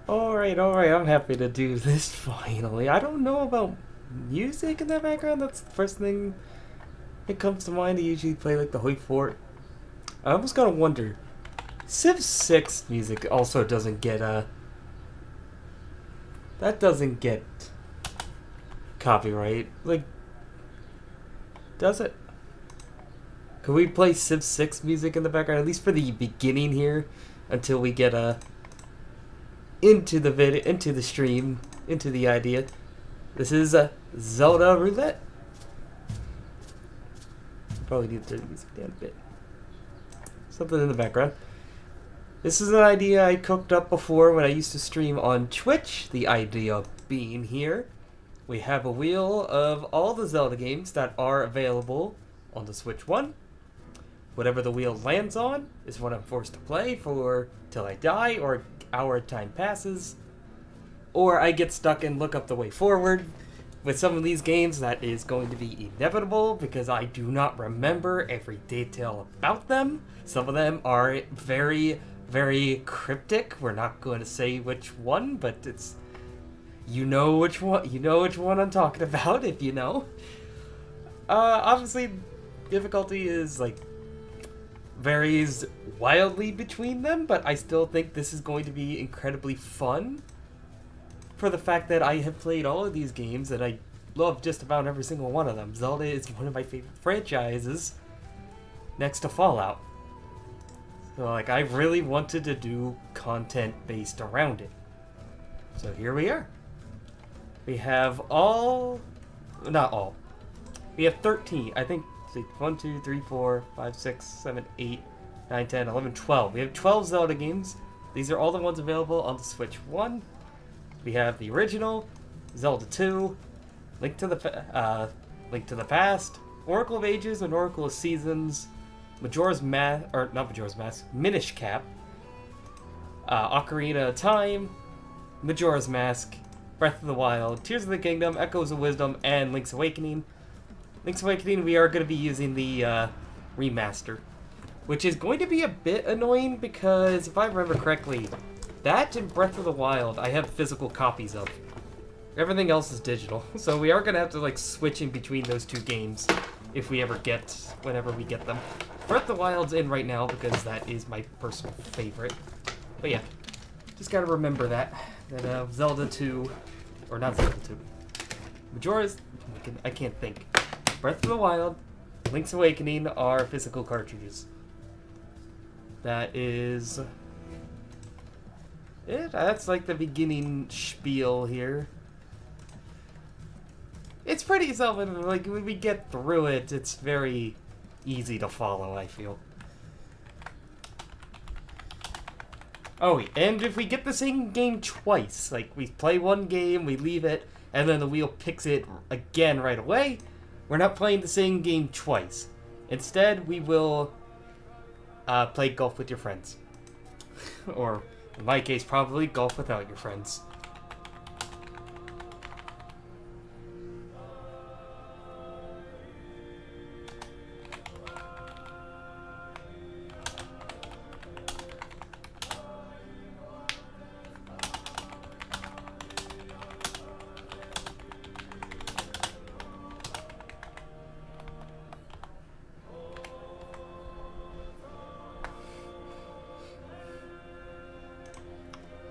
Alright, alright, I'm happy to do this finally. I don't know about music in the background. That's the first thing that comes to mind. I usually play like the Hoi Fort. I almost gotta wonder. Civ 6 music also doesn't get, that doesn't get copyright. Like, does it? Could we play Civ 6 music in the background, at least for the beginning here, until we get, into the video, into the stream, into the idea. This is Zelda Roulette. Probably need to turn the music down a bit. Something in the background. This is an idea I cooked up before when I used to stream on Twitch. The idea being here, we have a wheel of all the Zelda games that are available on the Switch 1. Whatever the wheel lands on is what I'm forced to play for till I die or hour time passes, or I get stuck and look up the way forward. With some of these games, that is going to be inevitable because I do not remember every detail about them. Some of them are very, very cryptic. We're not going to say which one, but it's you know which one I'm talking about if you know. Obviously, difficulty is like varies wildly between them, but I still think this is going to be incredibly fun for the fact that I have played all of these games and I love just about every single one of them. Zelda is one of my favorite franchises next to Fallout. So like I really wanted to do content based around it. So here we are. We have not all. We have 13, I think. 1, 2, 3, 4, 5, 6, 7, 8, 9, 10, 11, 12. We have 12 Zelda games. These are all the ones available on the Switch 1. We have the original, Zelda 2, Link to the Past, Oracle of Ages and Oracle of Seasons, Minish Cap, Ocarina of Time, Majora's Mask, Breath of the Wild, Tears of the Kingdom, Echoes of Wisdom, and Link's Awakening. Link's Awakening, we are going to be using the remaster, which is going to be a bit annoying because, if I remember correctly, that and Breath of the Wild I have physical copies of. Everything else is digital, so we are going to have to like switch in between those two games if we whenever we get them. Breath of the Wild's in right now because that is my personal favorite. But yeah, just got to remember that Zelda 2, or not Zelda 2, Majora's, I can't think. Breath of the Wild, Link's Awakening are physical cartridges. That is it. That's like the beginning spiel here. It's pretty self-evident. Like when we get through it, it's very easy to follow, I feel. Oh, and if we get the same game twice, like we play one game, we leave it, and then the wheel picks it again right away, we're not playing the same game twice. Instead, we will play golf with your friends. Or, in my case, probably golf without your friends.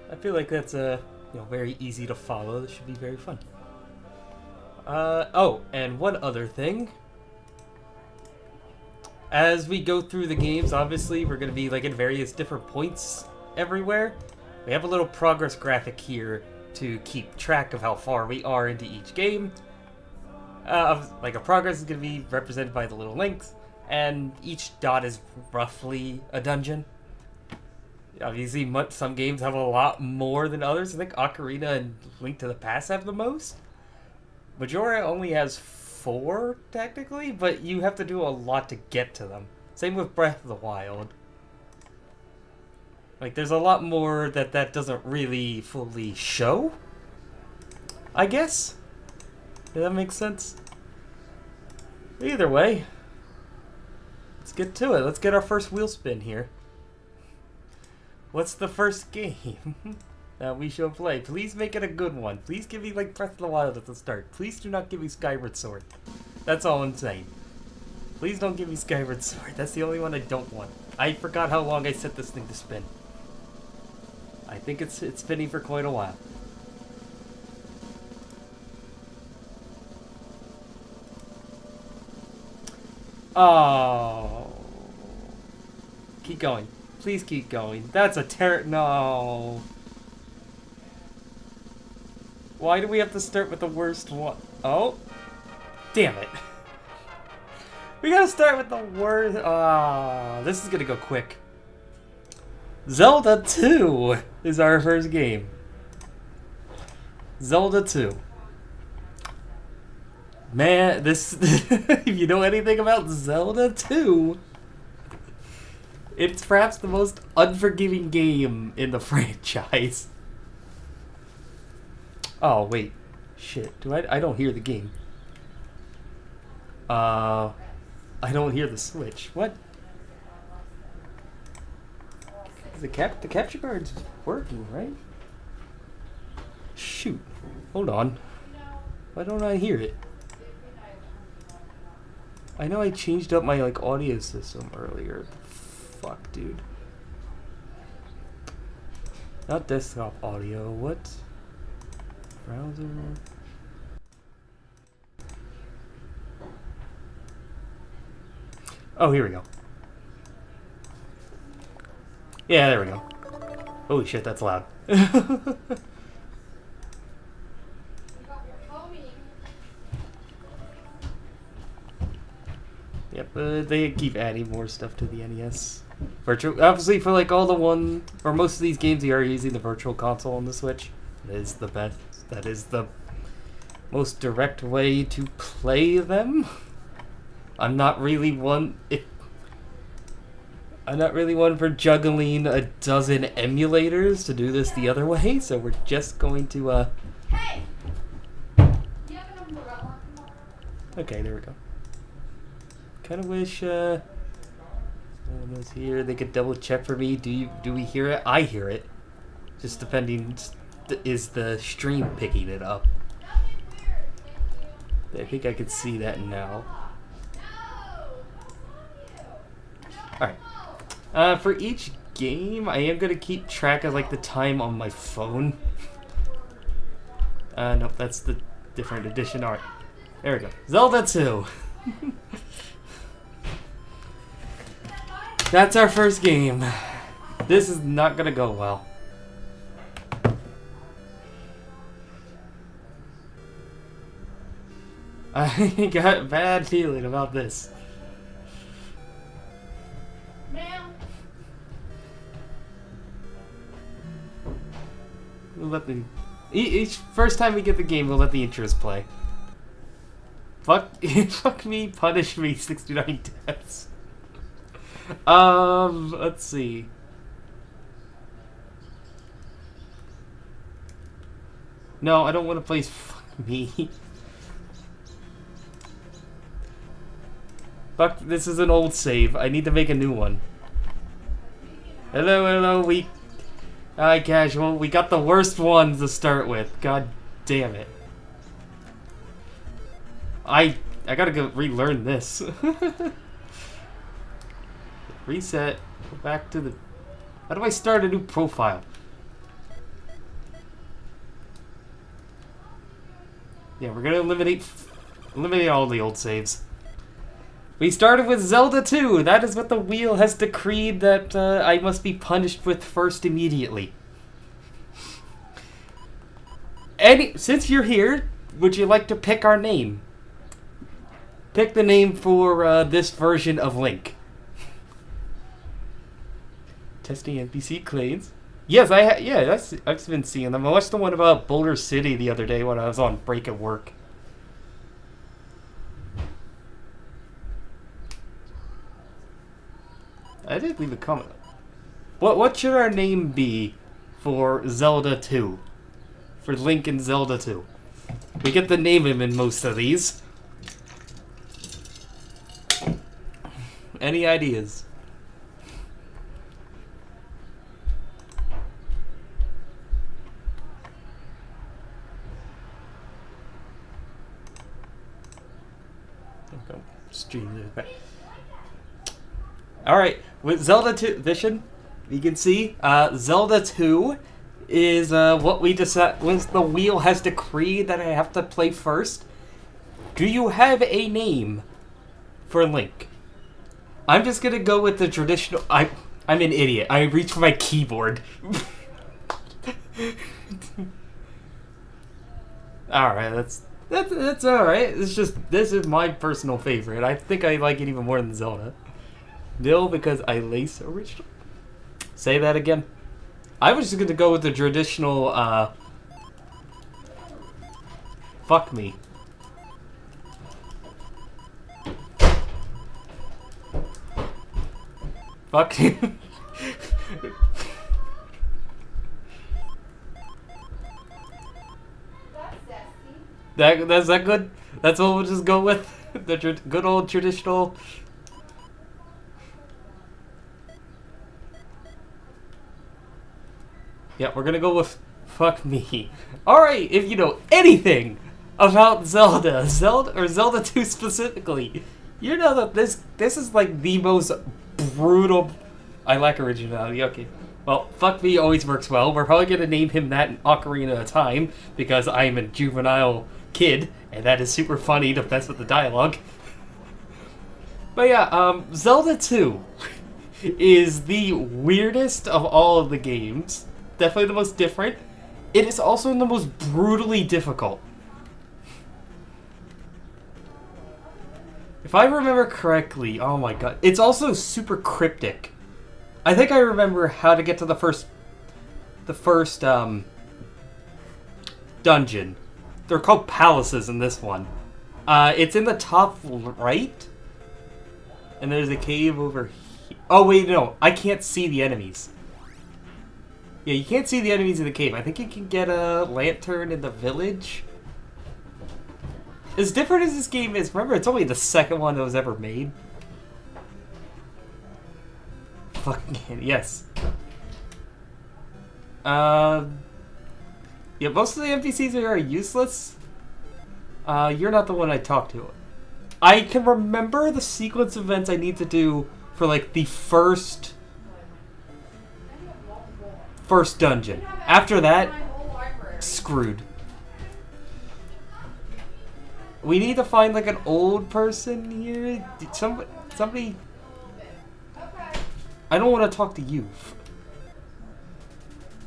I feel like that's very easy to follow. This should be very fun. Oh, and one other thing. As we go through the games, obviously we're going to be like at various different points everywhere. We have a little progress graphic here to keep track of how far we are into each game. Like a progress is going to be represented by the little links, and each dot is roughly a dungeon. Obviously, some games have a lot more than others. I think Ocarina and Link to the Past have the most. Majora only has 4, technically, but you have to do a lot to get to them. Same with Breath of the Wild. Like, there's a lot more that doesn't really fully show, I guess. Does that make sense? Either way, let's get to it. Let's get our first wheel spin here. What's the first game? that we shall play. Please make it a good one. Please give me like Breath of the Wild at the start. Please do not give me Skyward Sword. That's all I'm saying. Please don't give me Skyward Sword. That's the only one I don't want. I forgot how long I set this thing to spin. I think it's spinning for quite a while. Oh. Keep going. Please keep going. That's a no. Why do we have to start with the worst one? Oh. Damn it. We gotta start with the worst. Ah, this is gonna go quick. Zelda 2 is our first game. Zelda 2. Man, this... if you know anything about Zelda 2, it's perhaps the most unforgiving game in the franchise. Oh, wait. Shit. I don't hear the game. I don't hear the Switch. What? The capture card's working, right? Shoot. Hold on. Why don't I hear it? I know I changed up my like audio system earlier. Fuck, dude. Not desktop audio. What? Browser. Oh, here we go. Yeah, there we go. Holy shit, that's loud. Yep, they keep adding more stuff to the NES. Virtual, obviously, for like all the one or most of these games, you are using the Virtual Console on the Switch. That is the best. That is the most direct way to play them. I'm not really one. I'm not really one for juggling a dozen emulators to do this the other way, so we're just going to, Hey! You have an umbrella? Okay, there we go. Kind of wish, someone was here. They could double check for me. Do we hear it? I hear it. Just depending, is the stream picking it up? I think I can see that now. Alright. For each game, I am going to keep track of like the time on my phone. Nope, that's the different edition. Alright. There we go. Zelda 2. That's our first game. This is not going to go well. I got a bad feeling about this. We'll let the each first time we get the game, we'll let the intros play. Fuck me, punish me, 69 deaths. Let's see. No, I don't want to play fuck me. Fuck, this is an old save. I need to make a new one. Hello, Hi, casual. We got the worst ones to start with. God damn it. I gotta go relearn this. Reset. Go back to the... How do I start a new profile? Yeah, we're gonna eliminate all the old saves. We started with Zelda 2. That is what the wheel has decreed that I must be punished with first immediately. Since you're here, would you like to pick our name? Pick the name for this version of Link. Testing NPC claims. Yes, I've been seeing them. I watched the one about Boulder City the other day when I was on break at work. I did leave a comment. What should our name be for Zelda 2? For Link and Zelda 2. We get to name him in most of these. Any ideas? Jesus. Alright, with Zelda 2 Vision, you can see, Zelda 2 is what we decide once the wheel has decreed that I have to play first. Do you have a name for Link? I'm just gonna go with the traditional. I'm an idiot. I reach for my keyboard. Alright, that's alright. It's just this is my personal favorite. I think I like it even more than Zelda. Nil because I lace original. Say that again. I was just gonna go with the traditional fuck me. Fuck you. That's that good? That's what we'll just go with? The good old traditional... Yeah, we're gonna go with fuck me. Alright, if you know anything about Zelda or Zelda 2 specifically, you know that this is like the most brutal... I lack originality, okay. Well, fuck me always works well. We're probably gonna name him that in Ocarina of Time, because I'm a juvenile kid, and that is super funny to mess with the dialogue. But yeah, Zelda 2 is the weirdest of all of the games. Definitely the most different. It is also the most brutally difficult. If I remember correctly, oh my god, it's also super cryptic. I think I remember how to get to the first dungeon. They're called palaces in this one. It's in the top right, and there's a cave over here. Oh wait, no, I can't see the enemies. Yeah, you can't see the enemies in the cave. I think you can get a lantern in the village. As different as this game is, remember, it's only the second one that was ever made. Fucking yes. Yeah, most of the NPCs are useless. You're not the one I talked to. I can remember the sequence of events I need to do for, like, the first dungeon. After that, screwed. We need to find like an old person here. Somebody. I don't want to talk to you.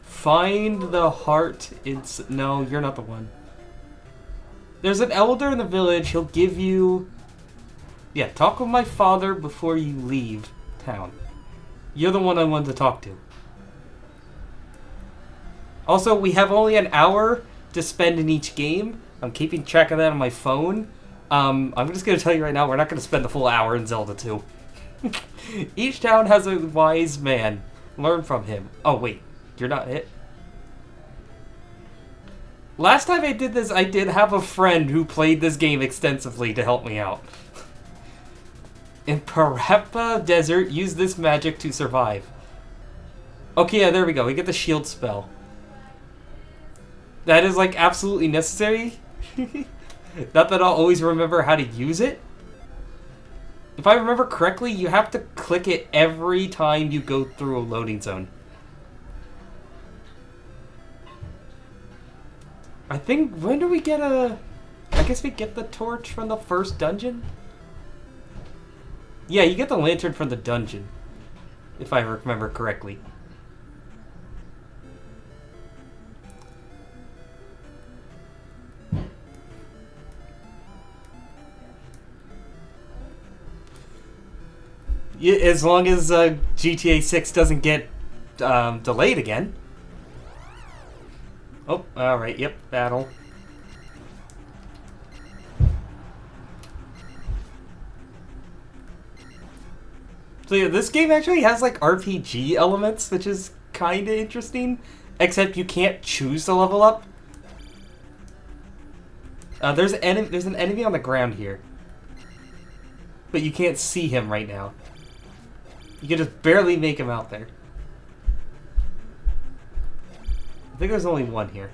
Find the heart. No, you're not the one. There's an elder in the village. He'll give you. Yeah, talk with my father before you leave town. You're the one I wanted to talk to. Also, we have only an hour to spend in each game. I'm keeping track of that on my phone. I'm just going to tell you right now, we're not going to spend the full hour in Zelda 2. Each town has a wise man. Learn from him. Oh, wait. You're not it? Last time I did this, I did have a friend who played this game extensively to help me out. In Parappa Desert, use this magic to survive. Okay, yeah, there we go. We get the shield spell. That is, like, absolutely necessary. Not that I'll always remember how to use it. If I remember correctly, you have to click it every time you go through a loading zone. I think, when do we get I guess we get the torch from the first dungeon? Yeah, you get the lantern from the dungeon. If I remember correctly. Yeah, as long as GTA 6 doesn't get delayed again. Oh, alright, yep, battle. So yeah, this game actually has like RPG elements, which is kind of interesting. Except you can't choose to level up. There's an enemy on the ground here. But you can't see him right now. You can just barely make him out there. I think there's only one here.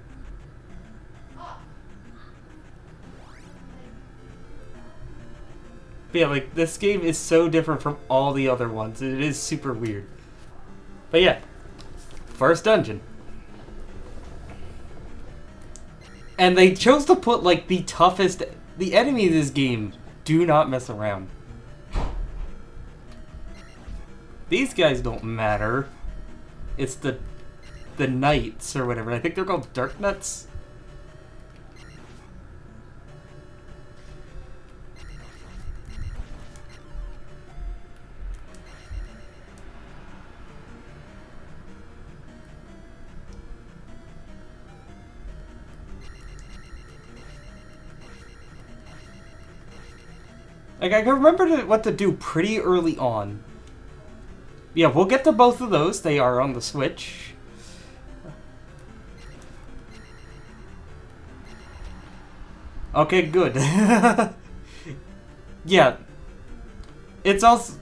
But But yeah, like, this game is so different from all the other ones. It is super weird. But yeah, first dungeon. And they chose to put, like, the toughest... The enemy in this game do not mess around. These guys don't matter. It's the knights or whatever. I think they're called Dark Nuts. Like, I can remember what to do pretty early on. Yeah, we'll get to both of those. They are on the Switch. Okay, good. Yeah. It's also...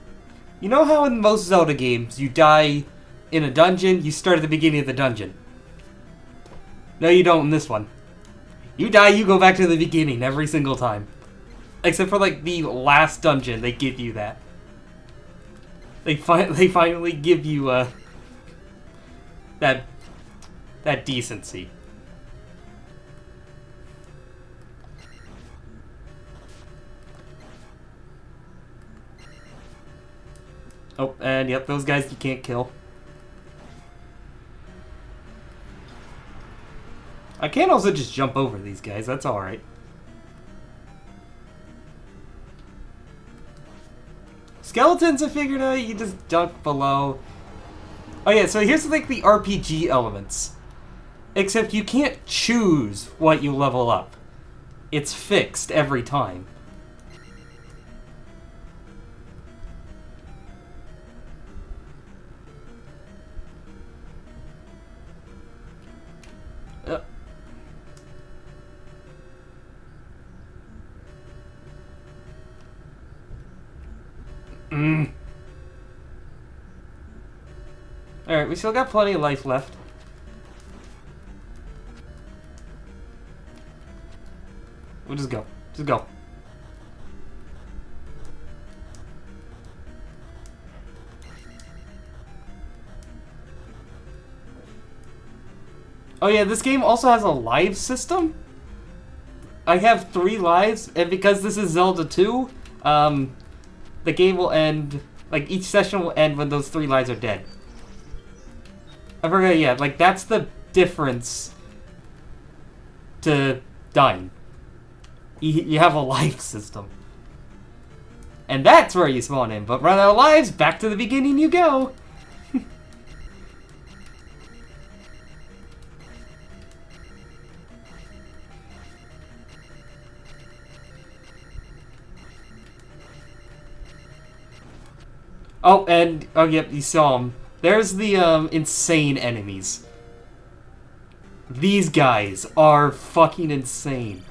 You know how in most Zelda games, you die in a dungeon, you start at the beginning of the dungeon? No, you don't in this one. You die, you go back to the beginning every single time. Except for, like, the last dungeon, they give you that. They finally give you, that decency. Oh, and yep, those guys you can't kill. I can also just jump over these guys, that's alright. Skeletons, I figured out, you just dunk below. Oh yeah, so here's like the RPG elements. Except you can't choose what you level up. It's fixed every time. Alright, we still got plenty of life left. We'll just go. Just go. Oh yeah, this game also has a live system. I have 3 lives, and because this is Zelda 2, the game will end, like, each session will end when those 3 lives are dead. I forgot, yeah, like, that's the difference to dying. You have a life system. And that's where you spawn in, but run out of lives, back to the beginning you go! Oh, and, oh yep, you saw them. There's the, insane enemies. These guys are fucking insane.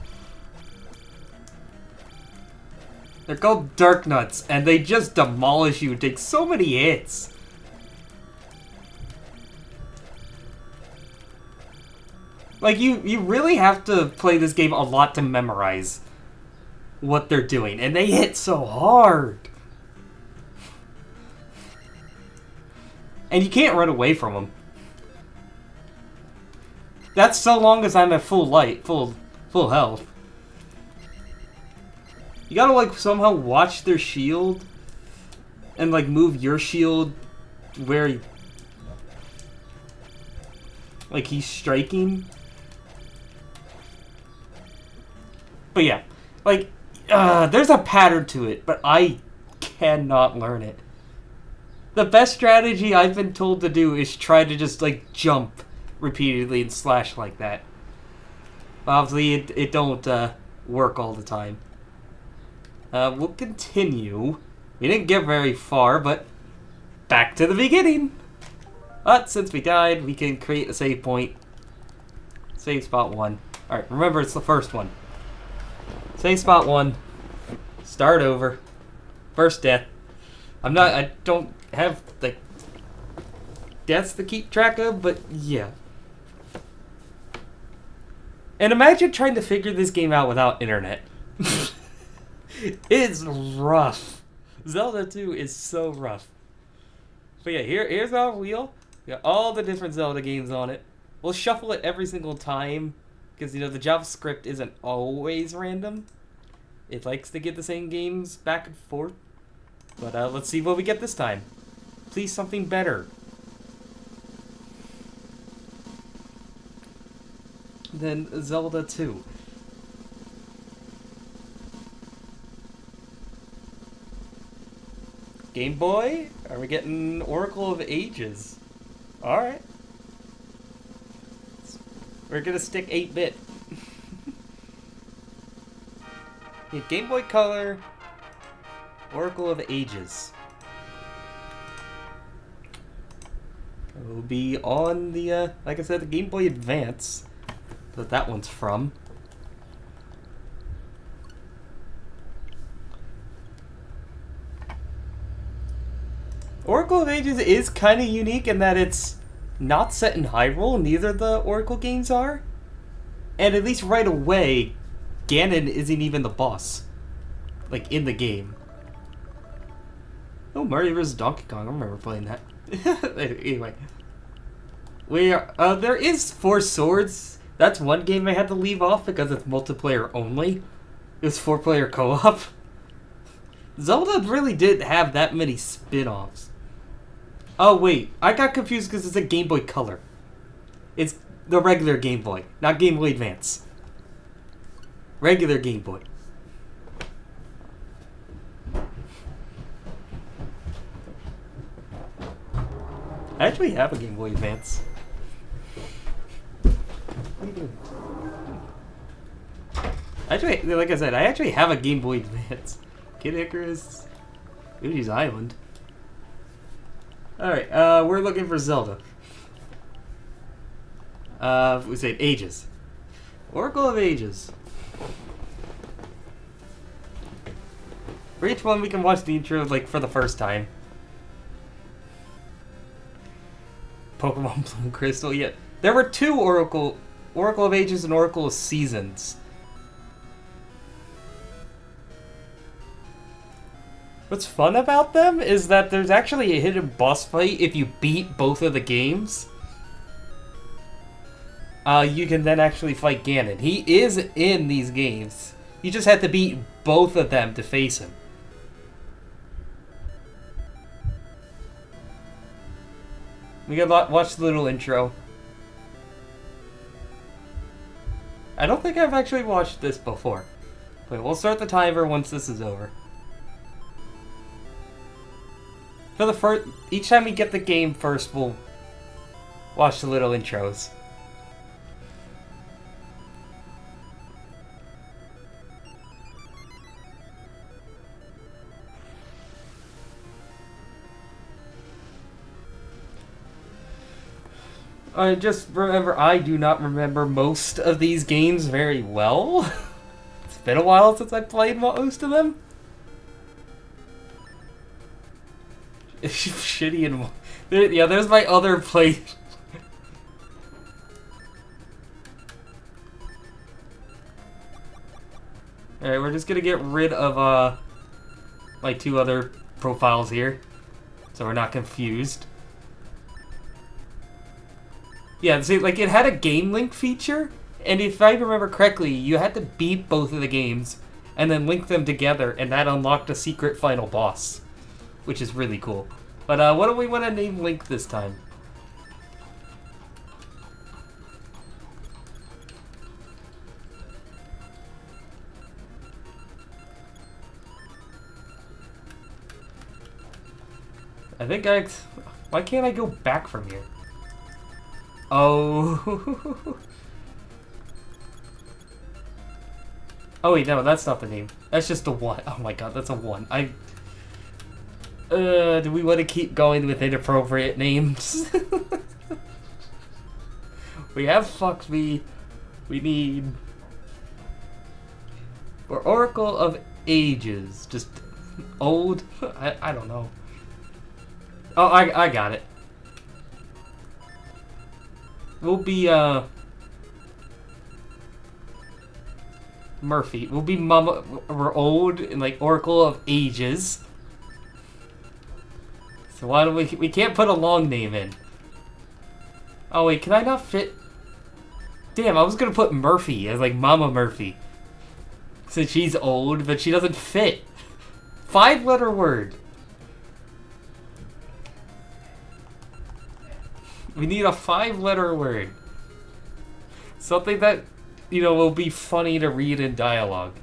They're called Dark Nuts, and they just demolish you and take so many hits. Like, you really have to play this game a lot to memorize what they're doing, and they hit so hard. And you can't run away from them. That's so long as I'm at full light, full health. You gotta, like, somehow watch their shield and, like, move your shield where, like, he's striking. But yeah, like, there's a pattern to it, but I cannot learn it. The best strategy I've been told to do is try to just, like, jump repeatedly and slash like that. Obviously, it don't work all the time. We'll continue. We didn't get very far, but back to the beginning. But since we died, we can create a save point. Save spot 1. Alright, remember it's the first one. Save spot 1. Start over. First death. I don't have, like, deaths to keep track of, but yeah. And imagine trying to figure this game out without internet. It's rough. Zelda 2 is so rough. But yeah, here's our wheel. We got all the different Zelda games on it. We'll shuffle it every single time because the JavaScript isn't always random. It likes to get the same games back and forth. But let's see what we get this time. Please, something better than Zelda 2. Game Boy? Are we getting Oracle of Ages? Alright. We're gonna stick 8-bit. Yeah, Game Boy Color, Oracle of Ages. It will be on the, like I said, the Game Boy Advance. That one's from. Oracle of Ages is kind of unique in that it's not set in Hyrule. Neither of the Oracle games are. And at least right away, Ganon isn't even the boss. Like, in the game. Oh, Mario vs. Donkey Kong. I remember playing that. Anyway. There is Four Swords. That's one game I had to leave off because it's multiplayer only. It was 4-player co-op. Zelda really didn't have that many spin-offs. Oh, wait. I got confused because it's a Game Boy Color. It's the regular Game Boy, not Game Boy Advance. Regular Game Boy. I actually have a Game Boy Advance. What are you doing? Actually, like I said, I actually have a Game Boy Advance. Kid Icarus, Luigi's Island. Alright, we're looking for Zelda. We say Ages. Oracle of Ages. For each one, we can watch the intro, like, for the first time. Pokemon Blue and Crystal, yeah. There were two Oracle of Ages and Oracle of Seasons. What's fun about them is that there's actually a hidden boss fight if you beat both of the games. You can then actually fight Ganon. He is in these games. You just have to beat both of them to face him. We gotta watch the little intro. I don't think I've actually watched this before. But we'll start the timer once this is over. For the first, each time we get the game first, we'll watch the little intros. Just remember, I do not remember most of these games very well. It's been a while since I played most of them. Shitty and... Yeah, there's my other play. Alright, we're just gonna get rid of, my two other profiles here. So we're not confused. Yeah, see, like, it had a game link feature, and if I remember correctly, you had to beat both of the games, and then link them together, and that unlocked a secret final boss. Which is really cool. But, what do we want to name Link this time? I think why can't I go back from here? Oh. Oh wait, no, that's not the name. That's just a 1. Oh my god, that's a 1. Do we want to keep going with inappropriate names? We have fucked me. We need... For Oracle of Ages. Just old? I don't know. Oh, I got it. We'll be, Murphy. We'll be Mama. We're old and like Oracle of Ages. So why don't we can't put a long name in. Oh wait, can I not fit? Damn, I was gonna put Murphy as like Mama Murphy. Since she's old, but she doesn't fit. 5-letter word. We need a 5-letter word. Something that, you know, will be funny to read in dialogue.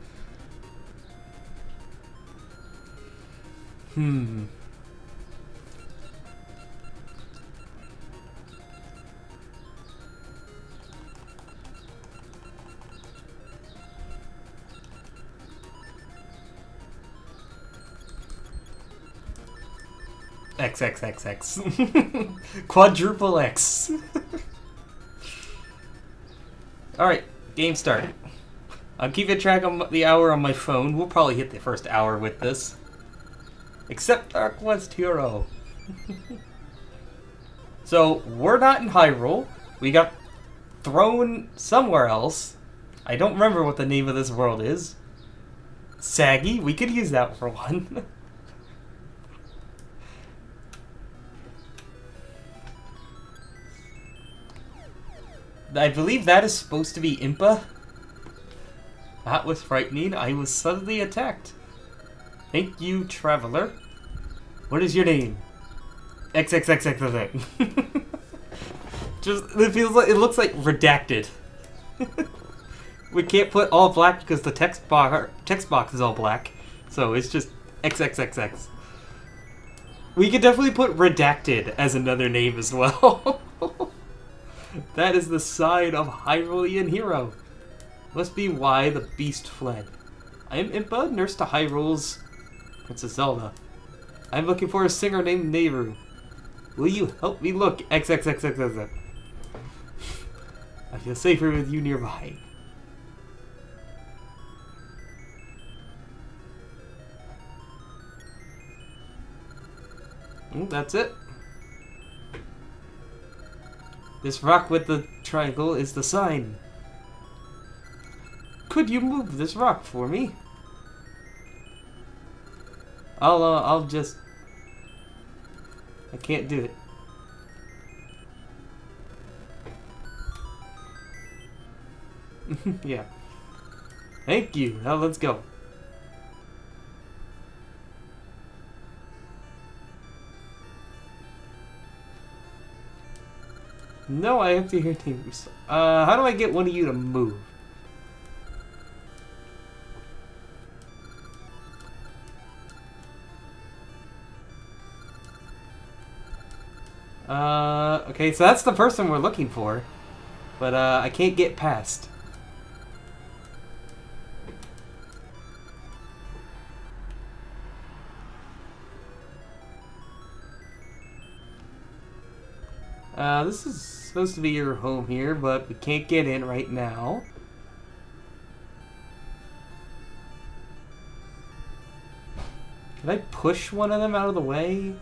XXXX. Quadruple X. Alright, game start. I'm keeping track of the hour on my phone. We'll probably hit the first hour with this. Except Dark West Hero. So, we're not in Hyrule. We got thrown somewhere else. I don't remember what the name of this world is. Saggy? We could use that for one. I believe that is supposed to be Impa. That was frightening. I was suddenly attacked. Thank you, traveler. What is your name? XXXXX. Just, it feels like, it looks like redacted. We can't put all black because the text box is all black. So it's just XXXX. We could definitely put redacted as another name as well. That is the side of Hyrulean hero. Must be why the beast fled. I am Impa, nurse to Hyrule's Princess Zelda. I am looking for a singer named Nehru. Will you help me look? XXXXX. I feel safer with you nearby. That's it. This rock with the triangle is the sign. Could you move this rock for me? I'll just... I can't do it. Yeah. Thank you. Now let's go. No, I have to hear things. How do I get one of you to move? Okay, so that's the person we're looking for. But, I can't get past. This is supposed to be your home here, but we can't get in right now. Can I push one of them out of the way?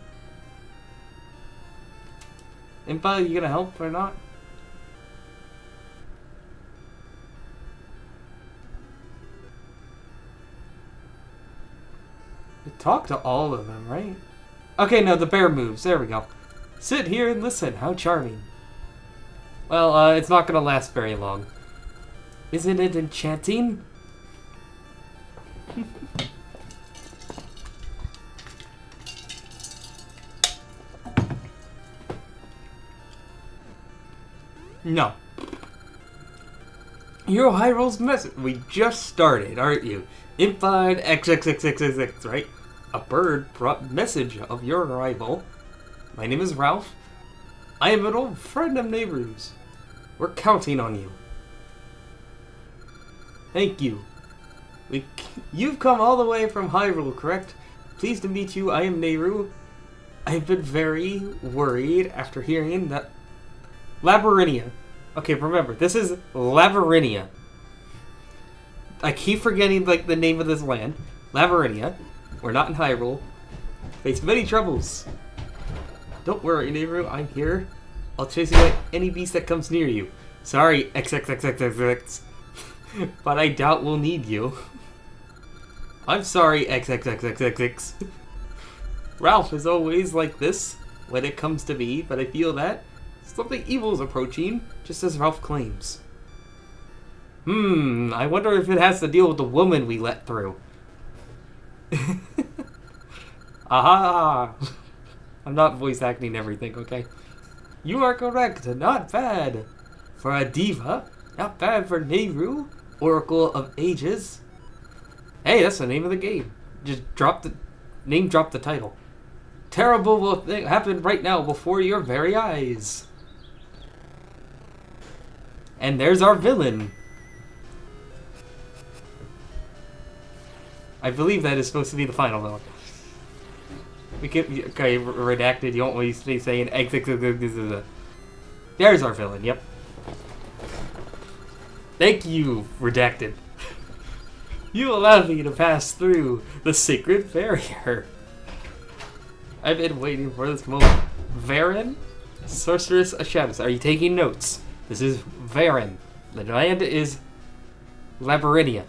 Impa, you gonna help or not? Talk to all of them, right? Okay, no, the bear moves. There we go. Sit here and listen. How charming. Well, it's not gonna last very long. Isn't it enchanting? No. You're Hyrule's message. We just started, aren't you? Implied XXXXX, right? A bird brought message of your arrival. My name is Ralph. I am an old friend of Nehru's. We're counting on you. Thank you. You've come all the way from Hyrule, correct? Pleased to meet you. I am Nehru. I've been very worried after hearing that... Labyrinthia. Okay, remember, this is Labyrinthia. I keep forgetting, like, the name of this land. Labyrinthia. We're not in Hyrule. Face many troubles. Don't worry, Nehru. I'm here. I'll chase you like any beast that comes near you. Sorry, XXXXX. but I doubt we'll need you. I'm sorry, XXXXXX. Ralph is always like this when it comes to me, but I feel that something evil is approaching, just as Ralph claims. I wonder if it has to deal with the woman we let through. Aha! I'm not voice acting everything, okay? You are correct, not bad. For a diva, not bad for Nehru, Oracle of Ages. Hey, that's the name of the game. Just drop the title. Terrible will happen right now before your very eyes. And there's our villain. I believe that is supposed to be the final villain. We could, okay, redacted. You don't want me to be saying exit. There's our villain. Yep. Thank you, redacted. You allowed me to pass through the sacred barrier. I've been waiting for this moment. Varen, sorceress of shadows. Are you taking notes? This is Varen. The land is Labyrinthia.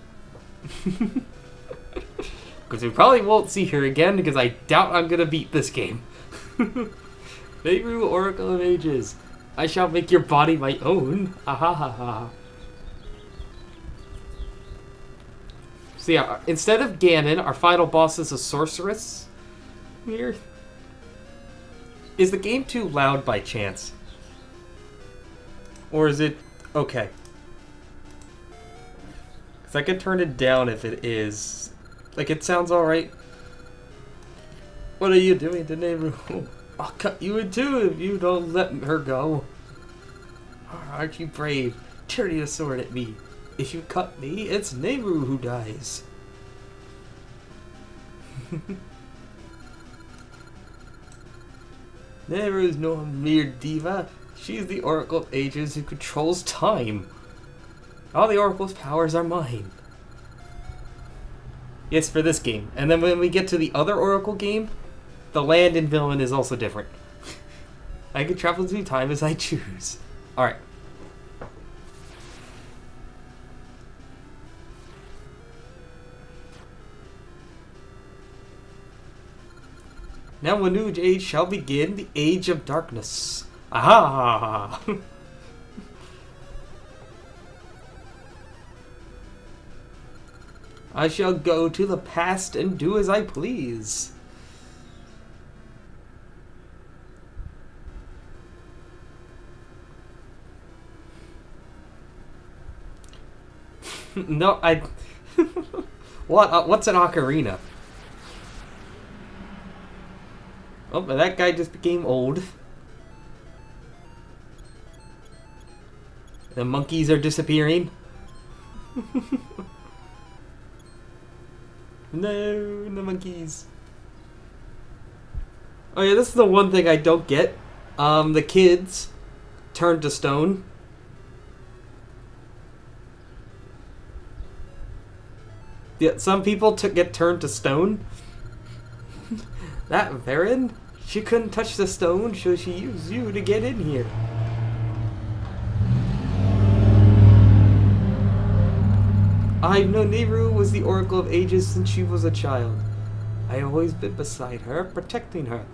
Because we probably won't see her again, because I doubt I'm gonna beat this game. Nehru, Oracle of Ages. I shall make your body my own. Ahahaha. So yeah, instead of Ganon, our final boss is a sorceress. Weird. Is the game too loud by chance? Or is it okay? Because I could turn it down if it is. Like, it sounds alright. What are you doing to Nehru? I'll cut you in two if you don't let her go. Aren't you brave? Turning a sword at me. If you cut me, it's Nehru who dies. Nehru is no mere diva. She's the Oracle of Ages who controls time. All the Oracle's powers are mine. Yes, for this game. And then when we get to the other Oracle game, the land and villain is also different. I can travel through time as I choose. Alright. Now a new age shall begin, the Age of Darkness. Aha! I shall go to the past and do as I please. No, I... What's an ocarina? Oh, but that guy just became old. The monkeys are disappearing. No, the monkeys. Oh yeah, this is the one thing I don't get. The kids turn to stone. Yeah, some people get turned to stone. That Varen, she couldn't touch the stone, so she used you to get in here. I've known Nehru was the Oracle of Ages since she was a child. I always been beside her, protecting her.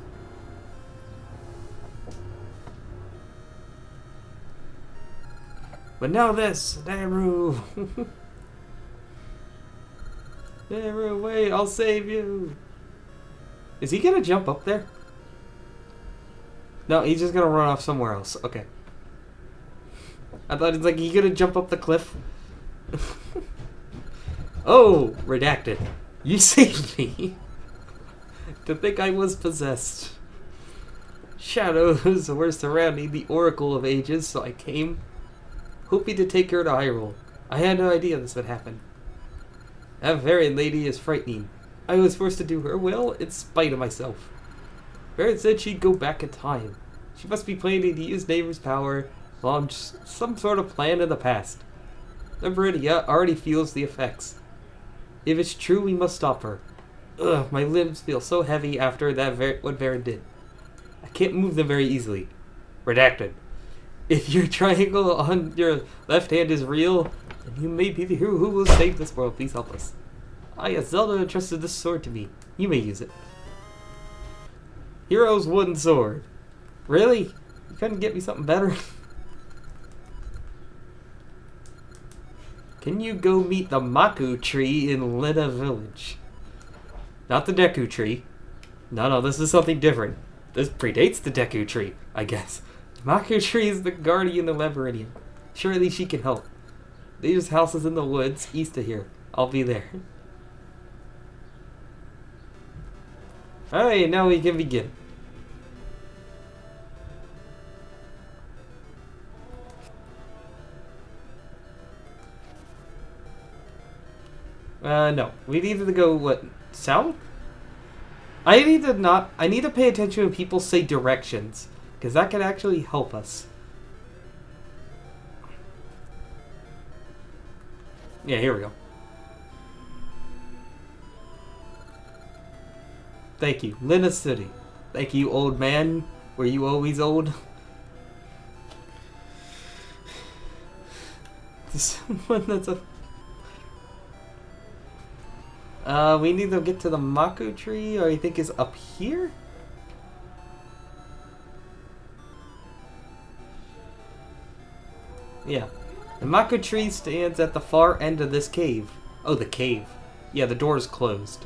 But now this, Nehru. Nehru, wait, I'll save you. Is he gonna jump up there? No, he's just gonna run off somewhere else. Okay. I thought it's like he gonna jump up the cliff. Oh, redacted. You saved me. To think I was possessed. Shadows were surrounding the Oracle of Ages, so I came, hoping to take her to Hyrule. I had no idea this would happen. That Varen lady is frightening. I was forced to do her will in spite of myself. Varen said she'd go back in time. She must be planning to use Nehru's power, launch some sort of plan in the past. The Viridia already feels the effects. If it's true, we must stop her. Ugh, my limbs feel so heavy after what Varen did. I can't move them very easily. Redacted. If your triangle on your left hand is real, then you may be the hero who will save this world. Please help us. Ah, yes, Zelda entrusted this sword to me. You may use it. Hero's wooden sword. Really? You couldn't get me something better? Can you go meet the Maku tree in Lina Village? Not the Deku tree. No, this is something different. This predates the Deku tree, I guess. Maku tree is the guardian of Labyrinthian. Surely she can help. There's houses in the woods east of here. I'll be there. Alright, now we can begin. No. We need to go, what, south? I need to pay attention when people say directions, because that can actually help us. Yeah, here we go. Thank you. Lina City. Thank you, old man. Were you always old? There's someone that's a... we need to get to the Maku tree, or I think is up here? Yeah. The Maku tree stands at the far end of this cave. Oh, the cave. Yeah, the door is closed.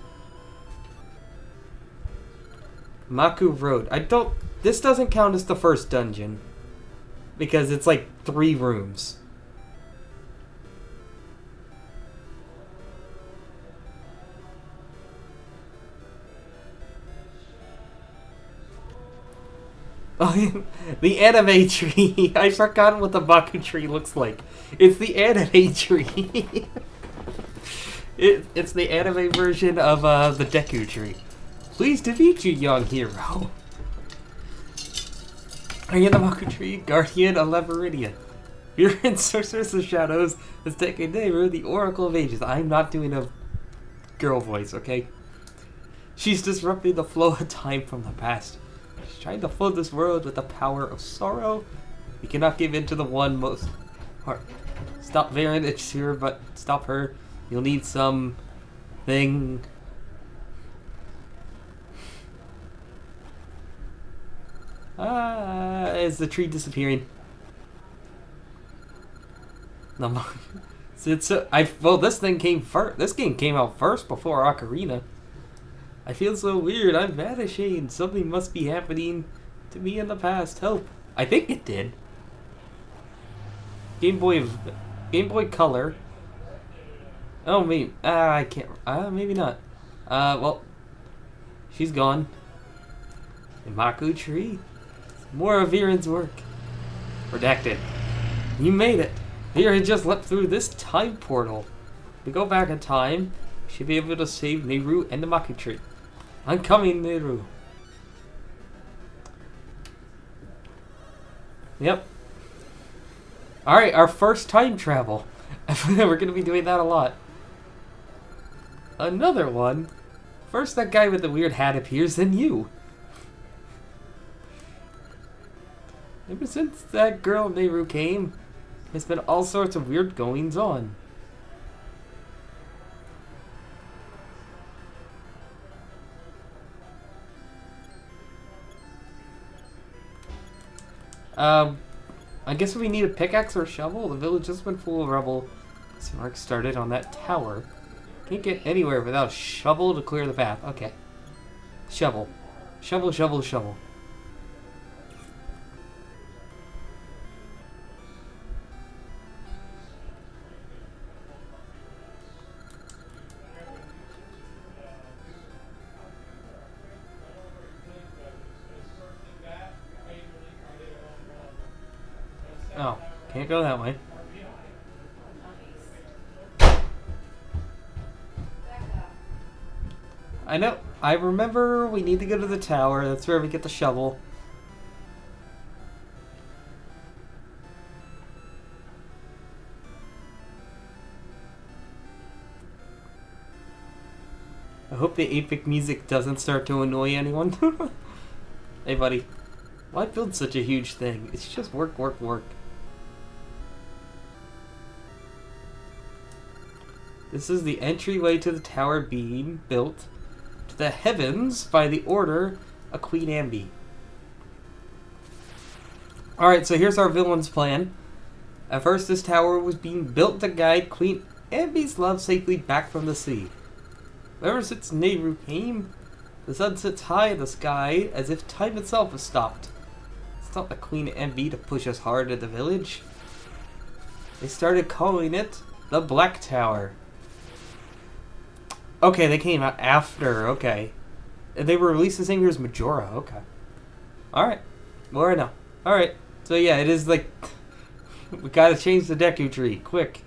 Maku Road. This doesn't count as the first dungeon. Because it's like 3 rooms. Oh, the anime tree. I forgot what the Maku tree looks like. It's the anime tree. It's the anime version of the Deku tree. Pleased to meet you, young hero. Are you the Maku tree, guardian of Labyrinthian? You're in Sorceress of Shadows has taken Nehru, the Oracle of Ages. I'm not doing a girl voice, okay? She's disrupting the flow of time from the past. She's trying to flood this world with the power of sorrow. We cannot give in to the one most hard. Stop Varen, it's sure, but stop her. You'll need some thing. Is the tree disappearing? No. Well, this thing came first. This game came out first before Ocarina. I feel so weird. I'm vanishing. Something must be happening to me in the past. Help. I think it did. Game Boy Color. Oh, maybe. I can't. Maybe not. Well. She's gone. The Maku tree. More of Viren's work. Redacted. You made it. Viren just leapt through this time portal. If we go back in time, we should be able to save Nehru and the Maku tree. I'm coming, Nehru. Yep. Alright, our first time travel. We're going to be doing that a lot. Another one? First that guy with the weird hat appears, then you. Ever since that girl Nehru came, there's been all sorts of weird goings on. I guess we need a pickaxe or a shovel. The village has been full of rubble. Mark started on that tower. Can't get anywhere without a shovel to clear the path. Okay. Shovel. Shovel, shovel, shovel. Oh, can't go that way. I know. I remember we need to go to the tower. That's where we get the shovel. I hope the epic music doesn't start to annoy anyone. Hey, buddy. Why build such a huge thing? It's just work, work, work. This is the entryway to the tower being built to the heavens by the order of Queen Ambi. Alright, so here's our villain's plan. At first, this tower was being built to guide Queen Ambi's love safely back from the sea. Ever since Nehru came, the sun sits high in the sky as if time itself has stopped. It's not the Queen Ambi to push us hard into the village. They started calling it the Black Tower. Okay, they came out after, okay. They were released the same year as Majora, okay. Alright, more I know. Alright, so yeah, it is like, we gotta change the Deku tree, quick.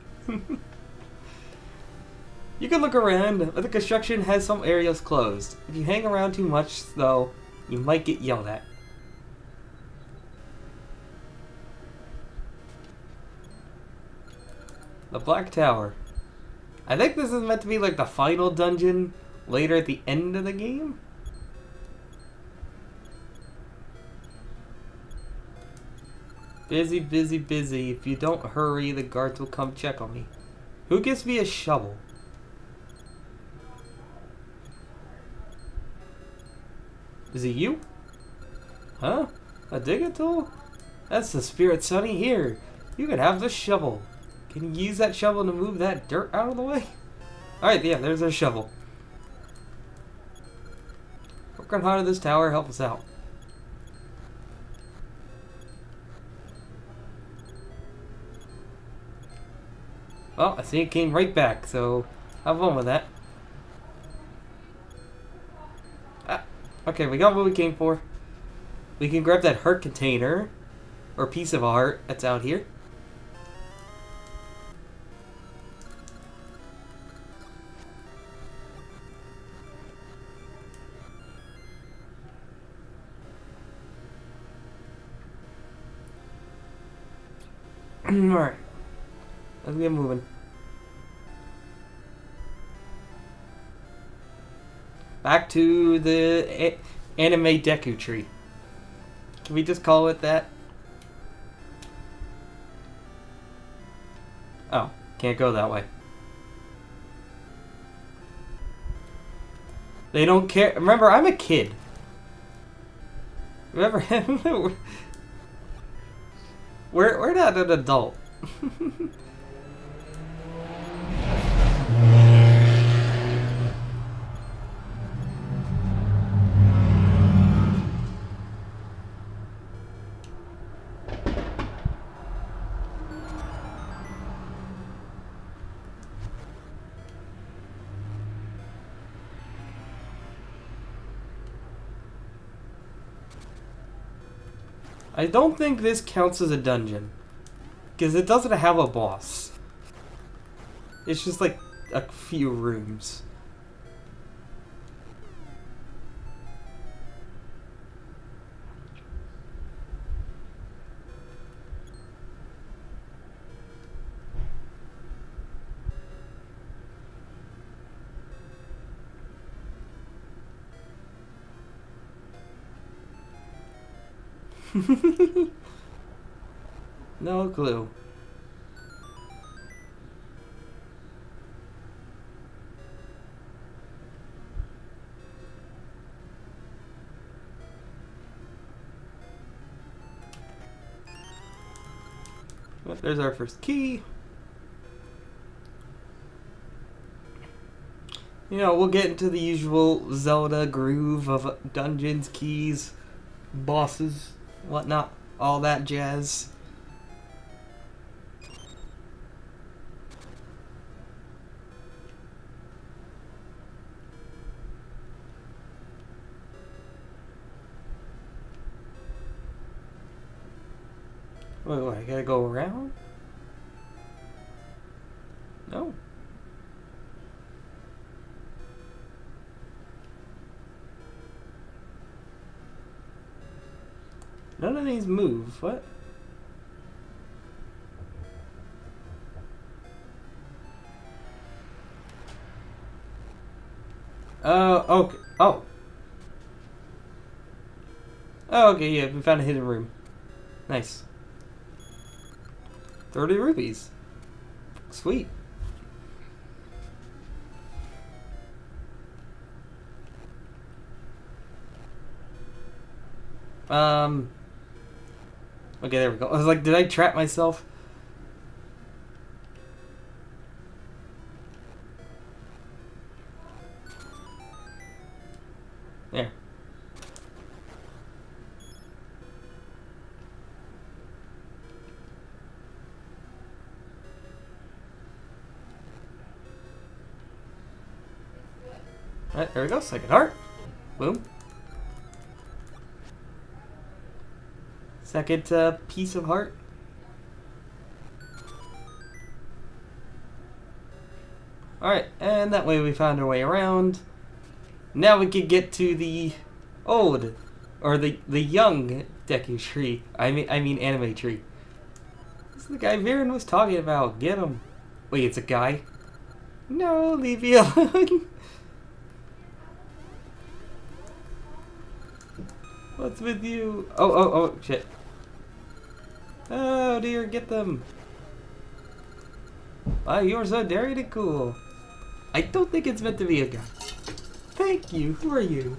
You can look around, but the construction has some areas closed. If you hang around too much, though, you might get yelled at. The Black Tower. I think this is meant to be like the final dungeon later at the end of the game. Busy, busy, busy. If you don't hurry, the guards will come check on me. Who gives me a shovel? Is it you? Huh? A digger tool? That's the Spirit Sunny here. You can have the shovel. Can you use that shovel to move that dirt out of the way? Alright, yeah, there's our shovel. Working hard on this tower, help us out. Well, I see it came right back, so have fun with that. Okay, we got what we came for. We can grab that heart container, or piece of a heart that's out here. Alright. Let's get moving. Back to the anime Deku tree. Can we just call it that? Oh, can't go that way. They don't care. Remember, I'm a kid. Remember, we're not an adult. I don't think this counts as a dungeon, because it doesn't have a boss. It's just like a few rooms. No clue. Well, there's our first key. You know, we'll get into the usual Zelda groove of dungeons, keys, bosses, whatnot, all that jazz. Wait, I gotta go around? No. None of these move. What? Okay. Oh. Oh, okay, yeah, we found a hidden room. Nice. 30 rupees. Sweet. Okay, there we go. I was like, did I trap myself? There. Alright, there we go. Second heart. Boom. Second piece of heart. Alright, and that way we found our way around. Now we can get to the old, or the young Deku tree. I mean anime tree. This is the guy Viren was talking about. Get him. Wait, it's a guy? No, leave me alone. What's with you? Oh, shit. Oh dear, get them. Wow, you're so daring and cool. I don't think it's meant to be a guy. Thank you. Who are you?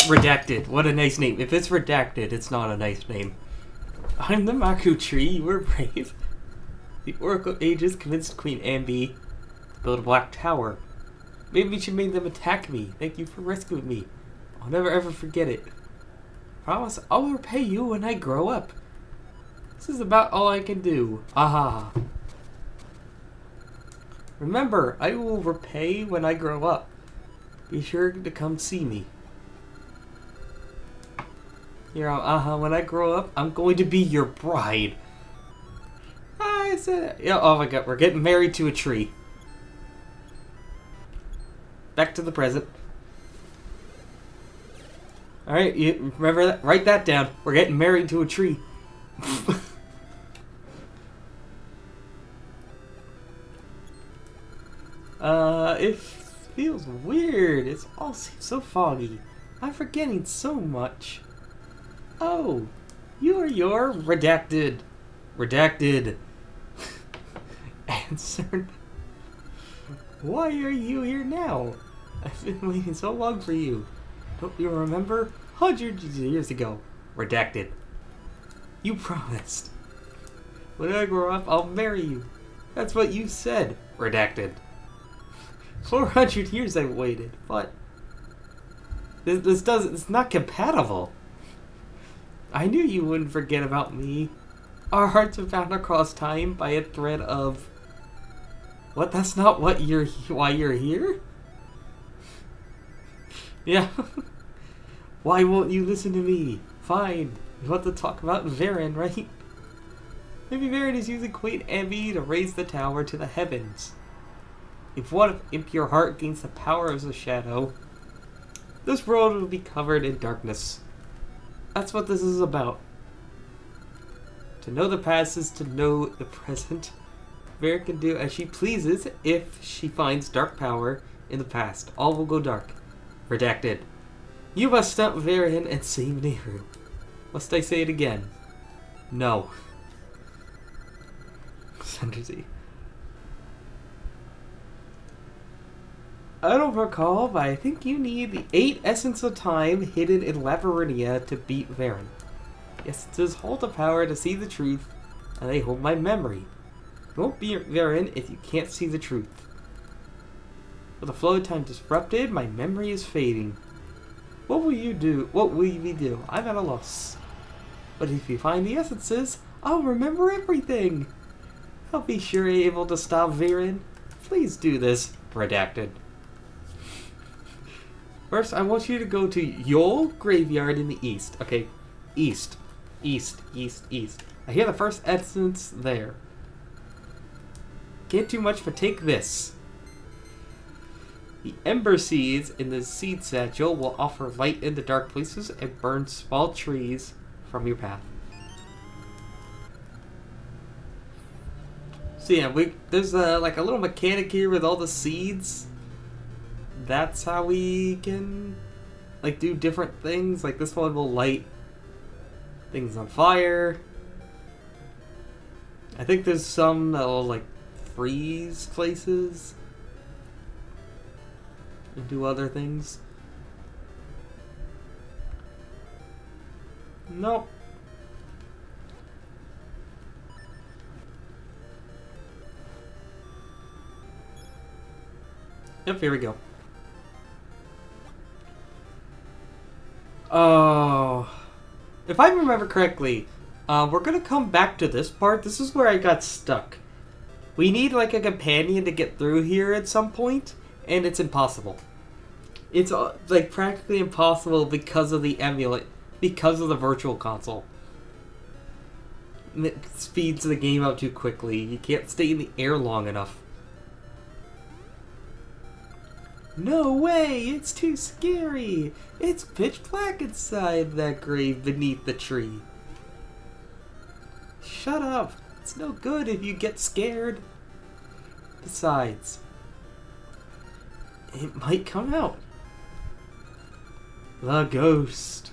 Redacted. What a nice name. If it's redacted, it's not a nice name. I'm the Maku tree. You were brave. The Oracle Ages convinced Queen Ambi to build a black tower. Maybe we should make them attack me. Thank you for rescuing me. I'll never ever forget it. Promise I'll repay you when I grow up. This is about all I can do. Aha. Remember, I will repay when I grow up. Be sure to come see me. Here, when I grow up, I'm going to be your bride. I said, yeah, oh my god, we're getting married to a tree. Back to the present. Alright, you remember that? Write that down. We're getting married to a tree. It feels weird. It all seems so foggy. I'm forgetting so much. Oh, you're redacted. Redacted. Answered. Why are you here now? I've been waiting so long for you. Don't you remember? Hundreds of years ago. Redacted. You promised. When I grow up, I'll marry you. That's what you said. Redacted. 400 years I've waited, but it's not compatible. I knew you wouldn't forget about me. Our hearts are bound across time by a thread of... What? That's not why you're here? Yeah. Why won't you listen to me? Fine. You want to talk about Viren, right? Maybe Viren is using Queen Ambi to raise the tower to the heavens. If one impure heart gains the power of the shadow, this world will be covered in darkness. That's what this is about. To know the past is to know the present. Viren can do as she pleases if she finds dark power in the past. All will go dark. Redacted. You must stop Viren and save Nehru. Must I say it again? No. Sendersy. I don't recall, but I think you need the 8 Essence of Time hidden in Labyrinthia to beat Viren. Essences hold the power to see the truth, and they hold my memory. You won't beat Viren if you can't see the truth. With the flow of time disrupted, my memory is fading. What will you do? What will we do? I'm at a loss. But if you find the essences, I'll remember everything. I'll be sure able to stop Viren. Please do this. Redacted. First, I want you to go to Yol Graveyard in the east. Okay, east. East, east, east. I hear the first essence there. Can't do much, but take this. The ember seeds in the seed satchel will offer light in the dark places and burn small trees from your path. So yeah, there's like a little mechanic here with all the seeds. That's how we can like do different things. Like this one will light things on fire. I think there's some that'll like freeze places and do other things. Nope. Yep, here we go. Oh. If I remember correctly, we're gonna come back to this part. This is where I got stuck. We need like a companion to get through here at some point, and it's impossible. It's like practically impossible because of the emulate, because of the virtual console. It speeds the game up too quickly. You can't stay in the air long enough. No way! It's too scary! It's pitch black inside that grave beneath the tree. Shut up! It's no good if you get scared. Besides, it might come out. The ghost.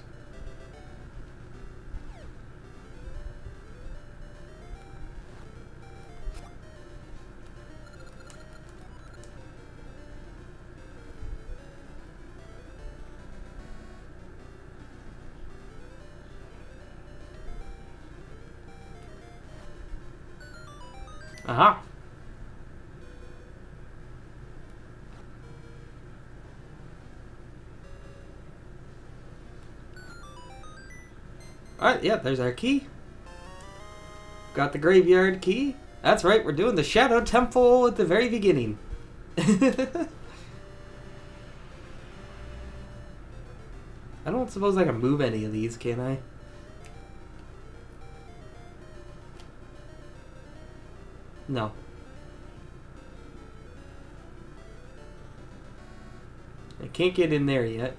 Aha. Alright, yeah, there's our key. Got the graveyard key. That's right, we're doing the Shadow Temple at the very beginning. I don't suppose I can move any of these, can I? No. I can't get in there yet.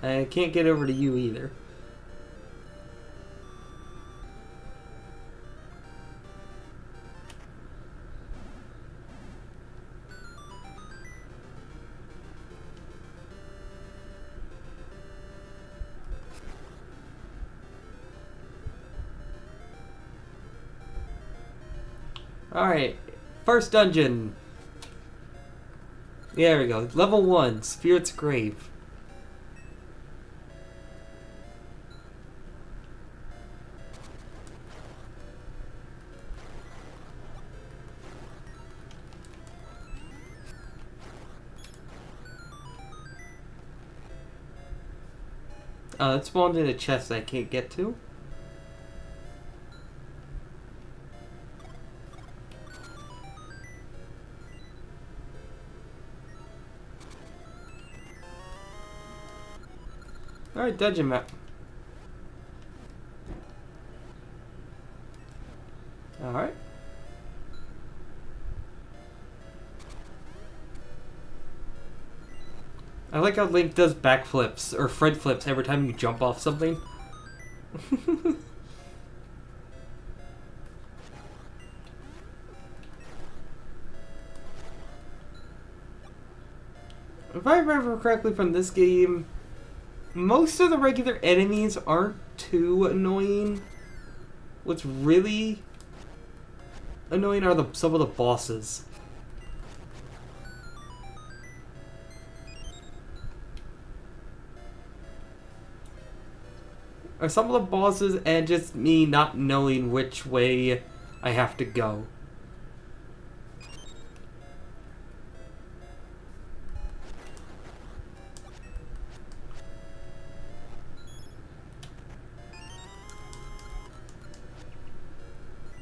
I can't get over to you either. Alright, first dungeon. There we go. Level 1, Spirit's Grave. It spawned in a chest I can't get to. Alright, dungeon map. Alright. I like how Link does backflips or front flips every time you jump off something. If I remember correctly from this game, most of the regular enemies aren't too annoying. What's really annoying are some of the bosses. Are some of the bosses and just me not knowing which way I have to go.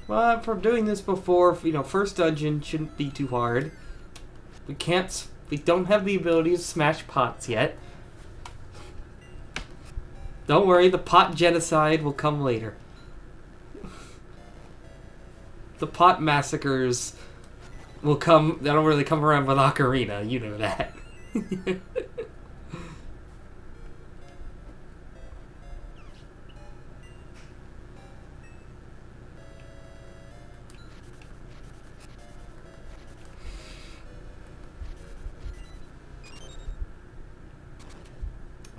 Well, from doing this before, first dungeon shouldn't be too hard. We don't have the ability to smash pots yet. Don't worry, the pot genocide will come later. The pot massacres will come, they don't really come around with Ocarina, you know that.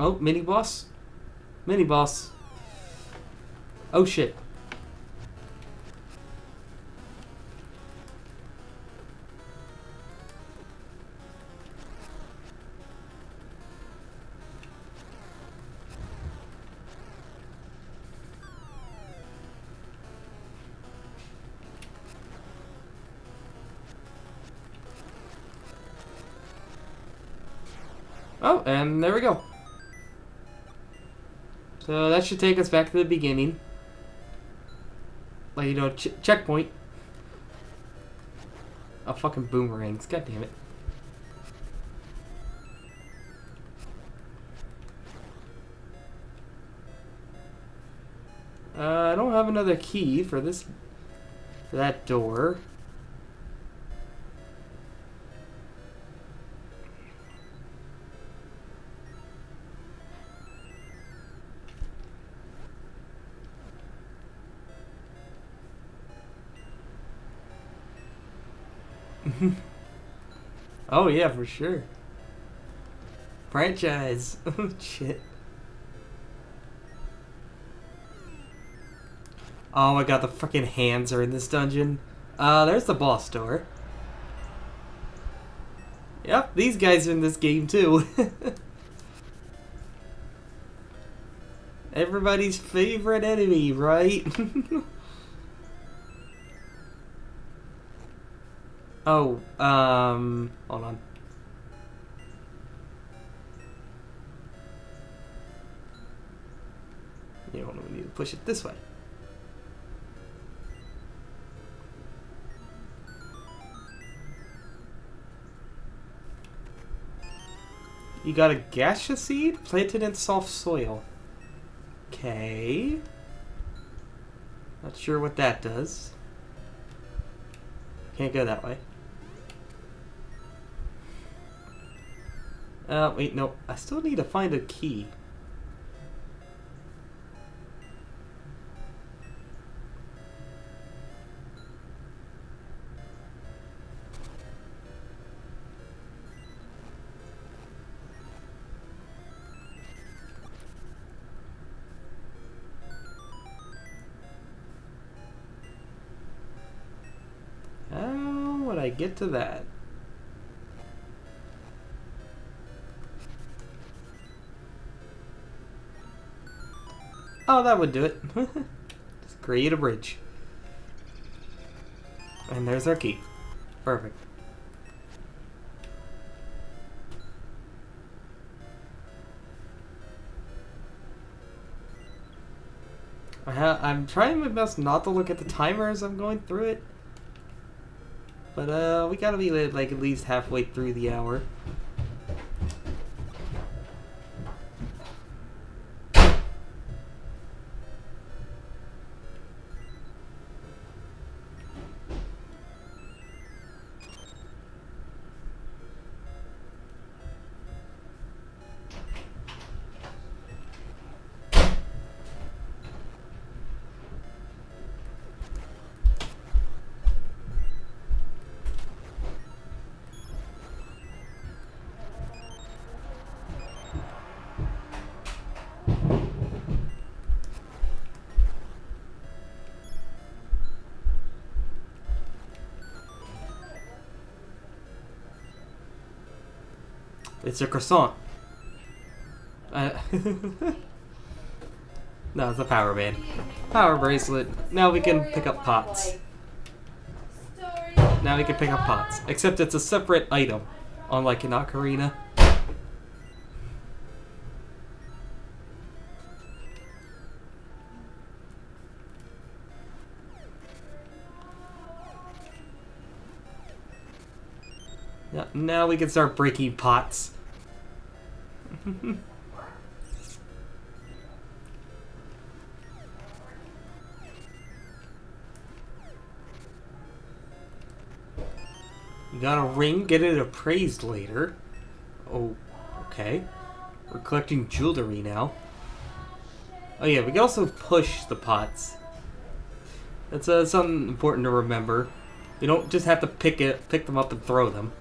Oh, mini boss. Mini boss. Oh shit. Oh, and there we go. So that should take us back to the beginning. Like, you know, checkpoint. Oh, fucking boomerangs. God damn it. I don't have another key for this... for that door. Oh yeah, for sure. Franchise. Oh shit. Oh my god, the freaking hands are in this dungeon. There's the boss door. Yep, these guys are in this game too. Everybody's favorite enemy, right? Oh, hold on. You know, we need to push it this way. You got a gaseous seed planted in soft soil. Okay. Not sure what that does. Can't go that way. Wait, no. I still need to find a key. How would I get to that? Oh, that would do it. Just create a bridge. And there's our key. Perfect. I'm trying my best not to look at the timer as I'm going through it. But, we gotta be, like, at least halfway through the hour. It's a croissant. No, it's a power band. Power bracelet. Now we can pick up pots. Now we can pick up pots. Except it's a separate item, unlike in Ocarina. Yeah, now we can start breaking pots. You got a ring, get it appraised later. Oh, okay. We're collecting jewelry now. Oh yeah, we can also push the pots. That's something important to remember. You don't just have to pick them up and throw them.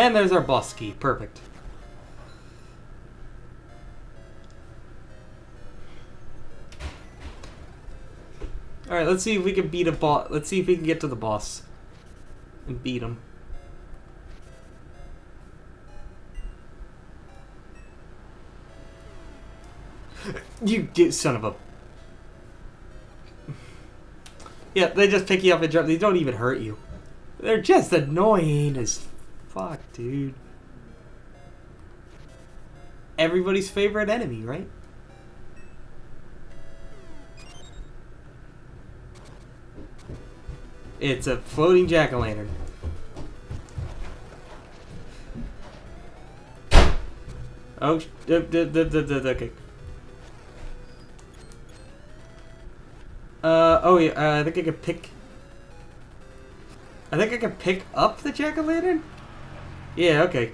And there's our boss key. Perfect. Alright, let's see if we can beat a boss. Let's see if we can get to the boss. And beat him. You son of a... Yeah, they just pick you up and drop. They don't even hurt you. They're just annoying as fuck, dude. Everybody's favorite enemy, right? It's a floating jack-o'-lantern. Oh, okay. Oh yeah, I think I could pick... I think I can pick up the jack-o'-lantern? Yeah, okay.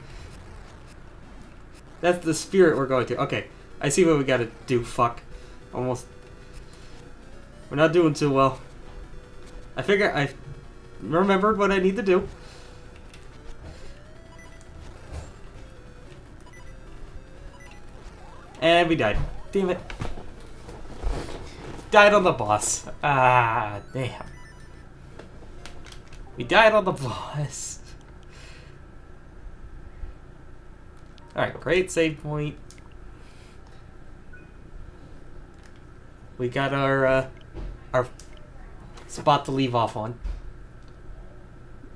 That's the spirit we're going to. Okay, I see what we gotta do, fuck. Almost. We're not doing too well. I figure I remembered what I need to do. And we died. Damn it. Died on the boss. Ah, damn. We died on the boss. Alright, great save point. We got our spot to leave off on.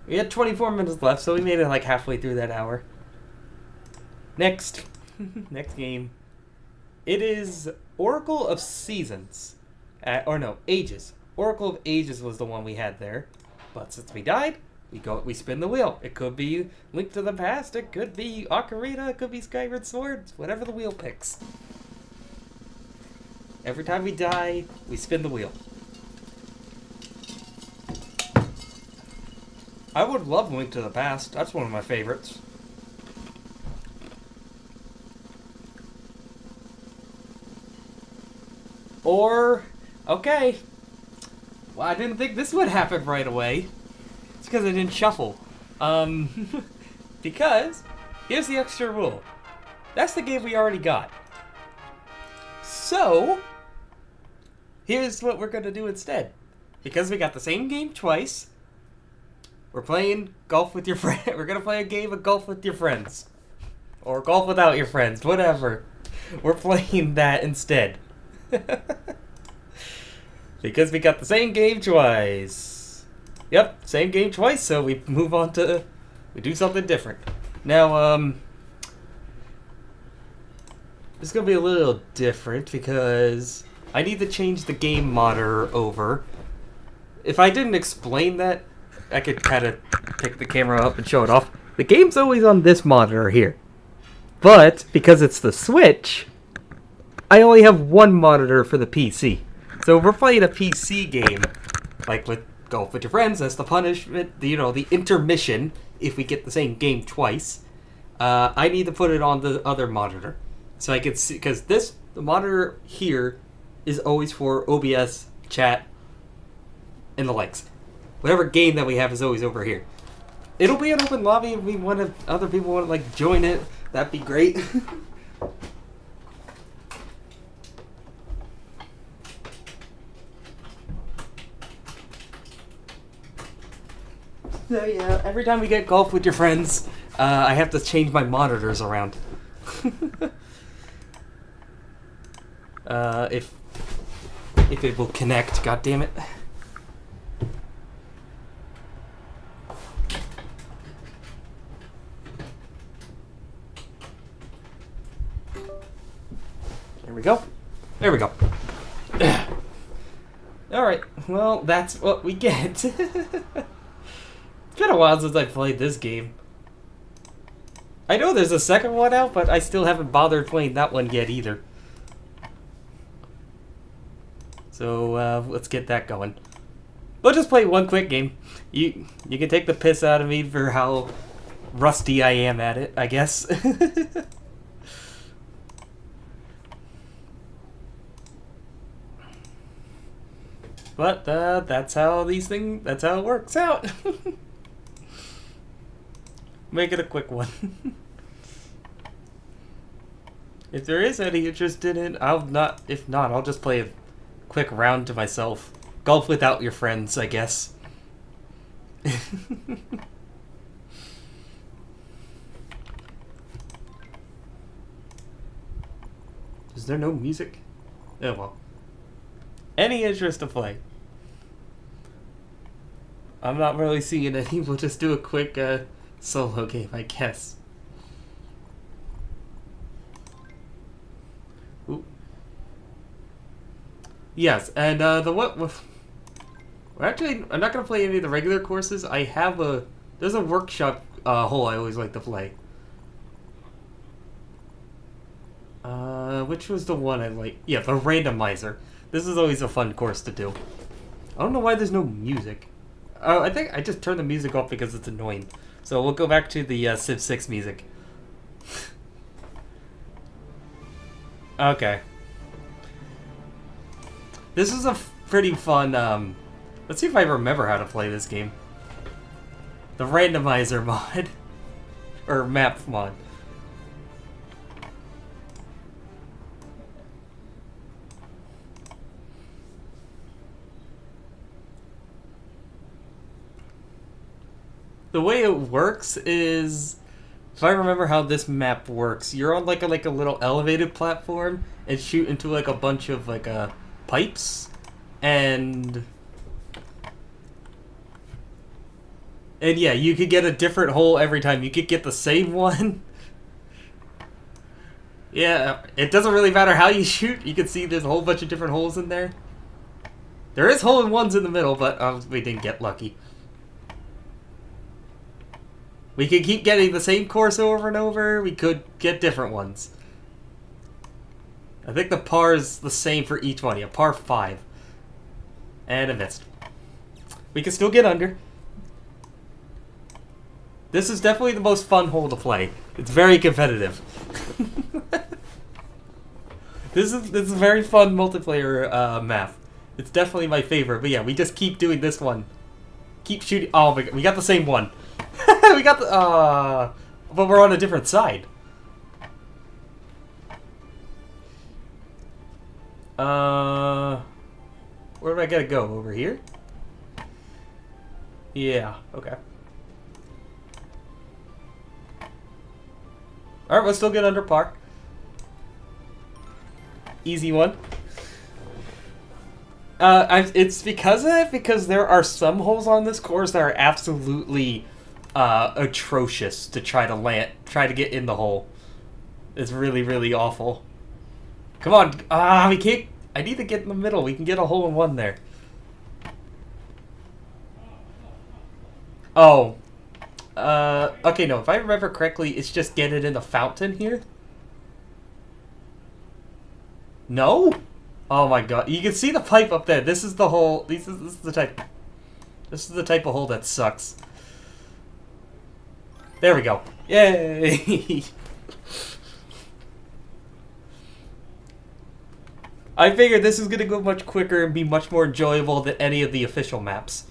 We had 24 minutes left, so we made it like halfway through that hour. Next. Next game. It is Oracle of Seasons. Or no, Ages. Oracle of Ages was the one we had there. But since we died, we spin the wheel. It could be Link to the Past, it could be Ocarina, it could be Skyward Sword, whatever the wheel picks. Every time we die, we spin the wheel. I would love Link to the Past. That's one of my favorites. Or, okay. Well, I didn't think this would happen right away. It's because I didn't shuffle. Because, here's the extra rule. That's the game we already got. So, here's what we're going to do instead. Because we got the same game twice, we're playing golf with your friend. We're going to play a game of golf with your friends. Or golf without your friends, whatever. We're playing that instead. Because we got the same game twice. Yep, same game twice, so we move on to... We do something different. Now, it's going to be a little different because I need to change the game monitor over. If I didn't explain that, I could kind of pick the camera up and show it off. The game's always on this monitor here. But, because it's the Switch, I only have one monitor for the PC. So if we're playing a PC game, like with Golf with Your Friends, that's the punishment, the intermission, if we get the same game twice, I need to put it on the other monitor. So I can see, because the monitor here is always for OBS, chat, and the likes. Whatever game that we have is always over here. It'll be an open lobby if other people want to like join it. That'd be great. So yeah, every time we get golf with your friends, I have to change my monitors around. If it will connect, god damn it. There we go. There we go. Alright, well, that's what we get. It's been a while since I played this game. I know there's a second one out, but I still haven't bothered playing that one yet either. So, let's get that going. We'll just play one quick game. You can take the piss out of me for how rusty I am at it, I guess. But, that's how it works out. Make it a quick one. If there is any interest in it, I'll not. If not, I'll just play a quick round to myself. Golf without your friends, I guess. Is there no music? Oh well. Any interest to play? I'm not really seeing any. We'll just do a quick solo game, I guess. Ooh. Yes, and the what? Well, actually, I'm not gonna play any of the regular courses. I have there's a workshop hole I always like to play. Which was the one I like? Yeah, the randomizer. This is always a fun course to do. I don't know why there's no music. I think I just turned the music off because it's annoying. So we'll go back to the Civ 6 music. Okay. This is a pretty fun, let's see if I remember how to play this game. The randomizer mod. Or map mod. The way it works is, if I remember how this map works, you're on like a little elevated platform and shoot into like a bunch of pipes, and yeah, you could get a different hole every time. You could get the same one. Yeah, it doesn't really matter how you shoot. You can see there's a whole bunch of different holes in there. There is hole-in-ones in the middle, but we didn't get lucky. We could keep getting the same course over and over. We could get different ones. I think the par is the same for each one. Yeah, par 5. And I missed. We can still get under. This is definitely the most fun hole to play. It's very competitive. This is a very fun multiplayer map. It's definitely my favorite. But yeah, we just keep doing this one. Keep shooting. Oh my god, we got the same one. We got the but we're on a different side. Where do I gotta go? Over here? Yeah, okay. Alright, we'll still get under par. Easy one. It's because of it, because there are some holes on this course that are absolutely atrocious to try to get in the hole. It's really, really awful. Come on, we can't. I need to get in the middle. We can get a hole-in-one there. Oh. Okay, no, if I remember correctly, it's just get it in the fountain here. No? Oh my god. You can see the pipe up there. This is the hole. This is the type. This is the type of hole that sucks. There we go. Yay! I figured this is going to go much quicker and be much more enjoyable than any of the official maps.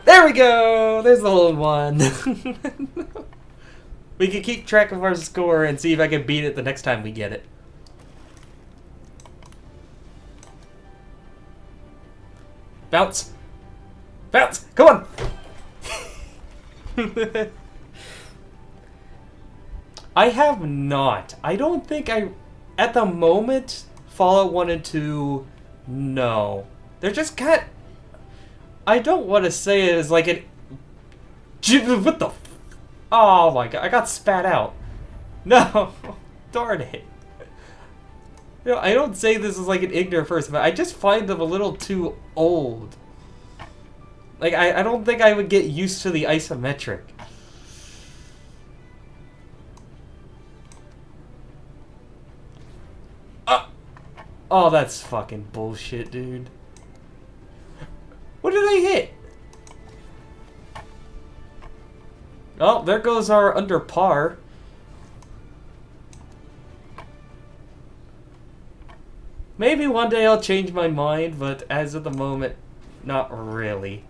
There we go! There's the hole-in-one. We can keep track of our score and see if I can beat it the next time we get it. Bounce! Bounce! Come on! I have not. I don't think at the moment, Fallout 1 and 2, no. They're just kind of, I don't want to say it as like an, what the, oh my god, I got spat out. No, darn it. You know, I don't say this as like an ignorant person, but I just find them a little too old. Like, I don't think I would get used to the isometric. Oh, that's fucking bullshit, dude. What did I hit? Oh, there goes our under par. Maybe one day I'll change my mind, but as of the moment, not really.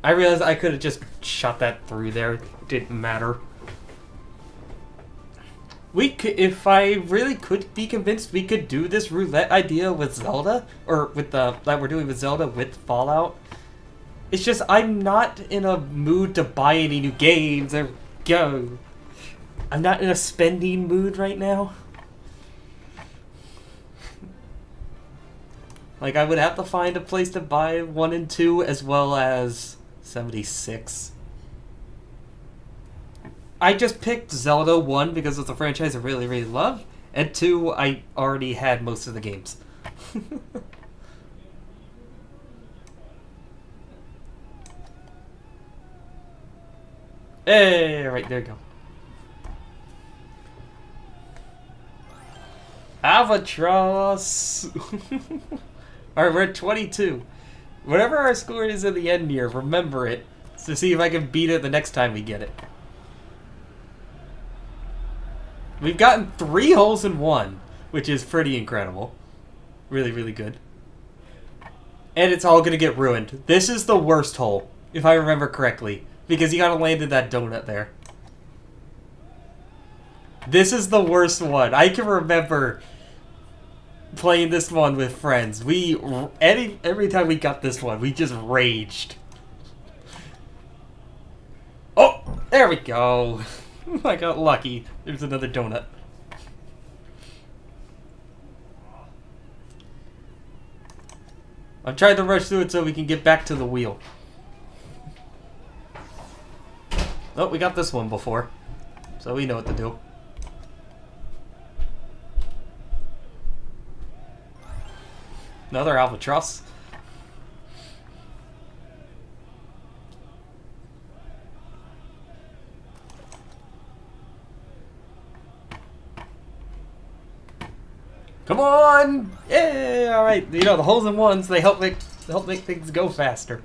I realized I could have just shot that through there. It didn't matter. We could, if I really could be convinced, we could do this roulette idea with Zelda, or with the that we're doing with Zelda with Fallout. It's just I'm not in a mood to buy any new games. There we go. I'm not in a spending mood right now. Like, I would have to find a place to buy 1 and 2 as well as 76. I just picked Zelda 1 because it's a franchise I really, really love. And 2, I already had most of the games. Hey, right, there you go. Albatross! Alright, we're at 22. Whatever our score is at the end here, remember it. To see if I can beat it the next time we get it. We've gotten 3 holes in 1, which is pretty incredible. Really, really good. And it's all gonna get ruined. This is the worst hole, if I remember correctly. Because you gotta land in that donut there. This is the worst one. I can remember playing this one with friends. Every time we got this one, we just raged. Oh, there we go. I got lucky. There's another donut. I'm trying to rush through it so we can get back to the wheel. Oh, we got this one before, so we know what to do. Another albatross. Come on! Yeah, all right. You know, the holes in ones, they help make things go faster.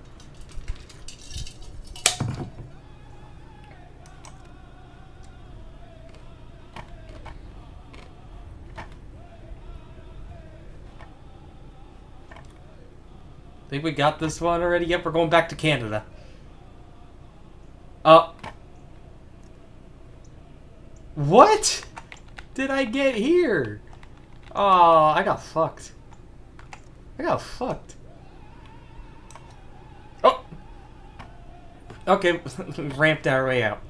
Think we got this one already? Yep, we're going back to Canada. What did I get here? Oh, I got fucked. Oh! Okay, ramped our way out.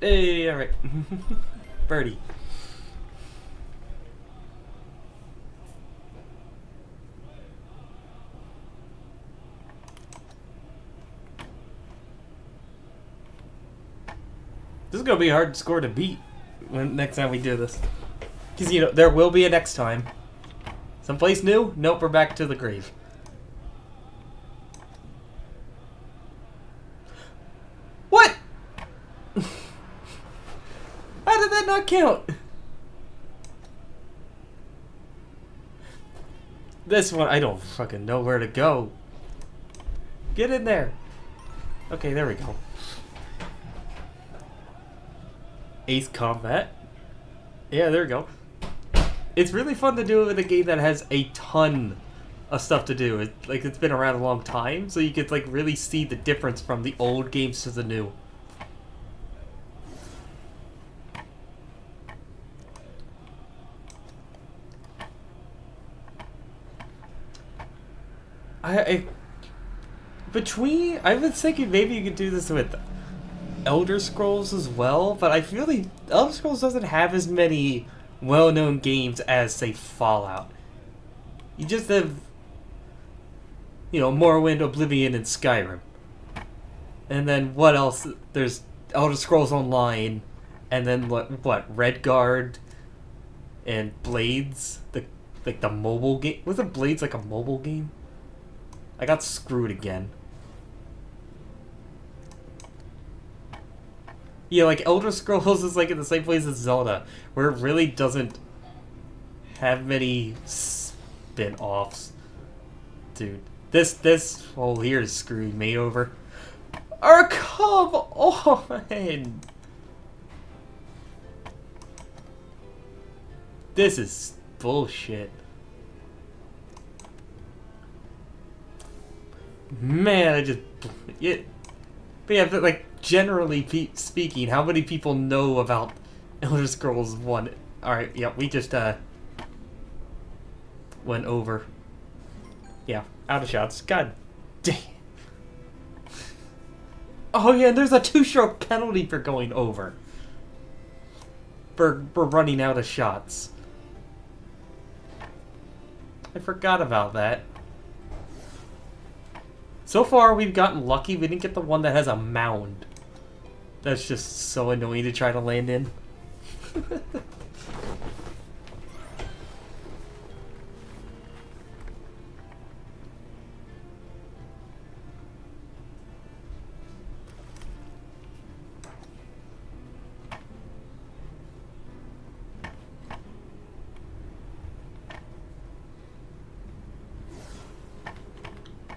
Hey, alright. Birdie. This is gonna be a hard score to beat when next time we do this. Because, you know, there will be a next time. Someplace new? Nope, we're back to the grave. What? How did that not count? This one, I don't fucking know where to go. Get in there. Okay, there we go. Ace Combat. Yeah, there we go. It's really fun to do it with a game that has a ton of stuff to do. It's been around a long time, so you could like really see the difference from the old games to the new. I've been thinking maybe you could do this with Elder Scrolls as well, but I feel like Elder Scrolls doesn't have as many well-known games as, say, Fallout. You just have, you know, Morrowind, Oblivion, and Skyrim. And then what else? There's Elder Scrolls Online, and then what Redguard, and Blades, the mobile game. Wasn't Blades like a mobile game? I got screwed again. Yeah, like Elder Scrolls is like in the same place as Zelda, where it really doesn't have many spin-offs. Dude, this hole here is screwing me over. Come on! This is bullshit. Man, I just... But yeah, but like, generally speaking, how many people know about Elder Scrolls 1? Alright, yeah, we just, went over. Yeah, out of shots. God damn. Oh yeah, there's a 2-stroke penalty for going over. For running out of shots. I forgot about that. So far, we've gotten lucky. We didn't get the one that has a mound. That's just so annoying to try to land in.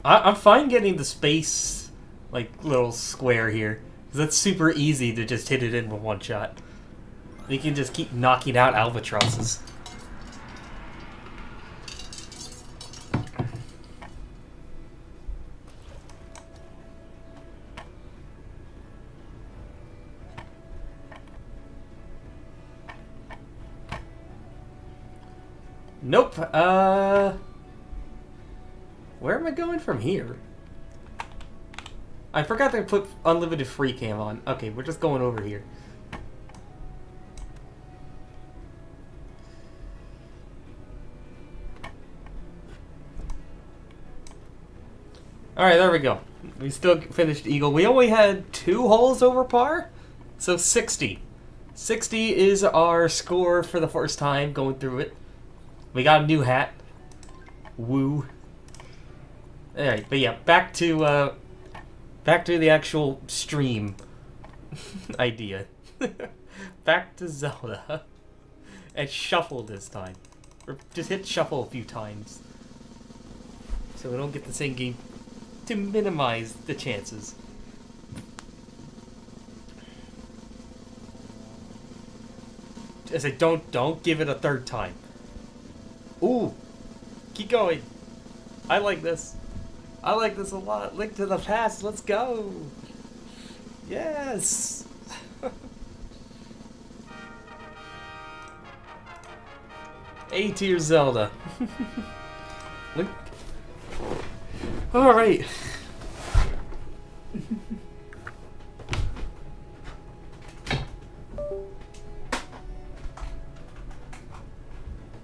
I'm fine getting the space, like, little square here. Because that's super easy to just hit it in with one shot. You can just keep knocking out albatrosses. Nope, where am I going from here? I forgot to put unlimited free cam on. Okay, we're just going over here. Alright, there we go. We still finished Eagle. We only had 2 holes over par, so 60. 60 is our score for the first time going through it. We got a new hat. Woo. Alright, but yeah, back to the actual stream idea. Back to Zelda. And shuffle this time. Or just hit shuffle a few times. So we don't get the same game to minimize the chances. I say don't give it a 3rd time. Ooh. Keep going. I like this. I like this a lot. Link to the Past, let's go! Yes! A-tier Zelda. Link. Alright.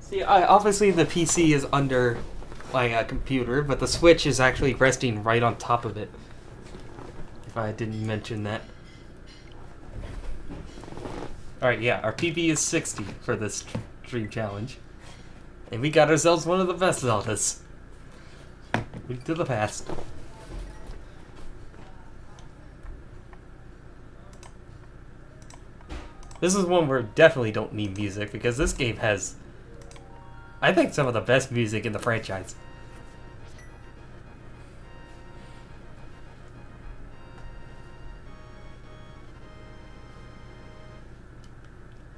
See, obviously the PC is under my computer, but the Switch is actually resting right on top of it. If I didn't mention that. Alright, yeah, our PB is 60 for this stream challenge. And we got ourselves one of the best Zeldas. Link to the Past. This is one where definitely don't need music, because this game has, I think, some of the best music in the franchise.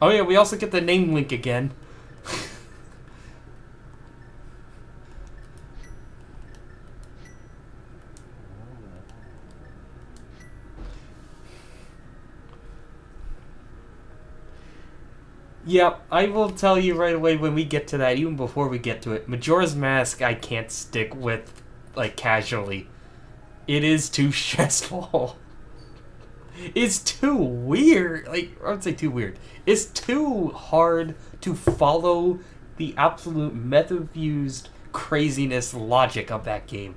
Oh yeah, we also get the name link again. Yep, I will tell you right away when we get to that, even before we get to it. Majora's Mask I can't stick with, like, casually. It is too stressful. It's too weird. Like, I would say too weird. It's too hard to follow the absolute method-fused craziness logic of that game.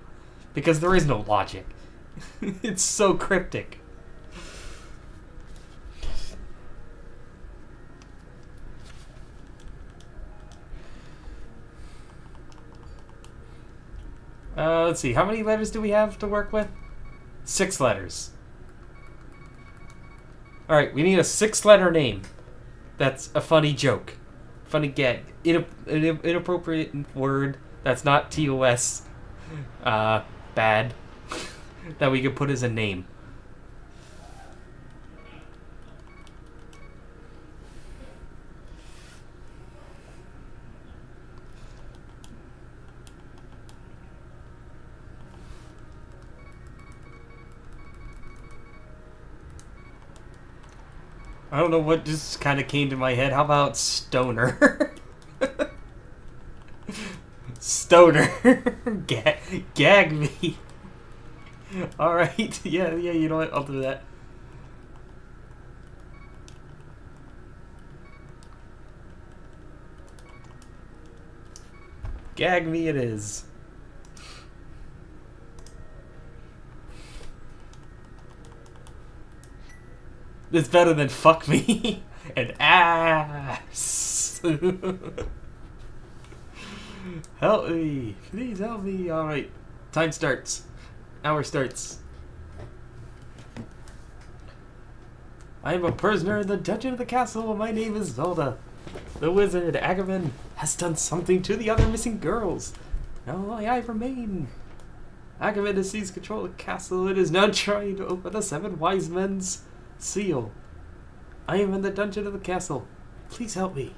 Because there is no logic. It's so cryptic. Let's see. How many letters do we have to work with? 6 letters. Alright, we need a 6-letter name. That's a funny joke. Funny gag. Inappropriate word that's not TOS bad. That we could put as a name. I don't know what just kind of came to my head. How about stoner? Stoner. Gag me. Alright. Yeah, you know what? I'll do that. Gag me it is. It's better than fuck me and ass. Help me. Please help me. Alright. Time starts. Hour starts. I am a prisoner in the dungeon of the castle. My name is Zelda. The wizard, Agavan, has done something to the other missing girls. Now I remain. Agavan has seized control of the castle. It is now trying to open the 7 wise men's seal. I am in the dungeon of the castle. Please help me.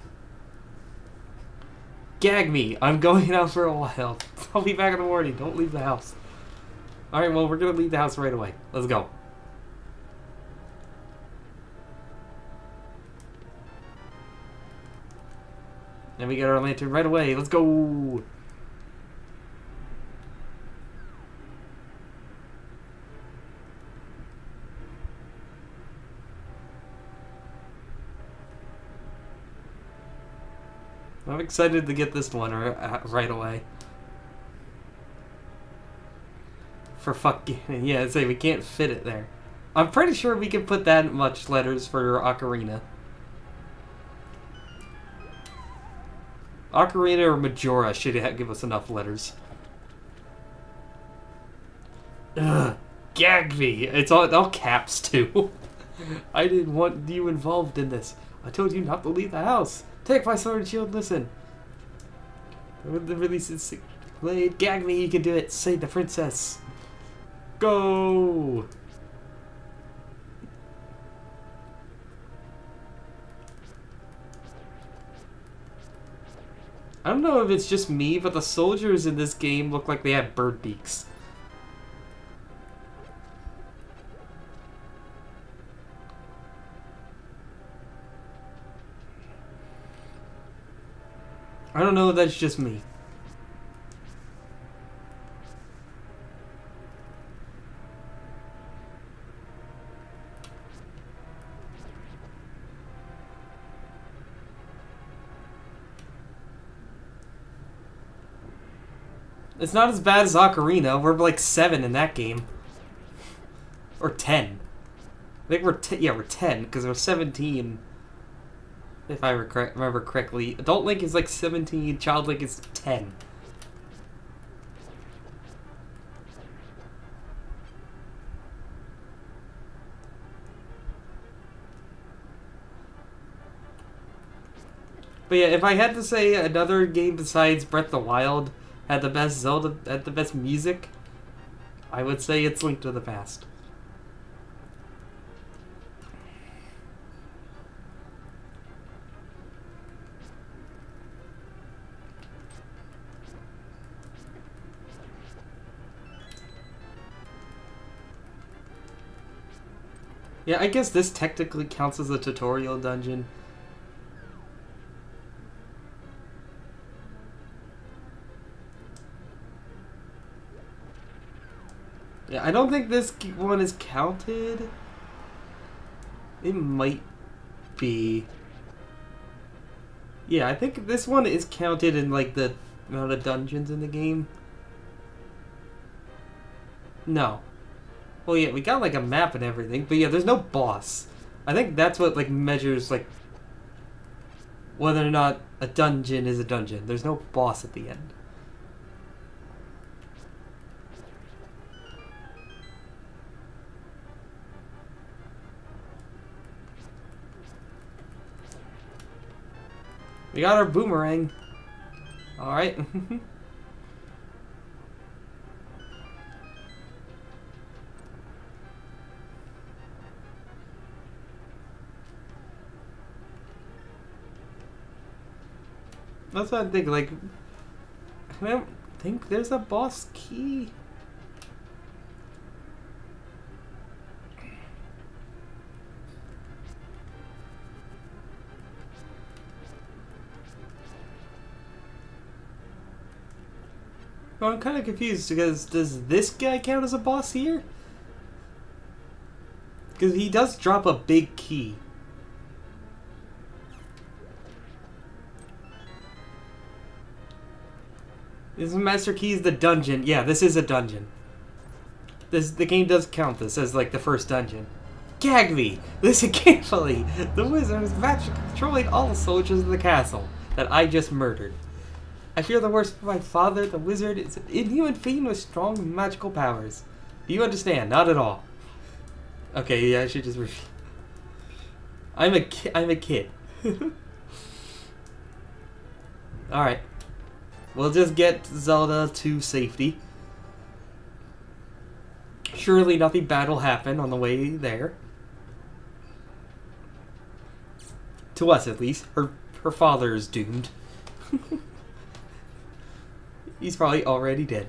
Gag me. I'm going out for a while. I'll be back in the morning. Don't leave the house. Alright, well, we're going to leave the house right away. Let's go. And we get our lantern right away. Let's go. I'm excited to get this one right away. For fucking... Yeah, say we can't fit it there. I'm pretty sure we can put that much letters for Ocarina. Ocarina or Majora should give us enough letters. Ugh. Gag me! It's all caps, too. I didn't want you involved in this. I told you not to leave the house. Take my sword and shield, listen. The release is blade. Gag me, you can do it. Save the princess. Go! I don't know if it's just me, but the soldiers in this game look like they have bird beaks. I don't know if that's just me. It's not as bad as Ocarina. We're like 7 in that game. Or 10. I think we're 10, because we're 17. If I remember correctly. Adult Link is like 17, Child Link is 10. But yeah, if I had to say another game besides Breath of the Wild had the best Zelda, had the best music, I would say it's Link to the Past. Yeah, I guess this technically counts as a tutorial dungeon. Yeah, I don't think this one is counted. It might be. Yeah, I think this one is counted in like the amount of dungeons in the game. No. Well, yeah, we got like a map and everything, but yeah, there's no boss. I think that's what like measures like whether or not a dungeon is a dungeon. There's no boss at the end. We got our boomerang. Alright. That's what I think, like, I don't think there's a boss key. Well, I'm kind of confused because does this guy count as a boss here? Because he does drop a big key. Is Master Key is the dungeon? Yeah, this is a dungeon. The game does count this as like the first dungeon. Gag me! Listen carefully! The wizard is magically controlling all the soldiers of the castle that I just murdered. I fear the worst for my father, the wizard, is an inhuman fiend with strong magical powers. Do you understand? Not at all. Okay, yeah, I should just repeat. I'm a kid. Alright. We'll just get Zelda to safety. Surely nothing bad will happen on the way there. To us, at least. Her father is doomed. He's probably already dead.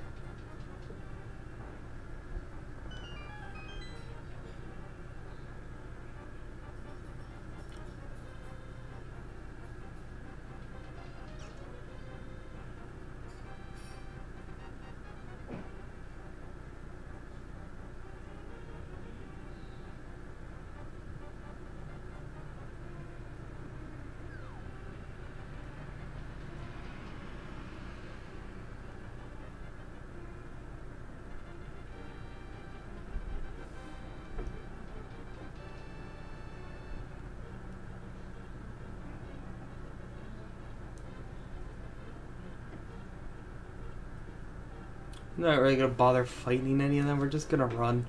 I'm not really gonna bother fighting any of them. We're just gonna run.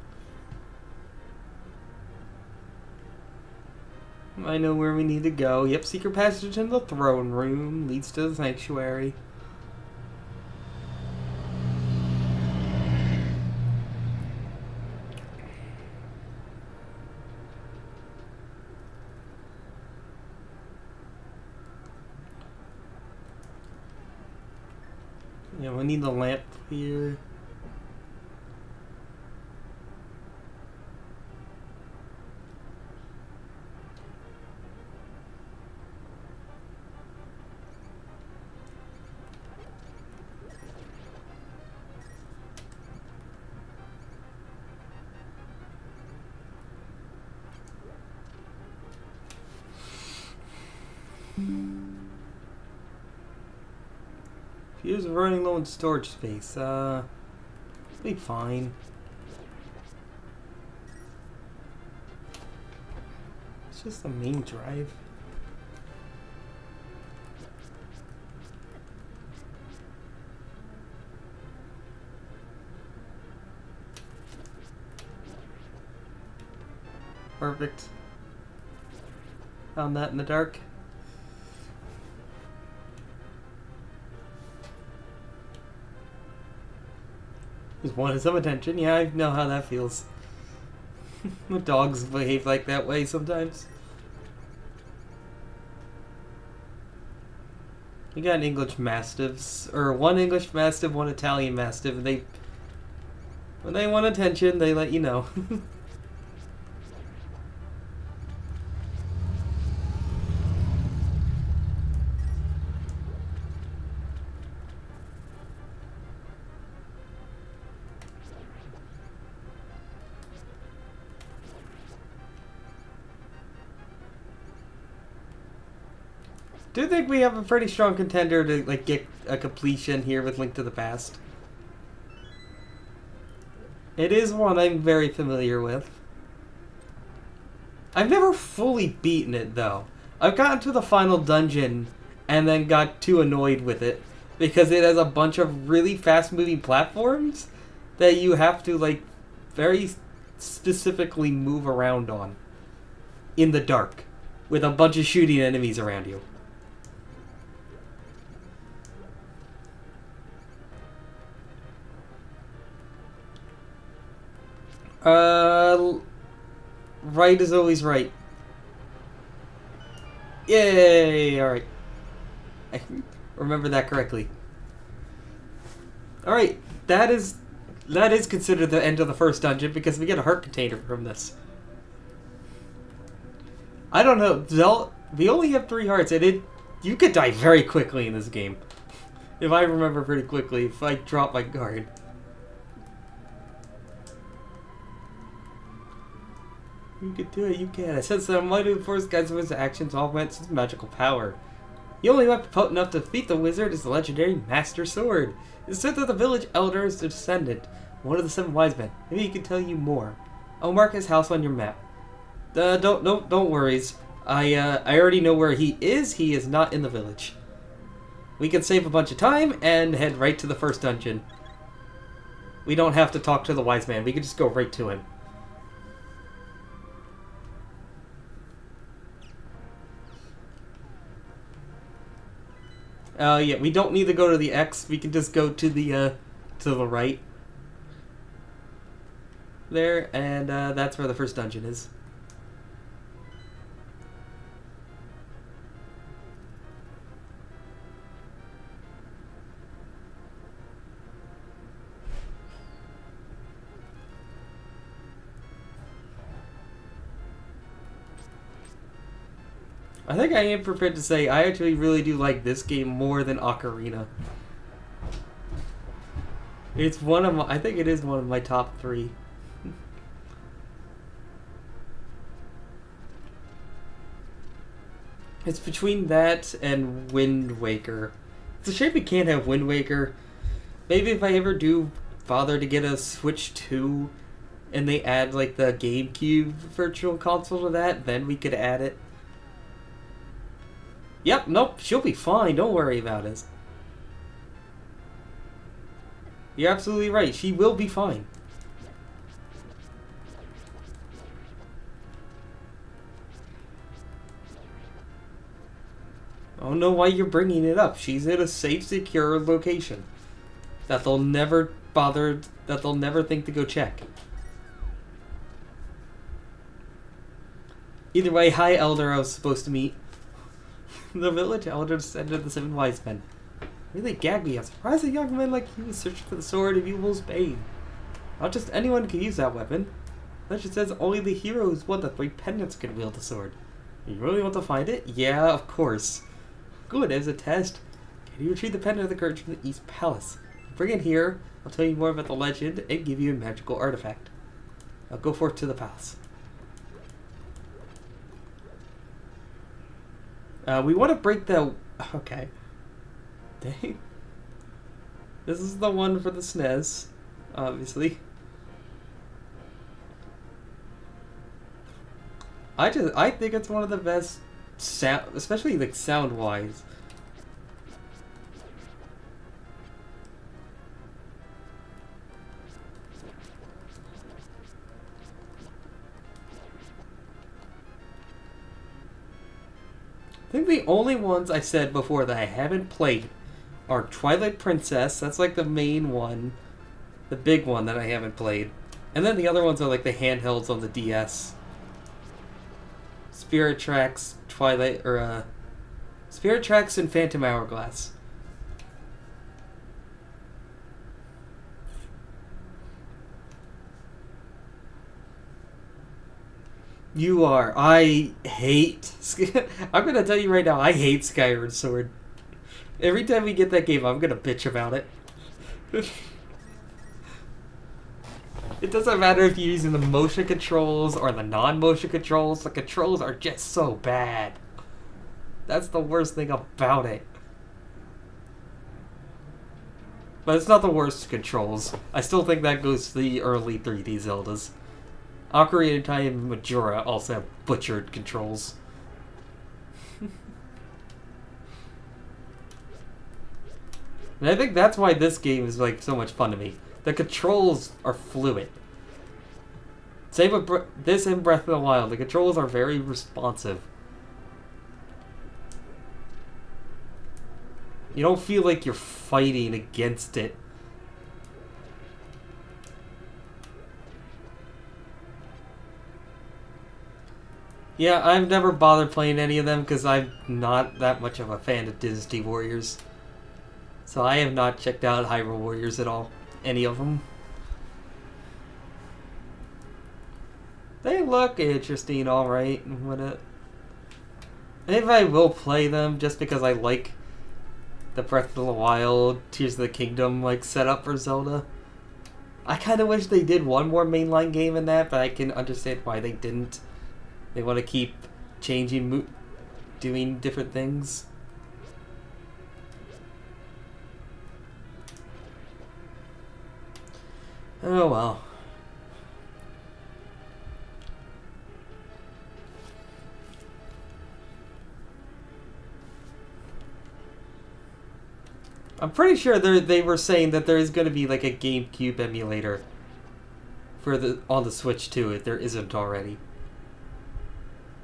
I know where we need to go. Yep, secret passage in the throne room leads to the sanctuary. Yeah, we need the lamp here. Fuse running low in storage space. It'll be fine. It's just the main drive. Perfect. Found that in the dark. Just wanted some attention. Yeah, I know how that feels. The dogs behave like that way sometimes. We got English Mastiffs, or one English Mastiff, one Italian Mastiff. And when they want attention, they let you know. Do think we have a pretty strong contender to like get a completion here with Link to the Past. It is one I'm very familiar with. I've never fully beaten it though. I've gotten to the final dungeon and then got too annoyed with it because it has a bunch of really fast moving platforms that you have to like very specifically move around on in the dark with a bunch of shooting enemies around you. Right is always right. Yay! Alright. I remember that correctly. Alright, that is considered the end of the first dungeon because we get a heart container from this. I don't know, we only have 3 hearts and you could die very quickly in this game. If I remember pretty quickly, if I drop my guard. You can do it, you can. I sense that a mighty force guides his actions, augments his magical power. The only weapon potent enough to defeat the wizard is the legendary Master Sword. It's said that the village elder is the descendant, one of the 7 wise men. Maybe he can tell you more. I'll mark his house on your map. Don't worries. I already know where he is. He is not in the village. We can save a bunch of time and head right to the first dungeon. We don't have to talk to the wise man. We can just go right to him. Yeah, we don't need to go to the X. We can just go to the right. There, and that's where the first dungeon is. I think I am prepared to say I actually really do like this game more than Ocarina. It's one of my, I think it is one of my top 3. It's between that and Wind Waker. It's a shame we can't have Wind Waker. Maybe if I ever do bother to get a Switch 2 and they add like the GameCube Virtual Console to that, then we could add it. Yep, nope, she'll be fine. Don't worry about it. You're absolutely right. She will be fine. I don't know why you're bringing it up. She's in a safe, secure location that they'll never bother, that they'll never think to go check. Either way, hi Elder, I was supposed to meet. The village elder descended the 7 wise men. Really gagged me. I'm surprised a young man like you is searching for the sword of evil's bane. Not just anyone can use that weapon. Legend says only the hero who's won the 3 pendants can wield the sword. You really want to find it? Yeah, of course. Good, as a test. Can you retrieve the pendant of the courage from the East Palace? Bring it here. I'll tell you more about the legend and give you a magical artifact. Now go forth to the palace. We want to break the... Okay. Dang. This is the one for the SNES, obviously. I think it's one of the best sound, especially like sound-wise. I think the only ones I said before that I haven't played are Twilight Princess, that's like the main one, the big one that I haven't played. And then the other ones are like the handhelds on the DS. Spirit Tracks, Twilight, or Spirit Tracks and Phantom Hourglass. You are. I hate... I'm going to tell you right now, I hate Skyward Sword. Every time we get that game, I'm going to bitch about it. It doesn't matter if you're using the motion controls or the non-motion controls. The controls are just so bad. That's the worst thing about it. But it's not the worst controls. I still think that goes to the early 3D Zeldas. Ocarina of Time and Majora also have butchered controls. And I think that's why this game is like so much fun to me. The controls are fluid. Same with this and Breath of the Wild. The controls are very responsive. You don't feel like you're fighting against it. Yeah, I've never bothered playing any of them because I'm not that much of a fan of Dynasty Warriors. So I have not checked out Hyrule Warriors at all. Any of them. They look interesting, alright. Maybe I will play them just because I like the Breath of the Wild, Tears of the Kingdom like setup for Zelda. I kind of wish they did one more mainline game in that, but I can understand why they didn't. They want to keep changing, doing different things. Oh well. I'm pretty sure they were saying that there is going to be like a GameCube emulator for on the Switch too, if there isn't already.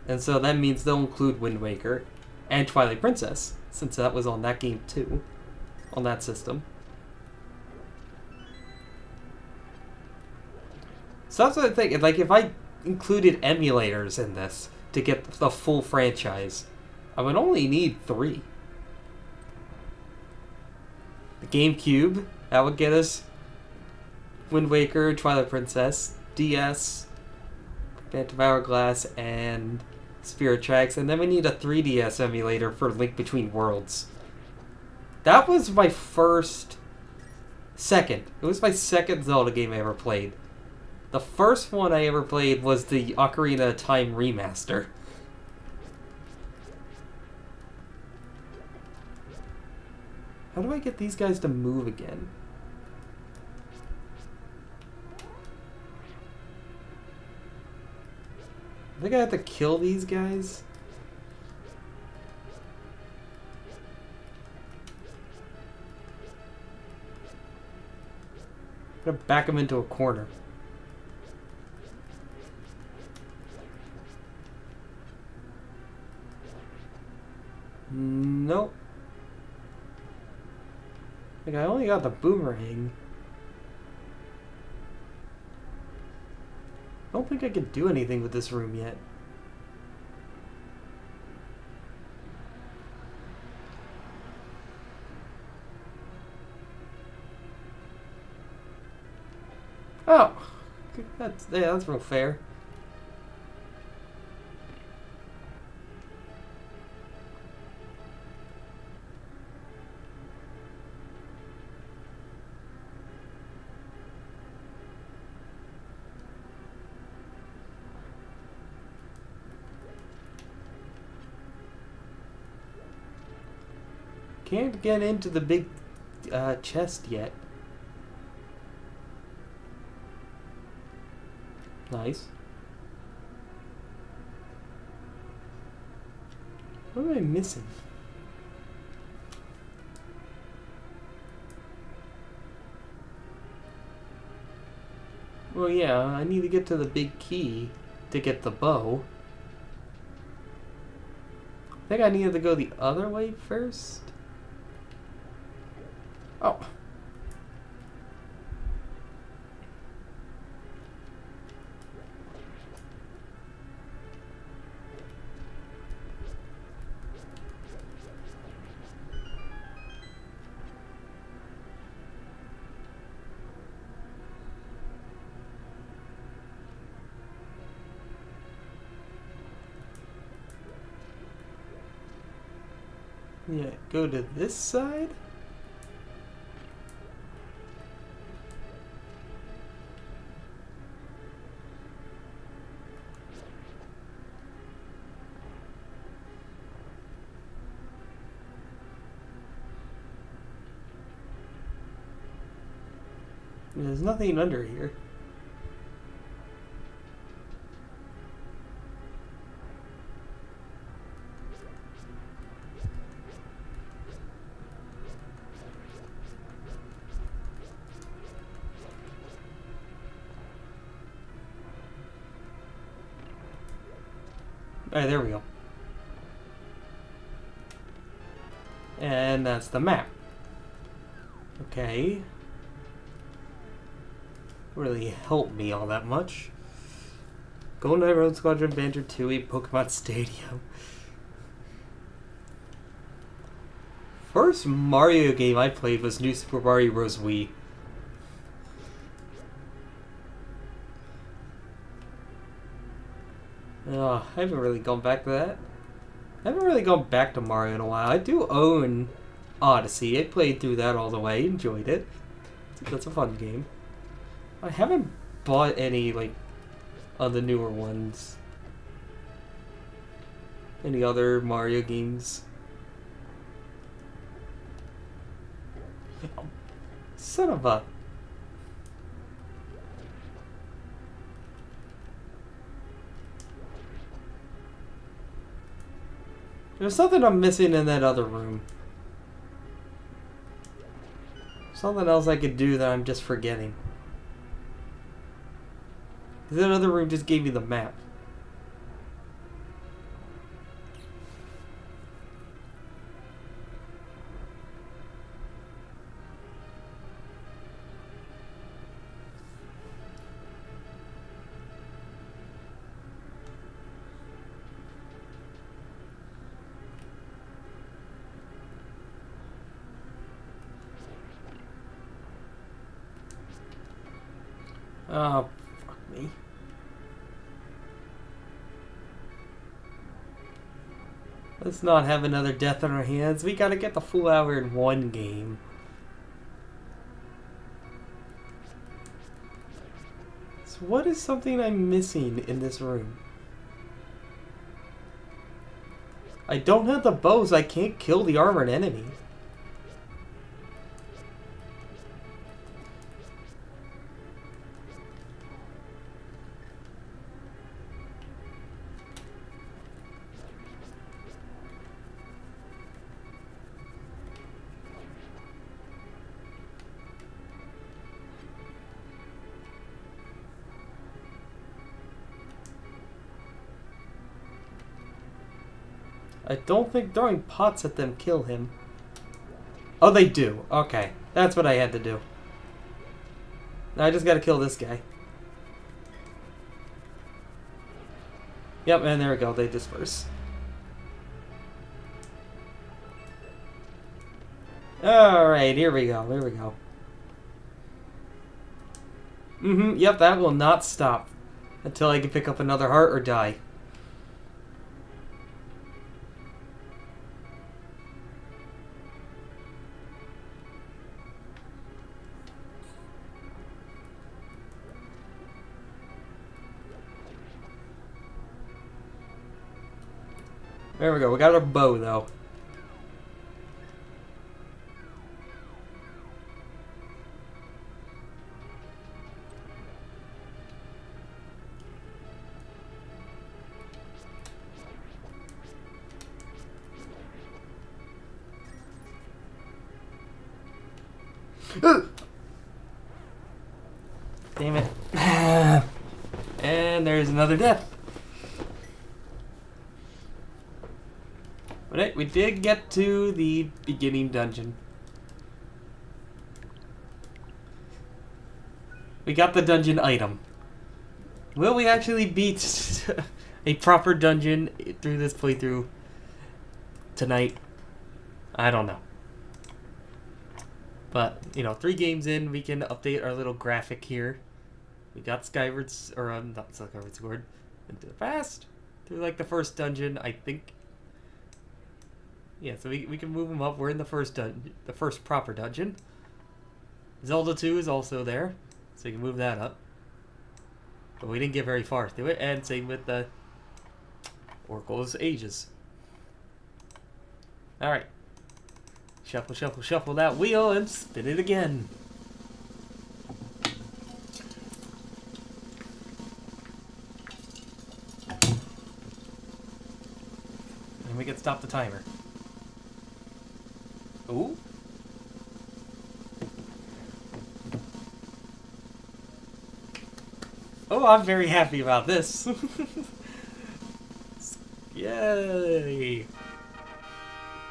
And so that means they'll include Wind Waker and Twilight Princess, since that was on that game too, on that system. So that's what I think. Like, if I included emulators in this to get the full franchise, I would only need 3. The GameCube, that would get us Wind Waker, Twilight Princess, DS, Phantom Hourglass, and Spirit Tracks, and then we need a 3DS emulator for Link Between Worlds. That was my second. It was my second Zelda game I ever played. The first one I ever played was the Ocarina of Time remaster. How do I get these guys to move again? I think I have to kill these guys. I'm gonna back them into a corner. Nope. Like, I only got the boomerang. I don't think I can do anything with this room yet. Oh! That's real fair. Can't get into the big chest yet. Nice. What am I missing? Well, yeah, I need to get to the big key to get the bow. I think I needed to go the other way first. Oh. Yeah, go to this side? There's nothing under here. Alright, there we go. And that's the map. Okay. Really helped me all that much. Golden Knight Road Squadron Banjo 2 Pokemon Stadium. First Mario game I played was New Super Mario Bros. Wii. I haven't really gone back to that. I haven't really gone back to Mario in a while. I do own Odyssey. I played through that all the way, enjoyed it. That's a fun game. I haven't bought any, like, of the newer ones. Any other Mario games? Oh, son of a... There's something I'm missing in that other room. Something else I could do that I'm just forgetting. That other room just gave me the map. Oh, fuck me. Let's not have another death on our hands. We gotta get the full hour in one game. So what is something I'm missing in this room? I don't have the bow, so I can't kill the armored enemy. I don't think throwing pots at them kill him. Oh, they do. Okay. That's what I had to do. Now I just gotta kill this guy. Yep, and there we go. They disperse. Alright, here we go. Here we go. Yep, that will not stop until I can pick up another heart or die. There we go. We got our bow, though. Damn it. And there's another death. But we did get to the beginning dungeon. We got the dungeon item. Will we actually beat a proper dungeon through this playthrough tonight? I don't know. But, you know, 3 games in, we can update our little graphic here. We got Skyward, or not Skyward Sword, into the past. Through, like, the first dungeon, I think. Yeah, so we can move them up. We're in the first proper dungeon. Zelda 2 is also there, so you can move that up. But we didn't get very far through it, and same with the Oracle's Ages. Alright. Shuffle, shuffle, shuffle that wheel and spin it again. And we can stop the timer. Ooh. Oh, I'm very happy about this. Yay!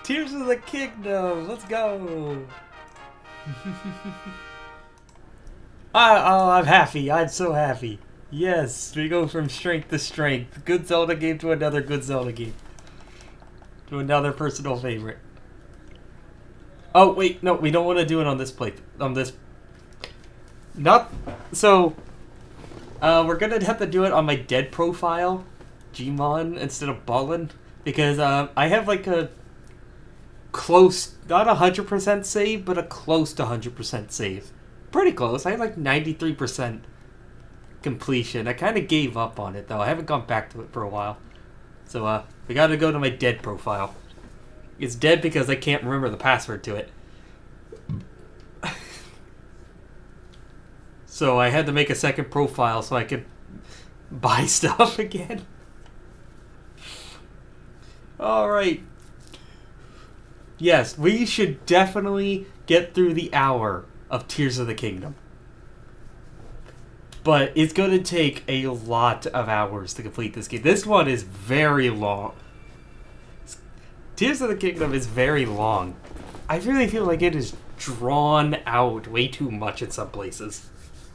Tears of the Kingdom! Let's go! I'm happy. I'm so happy. Yes, we go from strength to strength. Good Zelda game to another good Zelda game. To another personal favorite. Oh, wait, no, we don't want to do it on this plate. On this... Not... So... we're gonna have to do it on my dead profile, Gmon, instead of Ballin. Because, I have, like, a close, not 100% save, but a close to 100% save. Pretty close. I had like 93% completion. I kind of gave up on it, though. I haven't gone back to it for a while. So, we gotta go to my dead profile. It's dead because I can't remember the password to it. So I had to make a second profile so I could buy stuff again. Alright. Yes, we should definitely get through the hour of Tears of the Kingdom. But it's going to take a lot of hours to complete this game. This one is very long. Tears of the Kingdom is very long. I really feel like it is drawn out way too much in some places.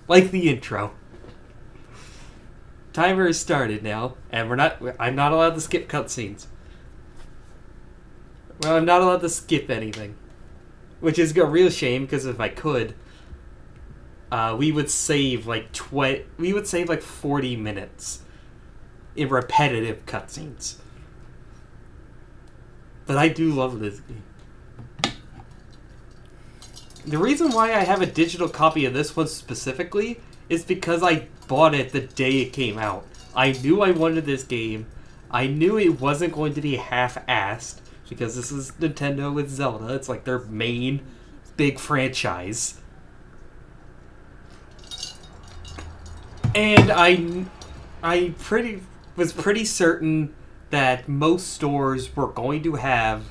Like the intro. Timer is started now, and I'm not allowed to skip cutscenes. Well, I'm not allowed to skip anything. Which is a real shame, because if I could, we would save like 40 minutes in repetitive cutscenes. But I do love this game. The reason why I have a digital copy of this one specifically is because I bought it the day it came out. I knew I wanted this game. I knew it wasn't going to be half-assed, because this is Nintendo with Zelda. It's like their main big franchise. And I was pretty certain that most stores were going to have,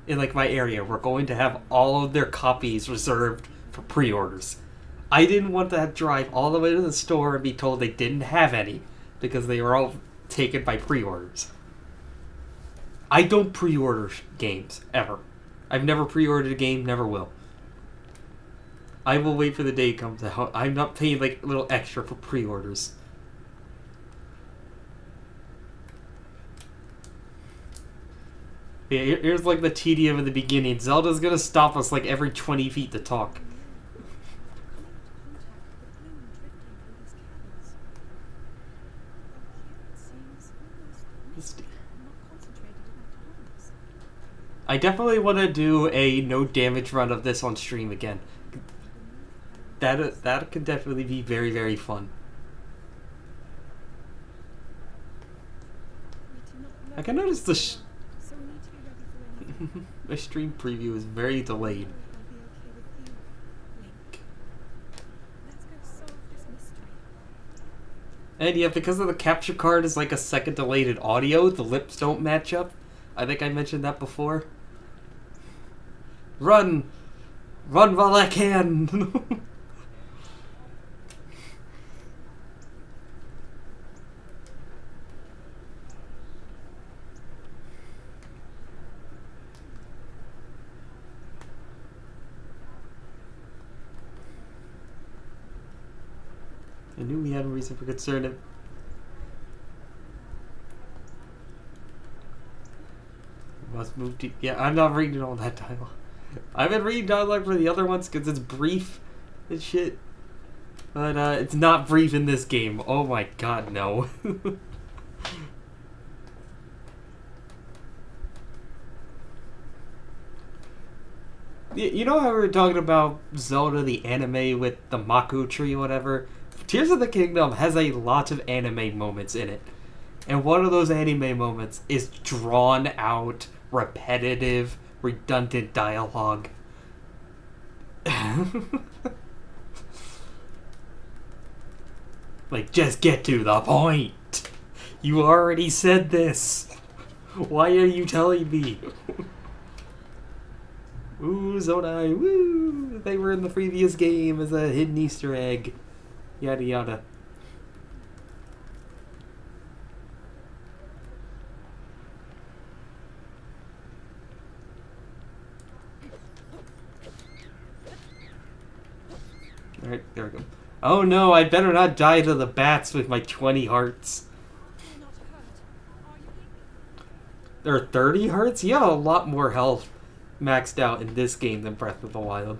in like my area, were going to have all of their copies reserved for pre-orders. I didn't want to drive all the way to the store and be told they didn't have any, because they were all taken by pre-orders. I don't pre-order games, ever. I've never pre-ordered a game, never will. I will wait for the day it comes out. I'm not paying like a little extra for pre-orders. Yeah, here's like the tedium in the beginning. Zelda's gonna stop us like every 20 feet to talk. I definitely want to do a no damage run of this on stream again. That could definitely be very, very fun. I can notice the my stream preview is very delayed. And yeah, because of the capture card is like a second delayed audio, the lips don't match up. I think I mentioned that before. Run! Run while I can! I knew we had a reason for concern. Must move to... Yeah, I'm not reading all that dialogue. I've been reading dialogue for the other ones because it's brief and shit. But it's not brief in this game. Oh my god, no. You know how we were talking about Zelda, the anime with the Mako tree or whatever? Tears of the Kingdom has a lot of anime moments in it. And one of those anime moments is drawn out, repetitive, redundant dialogue. Like, just get to the point. You already said this. Why are you telling me? Ooh, Zonai, woo! They were in the previous game as a hidden Easter egg. Yada yada. Alright, there we go. Oh no, I better not die to the bats with my 20 hearts. There are 30 hearts? You have a lot more health maxed out in this game than Breath of the Wild.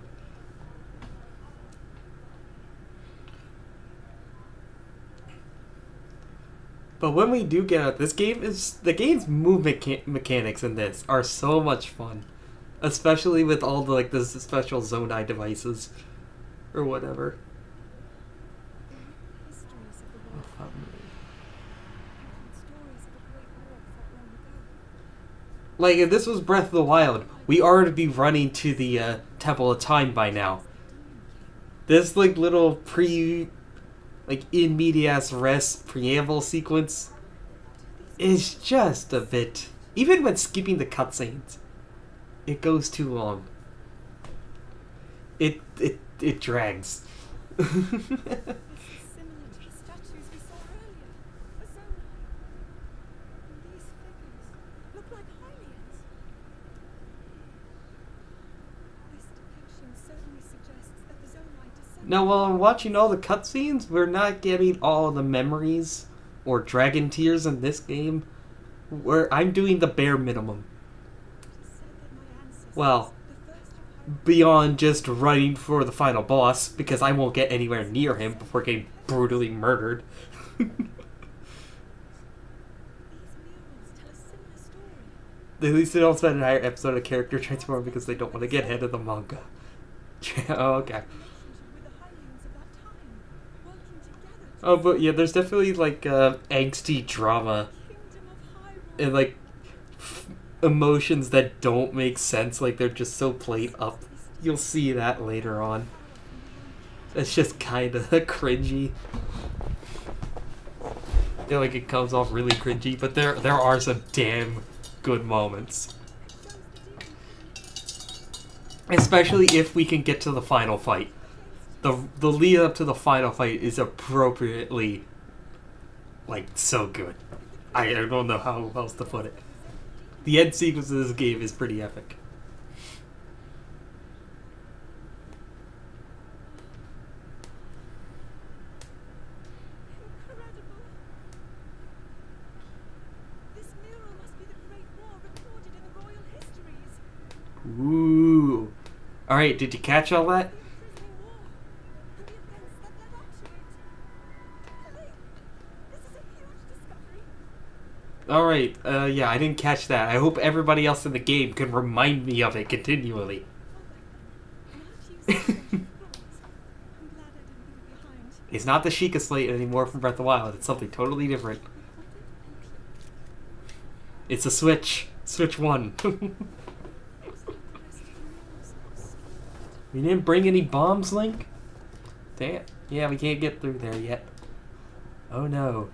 But when we do get out, the game's movement mechanics in this are so much fun. Especially with all the, like, the special Zonai devices. Or whatever. Like, if this was Breath of the Wild, we already be running to the Temple of Time by now. This, like, little like, in medias res preamble sequence is just a bit... Even when skipping the cutscenes, it goes too long. It drags. Now, while I'm watching all the cutscenes, we're not getting all the memories or dragon tears in this game, where I'm doing the bare minimum. Well, beyond just running for the final boss, because I won't get anywhere near him before getting brutally murdered. At least they don't spend an entire episode of character transform because they don't want to get ahead of the manga. Oh, okay. Oh, but yeah, there's definitely, like, angsty drama and, like, emotions that don't make sense, like, they're just so played up. You'll see that later on. It's just kind of cringy. Yeah, like, it comes off really cringy, but there are some damn good moments. Especially if we can get to the final fight. The lead up to the final fight is appropriately, like, so good. I don't know how else to put it. The end sequence of this game is pretty epic. Incredible. This mural must be the Great War recorded in the royal histories. Ooh. Alright, did you catch all that? Alright, yeah, I didn't catch that. I hope everybody else in the game can remind me of it continually. It's not the Sheikah Slate anymore from Breath of the Wild. It's something totally different. It's a Switch. Switch 1. We didn't bring any bombs, Link? Damn. Yeah, we can't get through there yet. Oh no.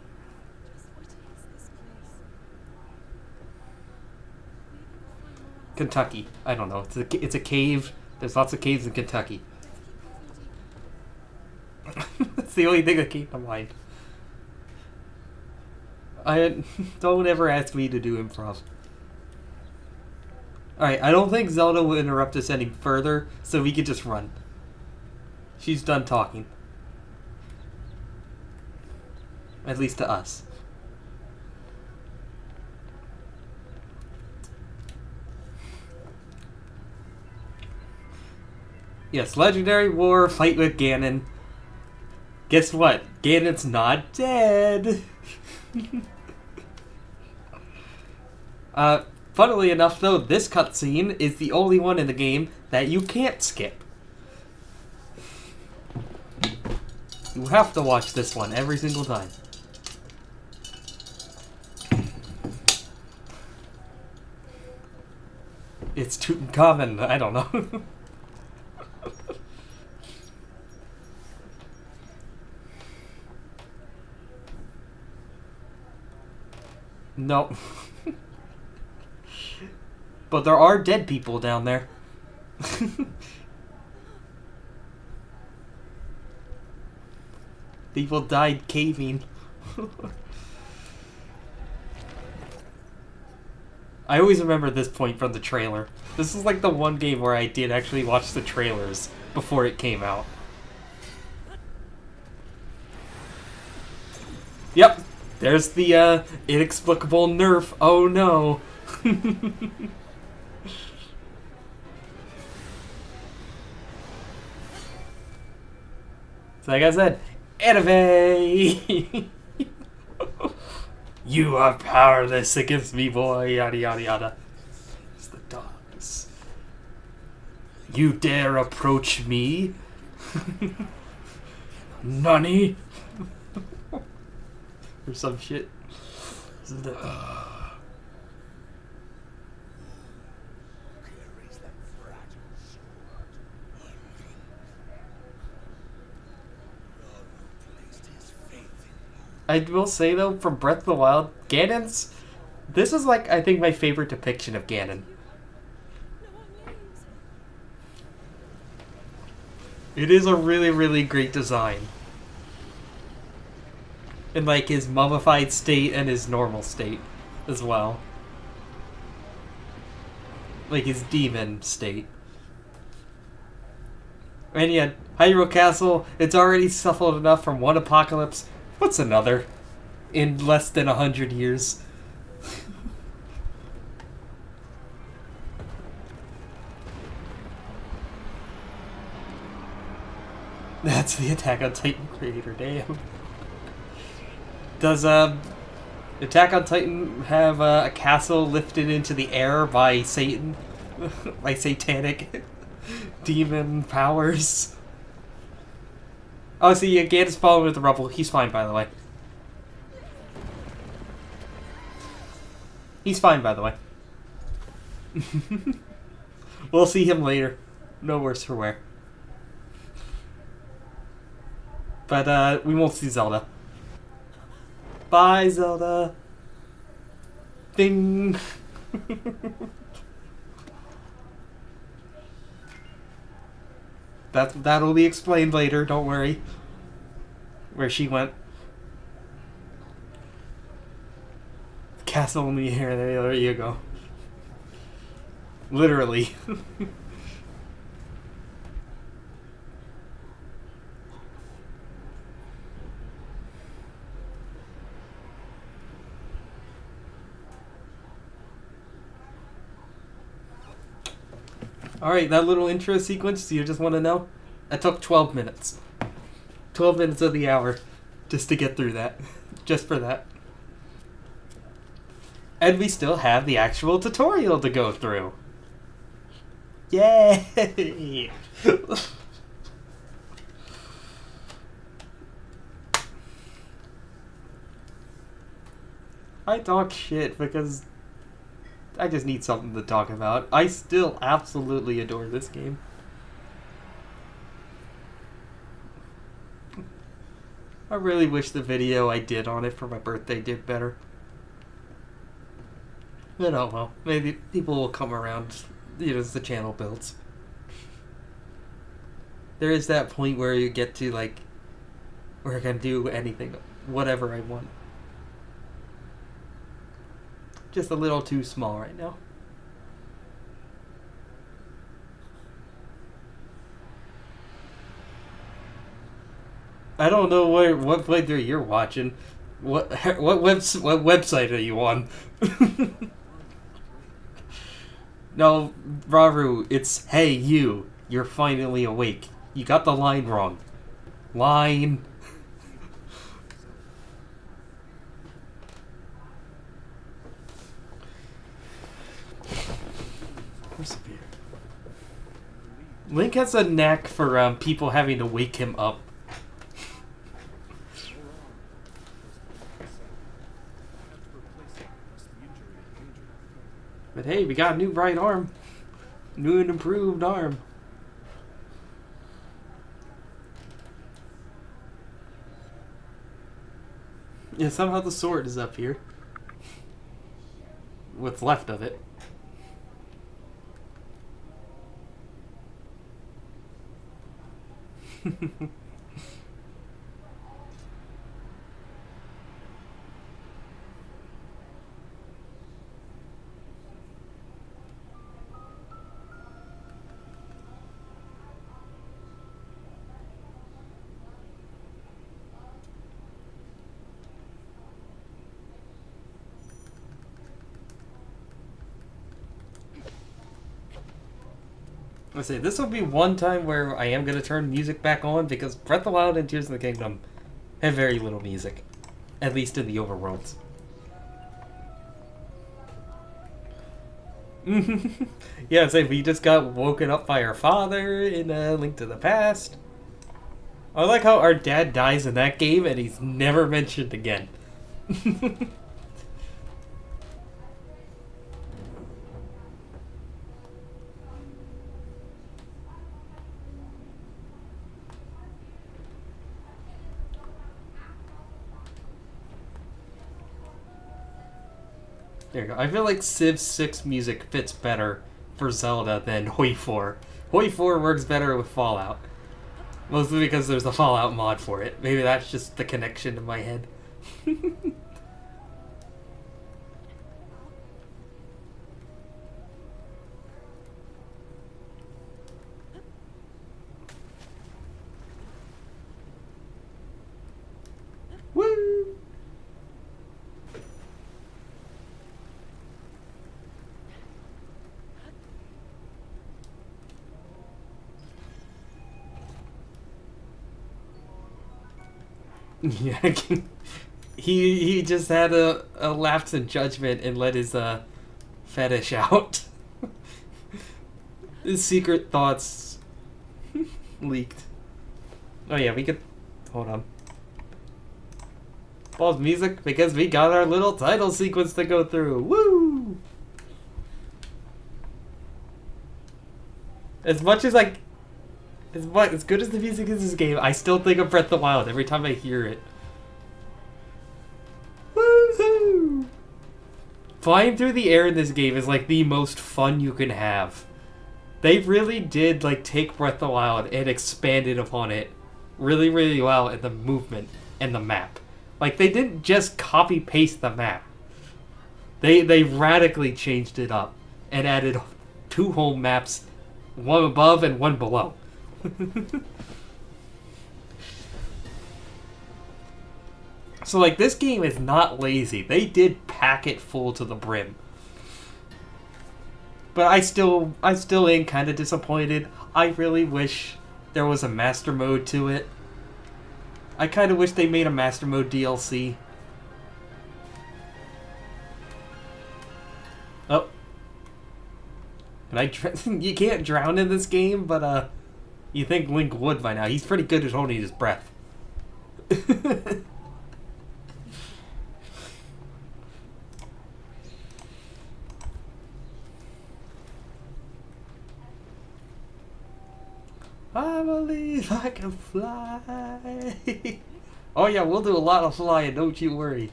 Kentucky. I don't know. It's a cave. There's lots of caves in Kentucky. That's the only thing that came to mind. Don't ever ask me to do improv. Alright, I don't think Zelda will interrupt us any further, so we can just run. She's done talking. At least to us. Yes, Legendary War, fight with Ganon. Guess what? Ganon's not dead. Funnily enough, though, this cutscene is the only one in the game that you can't skip. You have to watch this one every single time. It's Tutankhamun, I don't know. No. But there are dead people down there. People died caving. I always remember this point from the trailer. This is like the one game where I did actually watch the trailers before it came out. Yep. There's the inexplicable nerf. Oh no. So like I said, anime! You are powerless against me, boy, yada yada yada. It's the dogs. You dare approach me? Nani? Or some shit. I will say though, from Breath of the Wild, Ganon's... This is like, I think, my favorite depiction of Ganon. No one leaves. It is a really, really great design. In like his mummified state and his normal state as well. Like his demon state. And yet, Hyrule Castle, it's already suffered enough from one apocalypse. What's another? In less than 100 years. That's the Attack on Titan creator, damn. Does Attack on Titan have a castle lifted into the air by Satan? By satanic demon powers? Oh, see, yeah, Ganon's falling with the rubble. He's fine, by the way. He's fine, by the way. We'll see him later. No worse for wear. But, we won't see Zelda. Bye, Zelda. Ding. That'll be explained later, don't worry. Where she went. Castle in the air, there you go. Literally. Alright, that little intro sequence, do you just want to know? That took 12 minutes. 12 minutes of the hour just to get through that. Just for that. And we still have the actual tutorial to go through. Yay! I talk shit because I just need something to talk about. I still absolutely adore this game. I really wish the video I did on it for my birthday did better. But oh well, maybe people will come around, you know, as the channel builds. There is that point where you get to, like, where I can do anything, whatever I want. Just a little too small right now. I don't know what playthrough you're watching. What website are you on? No, Raru, it's hey you. You're finally awake. You got the line wrong. Line. Persevere. Link has a knack for people having to wake him up. But hey, we got a new right arm. New and improved arm. Yeah, somehow the sword is up here. What's left of it. I say this will be one time where I am going to turn music back on because Breath of the Wild and Tears of the Kingdom have very little music, at least in the overworlds. Yeah, it's like we just got woken up by our father in A Link to the Past. I like how our dad dies in that game and he's never mentioned again. There you go. I feel like Civ 6 music fits better for Zelda than Hoi 4. Hoi 4 works better with Fallout. Mostly because there's a Fallout mod for it. Maybe that's just the connection in my head. Woo! Yeah, he just had a lapse in judgment and let his fetish out. His secret thoughts leaked. Oh yeah, we could hold on. Pause music because we got our little title sequence to go through. Woo! As much as like as good as the music is in this game, I still think of Breath of the Wild every time I hear it. Woohoo! Flying through the air in this game is like the most fun you can have. They really did like take Breath of the Wild and expanded upon it really, really well in the movement and the map. Like they didn't just copy paste the map. They radically changed it up and added 2 home maps, one above and one below. So like this game is not lazy. They did pack it full to the brim. But I still am kind of disappointed. I really wish there was a master mode to it. I kind of wish they made a master mode DLC. Oh. You can't drown in this game, but you think Link would by now. He's pretty good at holding his breath. I believe I can fly. Oh yeah, we'll do a lot of flying, don't you worry.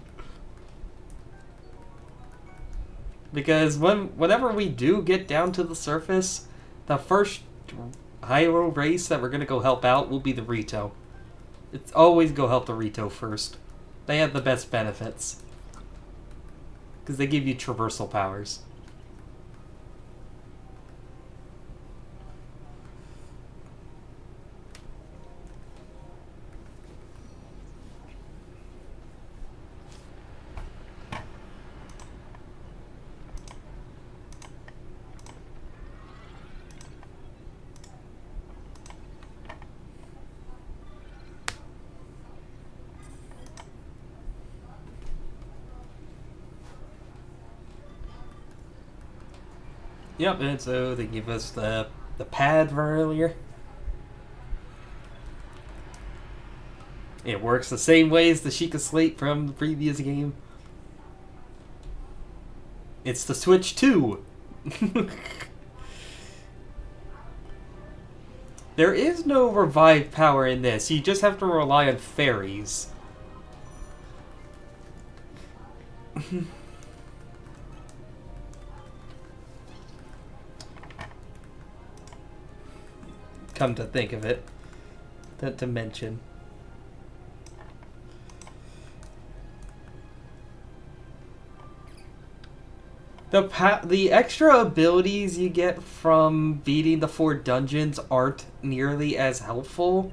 Because whenever we do get down to the surface, the first Hyrule race that we're gonna go help out will be the Rito. It's always go help the Rito first. They have the best benefits. Because they give you traversal powers. Yep, and so they give us the pad from earlier. It works the same way as the Sheikah Slate from the previous game. It's the Switch 2. There is no revive power in this. You just have to rely on fairies. Come to think of it. That to mention. The extra abilities you get from beating the 4 dungeons aren't nearly as helpful.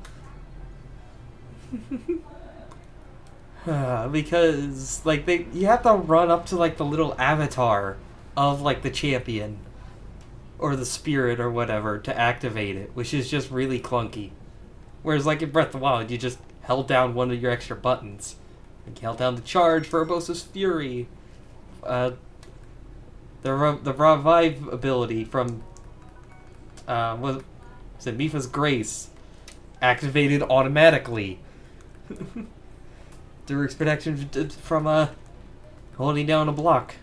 Because like you have to run up to like the little avatar of like the champion or the spirit or whatever to activate it, which is just really clunky. Whereas like in Breath of the Wild, you just held down one of your extra buttons. Like you held down the charge for Urbosa's Fury. the revive ability from what is it, Mipha's Grace, activated automatically. Direct protection from holding down a block.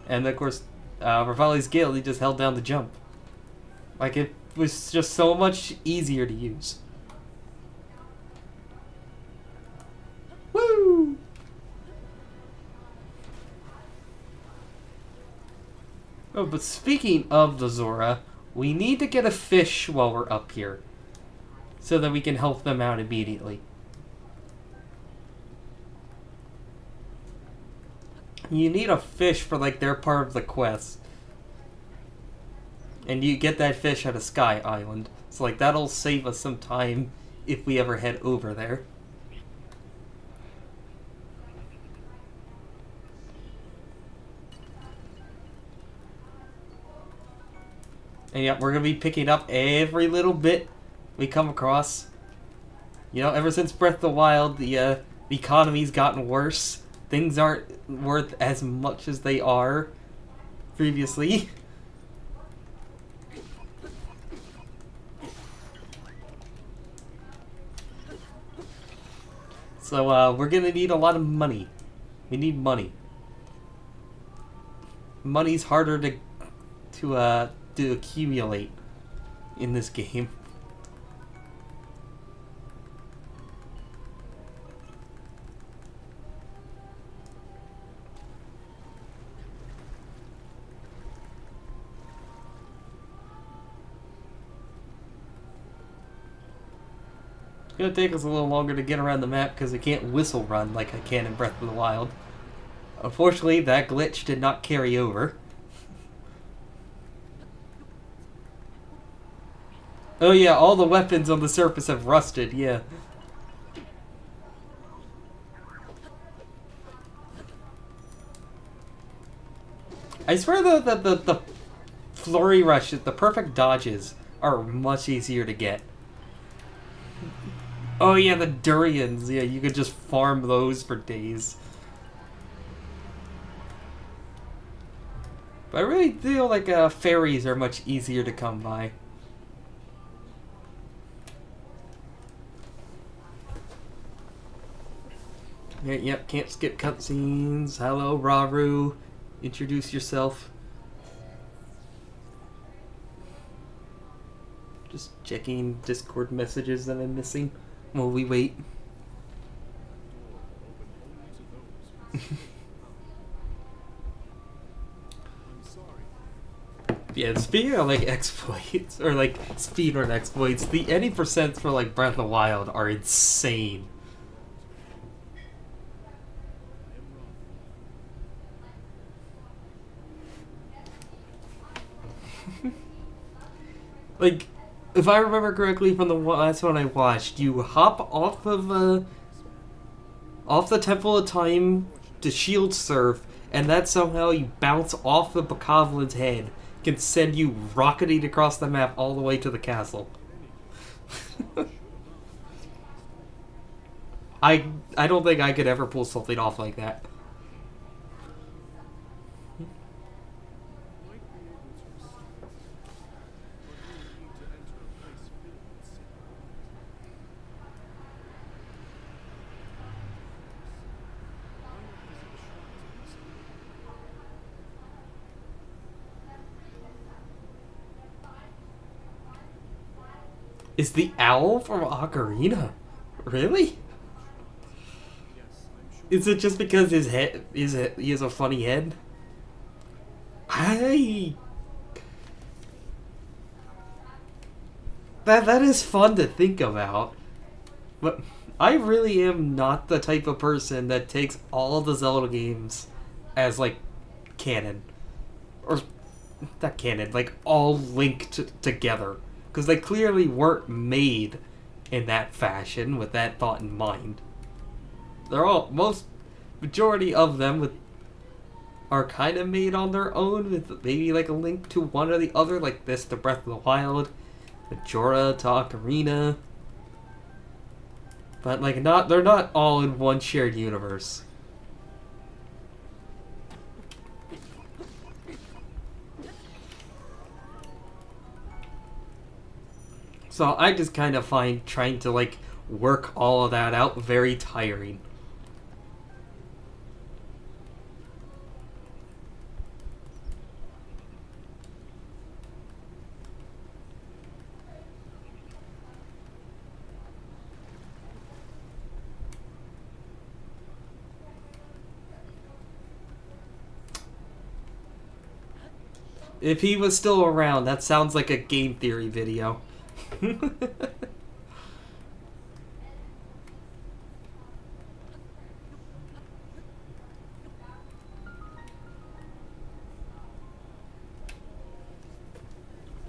And of course, Revali's Gale, he just held down the jump. Like, it was just so much easier to use. Woo! Oh, but speaking of the Zora, we need to get a fish while we're up here, so that we can help them out immediately. You need a fish for, like, their part of the quest. And you get that fish at a Sky Island. So, like, that'll save us some time if we ever head over there. And yeah, we're going to be picking up every little bit we come across. You know, ever since Breath of the Wild, the economy's gotten worse. Things aren't worth as much as they are previously. So, we're gonna need a lot of money. We need money. Money's harder to accumulate in this game. It's gonna take us a little longer to get around the map because I can't whistle run like I can in Breath of the Wild. Unfortunately, that glitch did not carry over. Oh yeah, all the weapons on the surface have rusted, yeah. I swear the flurry rushes, the perfect dodges, are much easier to get. Oh yeah, the durians. Yeah, you could just farm those for days. But I really feel like fairies are much easier to come by. Yeah, yep, can't skip cutscenes. Hello, Raru. Introduce yourself. Just checking Discord messages that I'm missing while we wait. Yeah, speaking of like exploits, or like speedrun exploits, the any percents for like Breath of the Wild are insane. Like, if I remember correctly from the last one I watched, you hop off of off the Temple of Time to Shield Surf, and that somehow you bounce off the Bokoblins' head, can send you rocketing across the map all the way to the castle. I don't think I could ever pull something off like that. Is the owl from Ocarina? Really? Is it just because his head he has a funny head? That is fun to think about. But I really am not the type of person that takes all of the Zelda games as like canon. Or not canon, like all linked together. Because they clearly weren't made in that fashion with that thought in mind. They're all, majority of them are kind of made on their own with maybe like a link to one or the other, like this to Breath of the Wild, Majora to Ocarina. But like they're not all in one shared universe. So I just kind of find trying to, like, work all of that out very tiring. If he was still around, that sounds like a game theory video.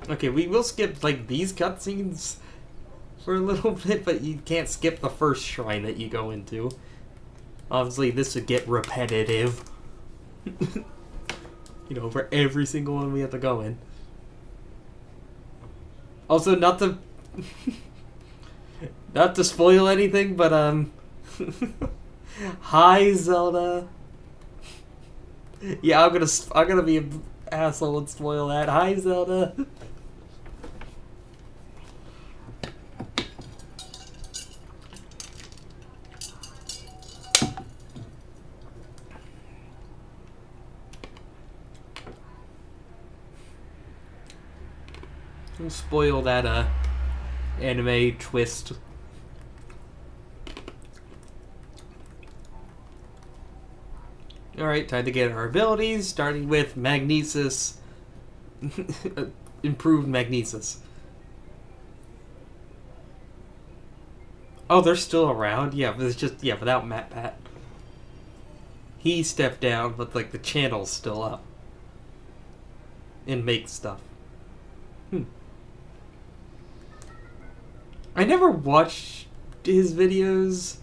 Okay, we will skip, like, these cutscenes for a little bit, but you can't skip the first shrine that you go into. Obviously, this would get repetitive. You know, for every single one we have to go in. Also, not to... not to spoil anything, but, Hi, Zelda. Yeah, I'm gonna be an asshole and spoil that. Hi, Zelda. Don't spoil that, anime twist. Alright, time to get our abilities, starting with Magnesis. Improved Magnesis. Oh, they're still around? Yeah, but it's just, yeah, without Matt Pat. He stepped down, but, like, the channel's still up. And makes stuff. I never watched his videos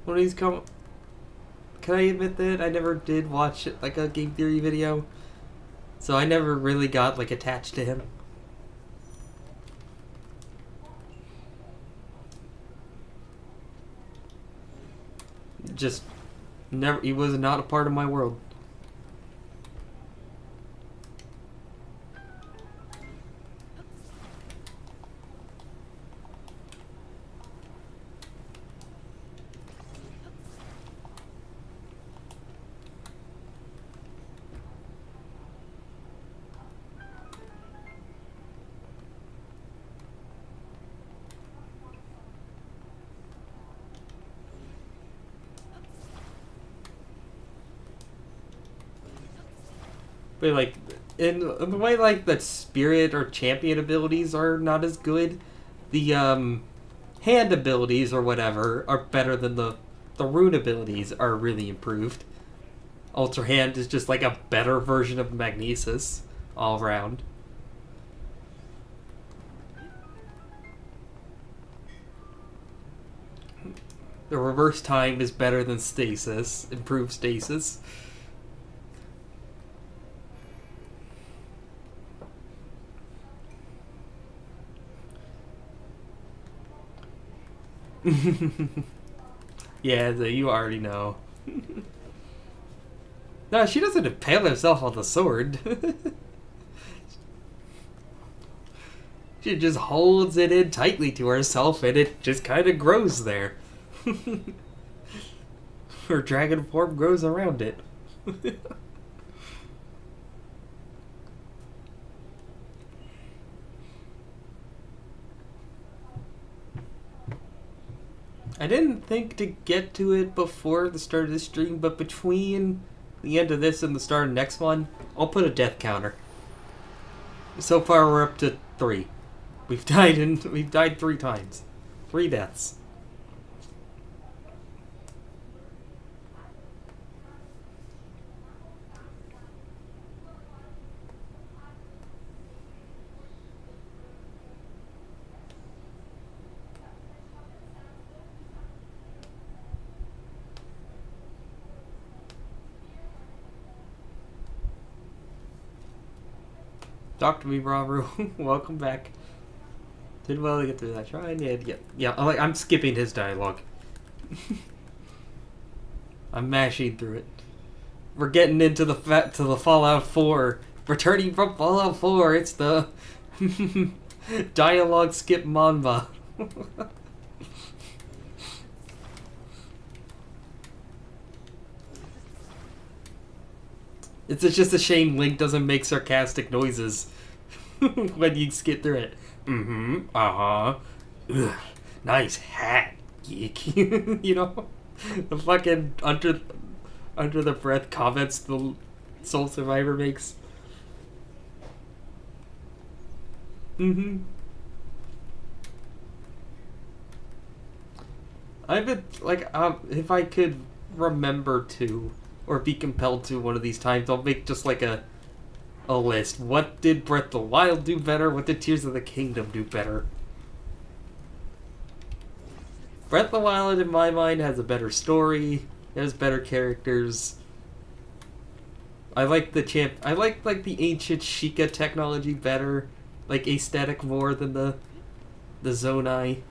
when he's come. Can I admit that? I never did watch, like, a game theory video. So I never really got, like, attached to him. Just never, he was not a part of my world. But, like, in the way, like, the spirit or champion abilities are not as good, the hand abilities or whatever are better than the rune abilities are really improved. Ultra Hand is just like a better version of Magnesis all around. The reverse time is better than Stasis, improved Stasis. Yeah, you already know. No, she doesn't impale herself on the sword. She just holds it in tightly to herself and it just kind of grows there. Her dragon form grows around it. I didn't think to get to it before the start of this stream, but between the end of this and the start of the next one, I'll put a death counter. So far, we're up to 3. We've died 3 times. 3 deaths. Talk to me, Bravo. Welcome back. Did well to get through that shrine. Yeah. I'm skipping his dialogue. I'm mashing through it. We're getting into the Fallout 4. Returning from Fallout 4. It's the Dialogue skip Manba. It's just a shame Link doesn't make sarcastic noises when you skip through it. Mm-hmm. Uh-huh. Ugh. Nice hat, geek. You know? The fucking under the breath comments the Soul Survivor makes. Mm-hmm. I've been like, if I could remember to, or be compelled to one of these times, I'll make just like a list. What did Breath of the Wild do better? What did Tears of the Kingdom do better? Breath of the Wild, in my mind, has a better story. It has better characters. I like the I like the ancient Sheikah technology better, like aesthetic more than the Zonai.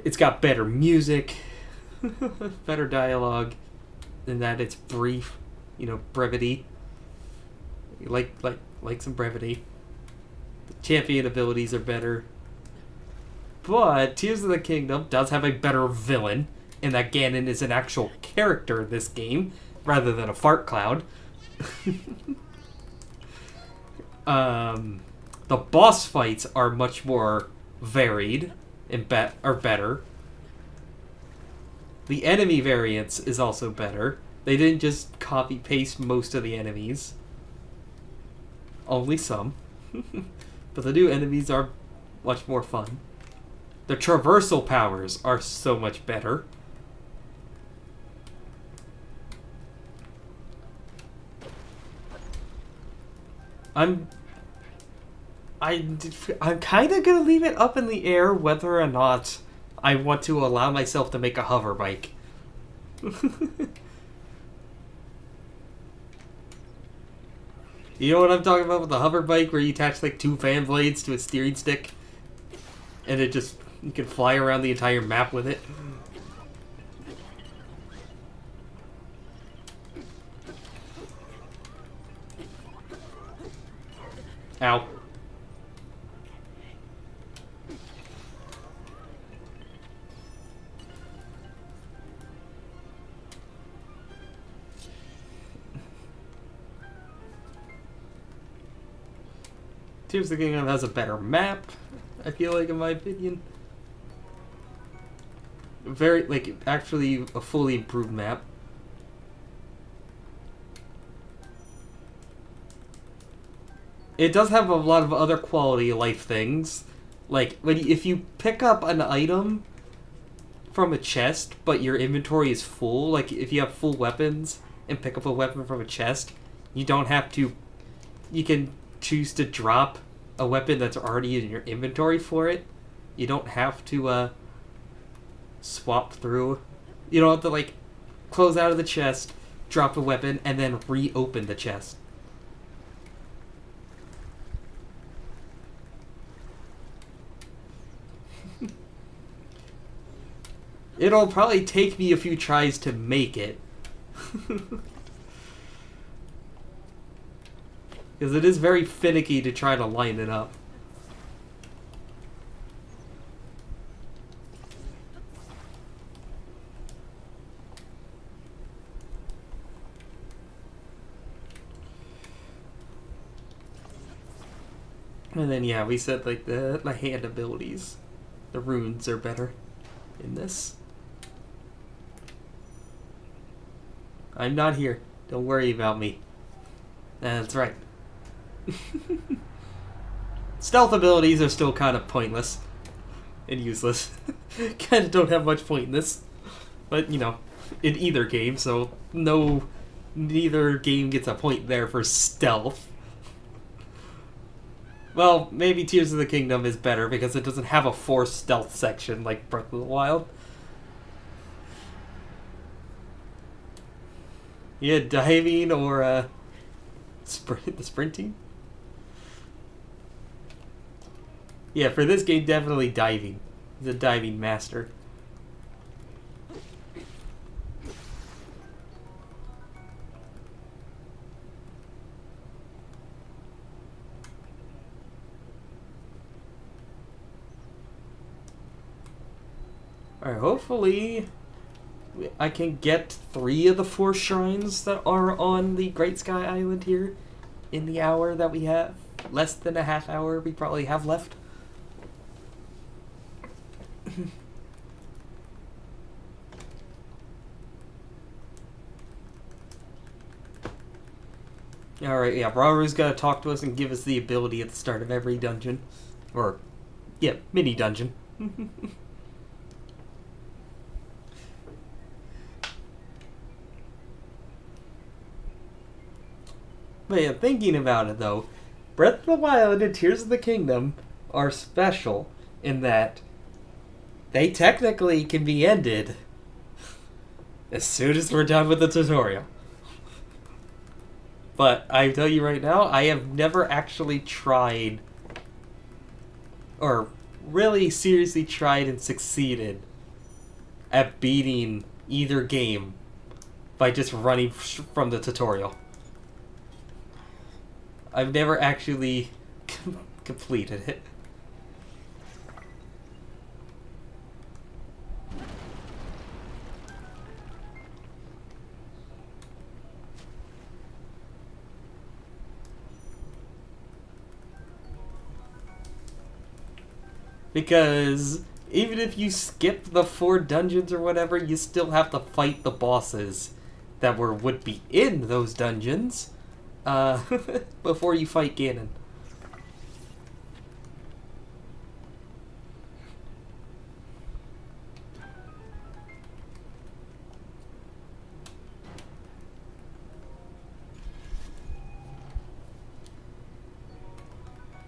It's got better music, better dialogue, in that it's brief, brevity. Like some brevity. The champion abilities are better. But Tears of the Kingdom does have a better villain, in that Ganon is an actual character in this game, rather than a fart cloud. The boss fights are much more varied and are better. The enemy variance is also better. They didn't just copy paste most of the enemies. Only some. But the new enemies are much more fun. The traversal powers are so much better. I'm kind of gonna leave it up in the air whether or not I want to allow myself to make a hover bike. You know what I'm talking about with the hover bike, where you attach like 2 fan blades to a steering stick, and you can fly around the entire map with it. Ow. Tears of the Kingdom has a better map, I feel like, in my opinion. Very, actually a fully improved map. It does have a lot of other quality of life things. Like, if you pick up an item from a chest, but your inventory is full, like if you have full weapons and pick up a weapon from a chest, you don't have to... You can choose to drop a weapon that's already in your inventory for it. You don't have to swap through. You don't have to close out of the chest, drop a weapon, and then reopen the chest. It'll probably take me a few tries to make it. Because it is very finicky to try to line it up. And then, yeah, we said, the hand abilities. The runes are better in this. I'm not here. Don't worry about me. That's right. Stealth abilities are still kind of pointless and useless. Kind of don't have much point in this. But, in either game, so neither game gets a point there for stealth. Well, maybe Tears of the Kingdom is better because it doesn't have a forced stealth section like Breath of the Wild. Yeah, diving or the sprinting. Yeah, for this game, definitely diving. He's a diving master. Alright, hopefully I can get 3 of the 4 shrines that are on the Great Sky Island here in the hour that we have. Less than a half hour we probably have left. Alright, yeah, Raru's gotta talk to us and give us the ability at the start of every dungeon. Or, yeah, mini dungeon. But yeah, thinking about it though, Breath of the Wild and Tears of the Kingdom are special in that they technically can be ended as soon as we're done with the tutorial. But I tell you right now, I have never actually tried, or really seriously tried and succeeded at beating either game by just running from the tutorial. I've never actually completed it. Because even if you skip the 4 dungeons or whatever, you still have to fight the bosses that would be in those dungeons before you fight Ganon.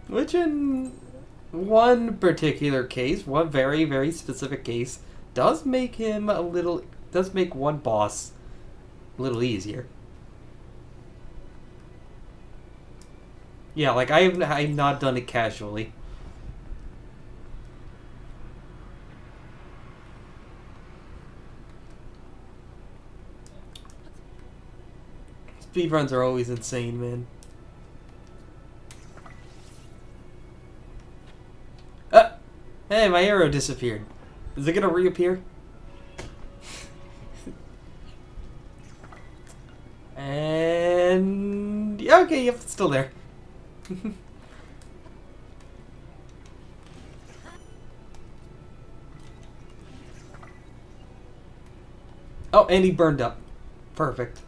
Which in one particular case, one very, very specific case, does make one boss a little easier. Yeah, like I've not done it casually. Speedruns are always insane, man. Hey, my arrow disappeared. Is it gonna reappear? And yeah, okay, yep, it's still there. Oh, and he burned up. Perfect.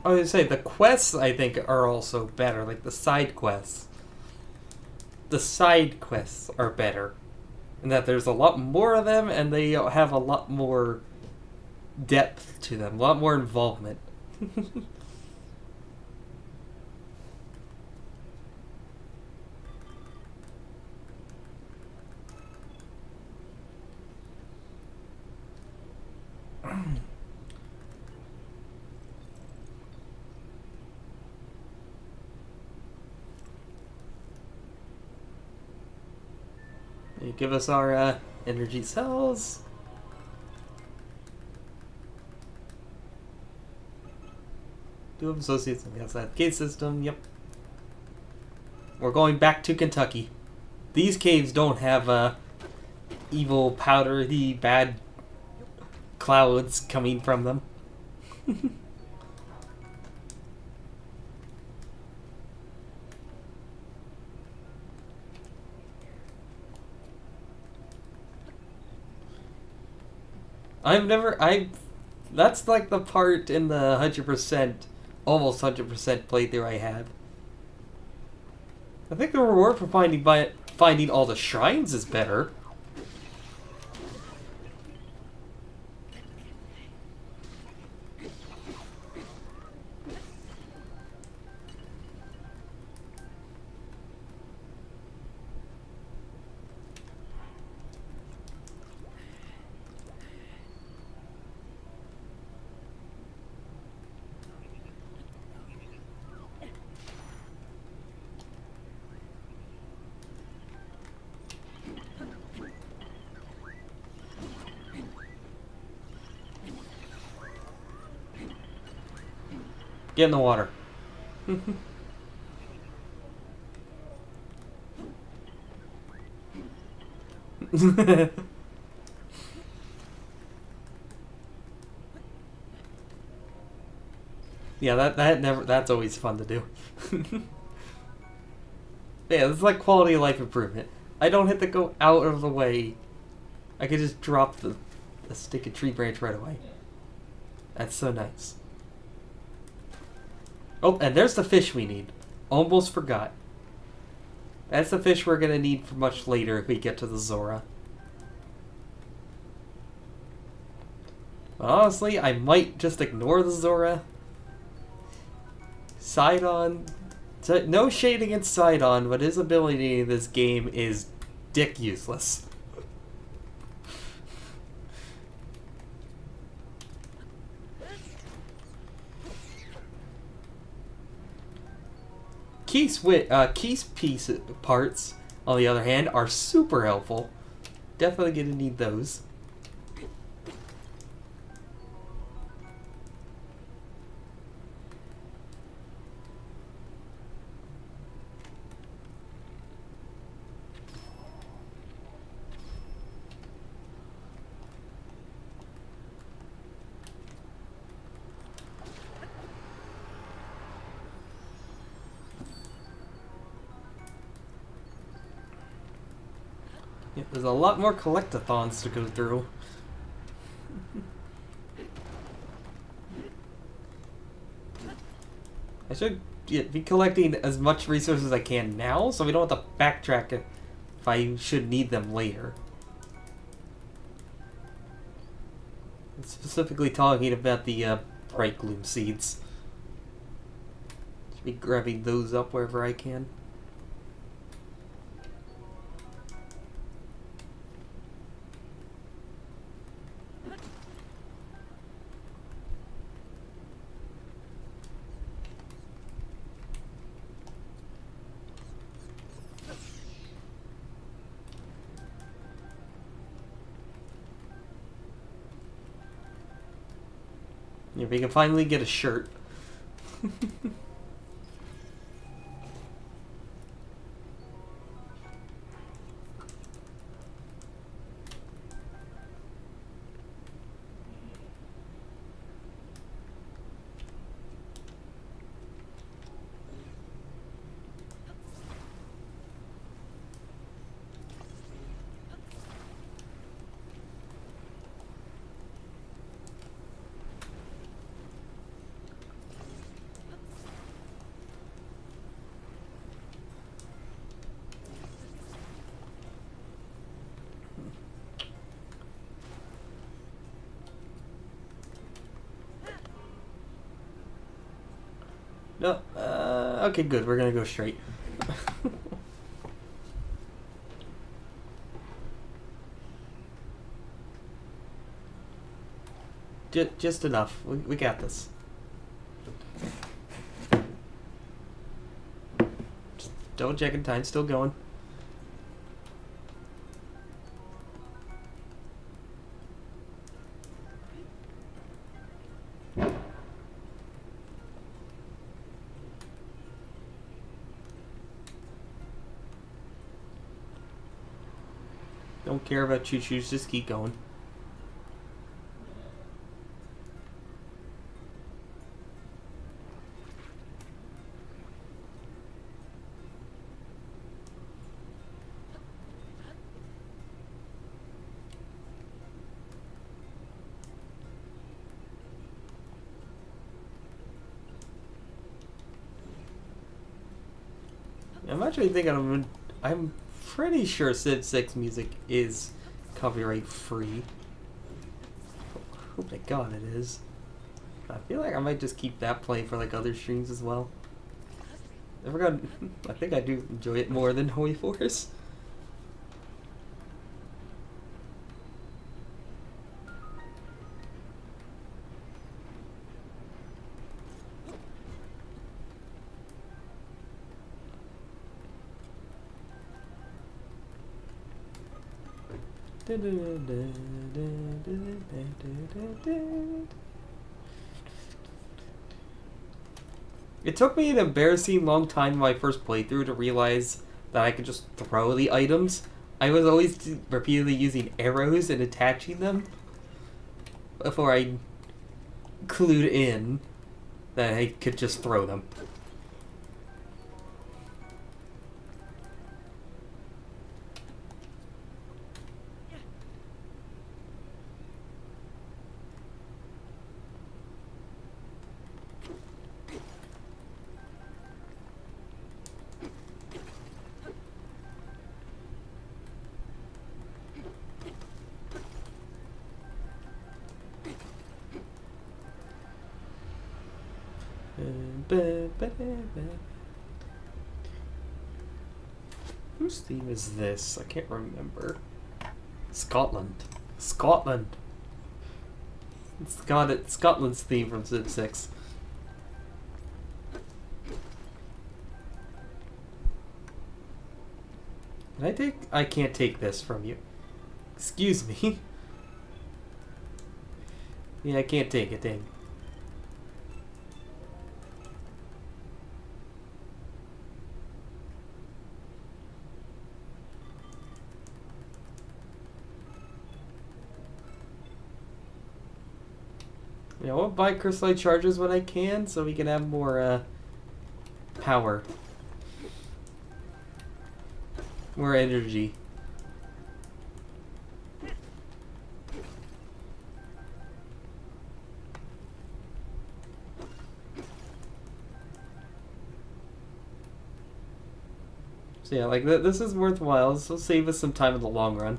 I was gonna say, the quests, I think, are also better. Like, the side quests. The side quests are better. In that there's a lot more of them, and they have a lot more depth to them. A lot more involvement. You give us our energy cells. Do have associates on the outside cave system, yep. We're going back to Kentucky. These caves don't have evil, powdery, bad clouds coming from them. That's like the part in the 100%, almost 100% playthrough I had. I think the reward for finding all the shrines is better. Get in the water. Yeah, that's always fun to do. Yeah, it's like quality of life improvement. I don't have to go out of the way. I can just drop the stick and tree branch right away. That's so nice. Oh, and there's the fish we need. Almost forgot. That's the fish we're gonna need for much later if we get to the Zora. But honestly, I might just ignore the Zora. Sidon. No shade against Sidon, but his ability in this game is dick useless. Keith's piece parts, on the other hand, are super helpful. Definitely gonna need those. Yeah, there's a lot more collectathons to go through. I should be collecting as much resources as I can now, so we don't have to backtrack if I should need them later. I'm specifically talking about the bright gloom seeds. Should be grabbing those up wherever I can. If we can finally get a shirt. No, okay, good. We're gonna go straight. Just enough. We got this. Still checking time, still going. Don't care about choo-choos, just keep going. I'm actually thinking I'm pretty sure Civ 6 music is copyright free. Oh my god, it is. I feel like I might just keep that playing for like other streams as well. I think I do enjoy it more than Holy Force. It took me an embarrassing long time in my first playthrough to realize that I could just throw the items. I was always repeatedly using arrows and attaching them before I clued in that I could just throw them. Whose theme is this? I can't remember. Scotland. Scotland. It's Scotland's theme from Civ 6. Can I take? I can't take this from you. Excuse me. Yeah, I can't take it, dang. Yeah, I'll buy crystallite charges when I can, so we can have more power, more energy. So yeah, like this is worthwhile. This will save us some time in the long run.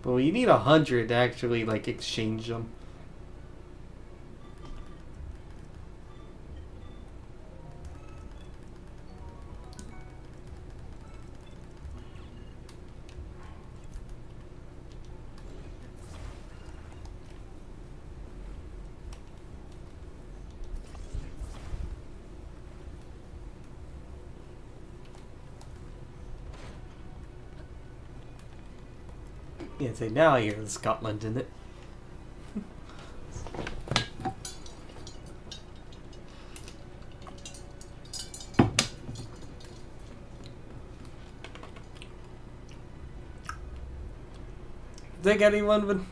But we need 100 to actually like exchange them. Yeah, say now I hear the Scotland in it. Think anyone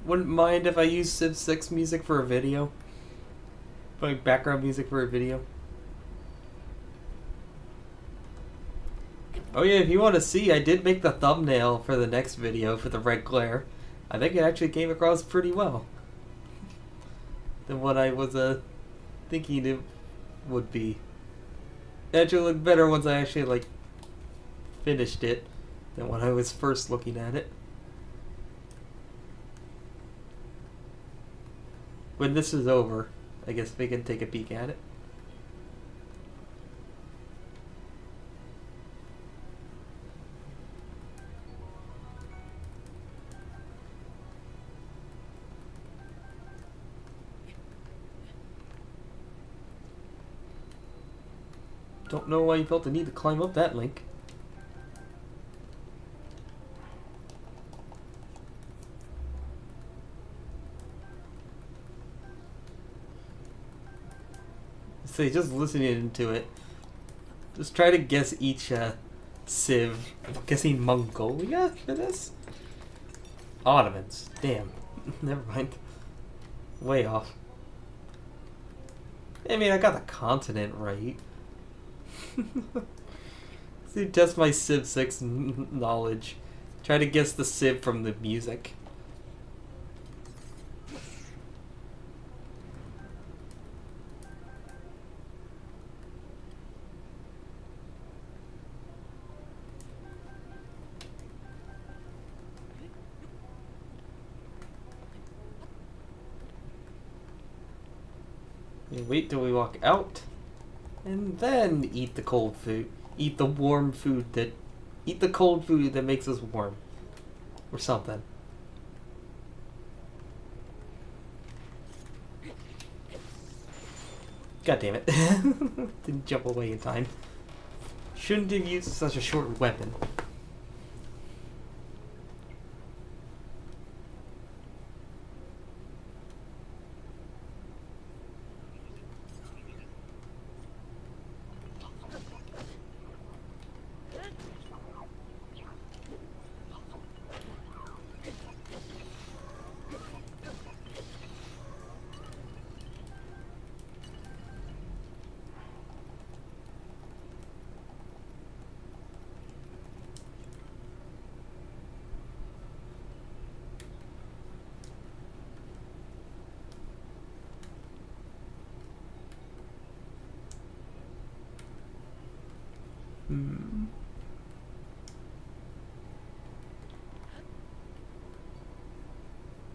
wouldn't mind if I used Civ 6 music for a video? Like background music for a video? Oh yeah, if you want to see, I did make the thumbnail for the next video for the red glare. I think it actually came across pretty well than what I was thinking it would be. It actually looked better once I actually like finished it than when I was first looking at it. When this is over, I guess we can take a peek at it. Don't know why you felt the need to climb up that link. So just listening to it, just try to guess each civ. I'm guessing Mongolia for this? Ottomans. Damn. Never mind. Way off. I mean, I got the continent right. See, test my Civ 6 knowledge. Try to guess the Civ from the music. Wait till we walk out, and then eat the cold food. Eat the warm food that... Eat the cold food that makes us warm. Or something. God damn it. Didn't jump away in time. Shouldn't have used such a short weapon.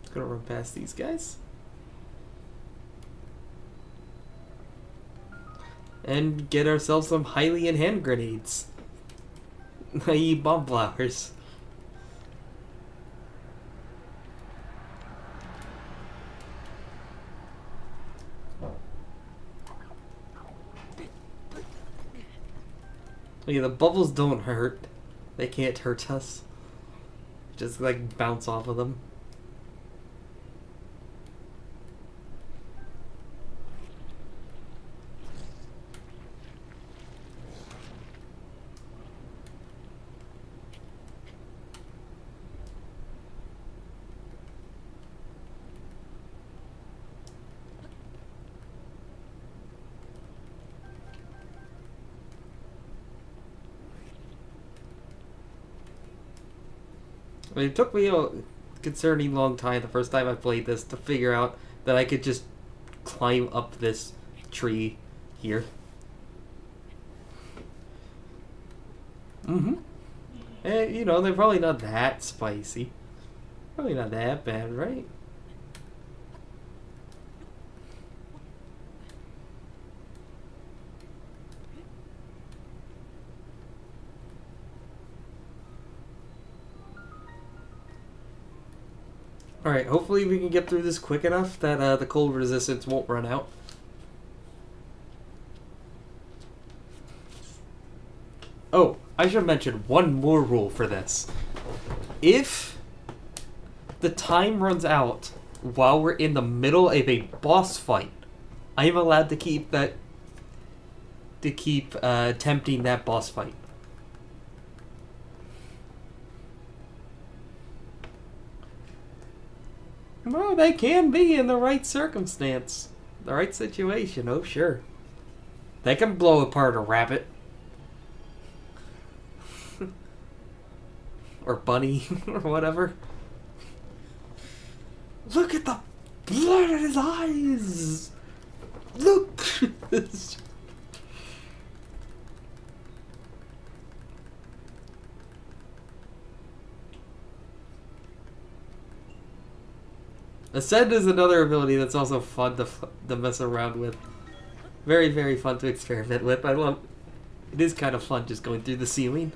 Just gonna run past these guys. And get ourselves some Hylian hand grenades. I.e. bomb flowers. Oh yeah, the bubbles don't hurt. They can't hurt us. Just like bounce off of them. I mean, it took me a concerning long time the first time I played this to figure out that I could just climb up this tree here. Mm-hmm. And, you know, they're probably not that spicy. Probably not that bad, right? Alright, hopefully we can get through this quick enough that the cold resistance won't run out. Oh, I should mention one more rule for this. If the time runs out while we're in the middle of a boss fight, I am allowed to keep attempting that boss fight. Well, they can be in the right circumstance. The right situation, oh sure. They can blow apart a rabbit. Or bunny, or whatever. Look at the blood in his eyes! Look! Ascend is another ability that's also fun to mess around with. Very, very fun to experiment with. It is kind of fun just going through the ceiling.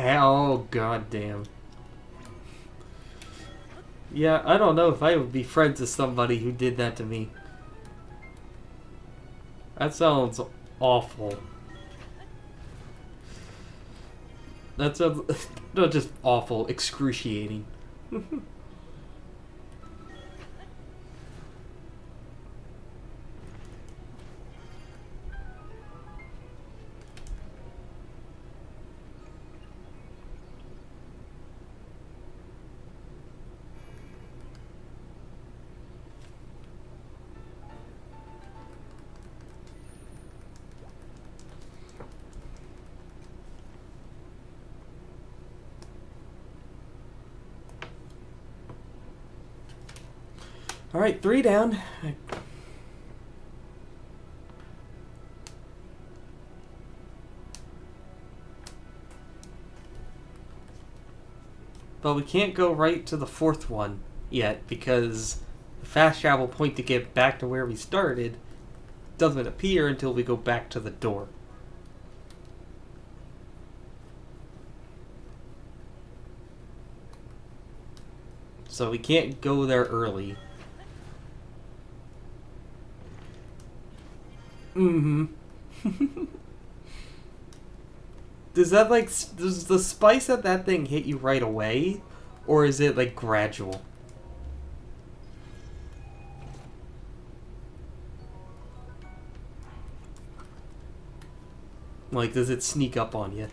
Oh, goddamn. Yeah, I don't know if I would be friends with somebody who did that to me. That sounds awful. That sounds not just awful, excruciating. Alright, 3 down. But we can't go right to the 4th one yet because the fast travel point to get back to where we started doesn't appear until we go back to the door. So we can't go there early. Mm-hmm. Does the spice of that thing hit you right away? Or is it, like, gradual? Like, does it sneak up on you?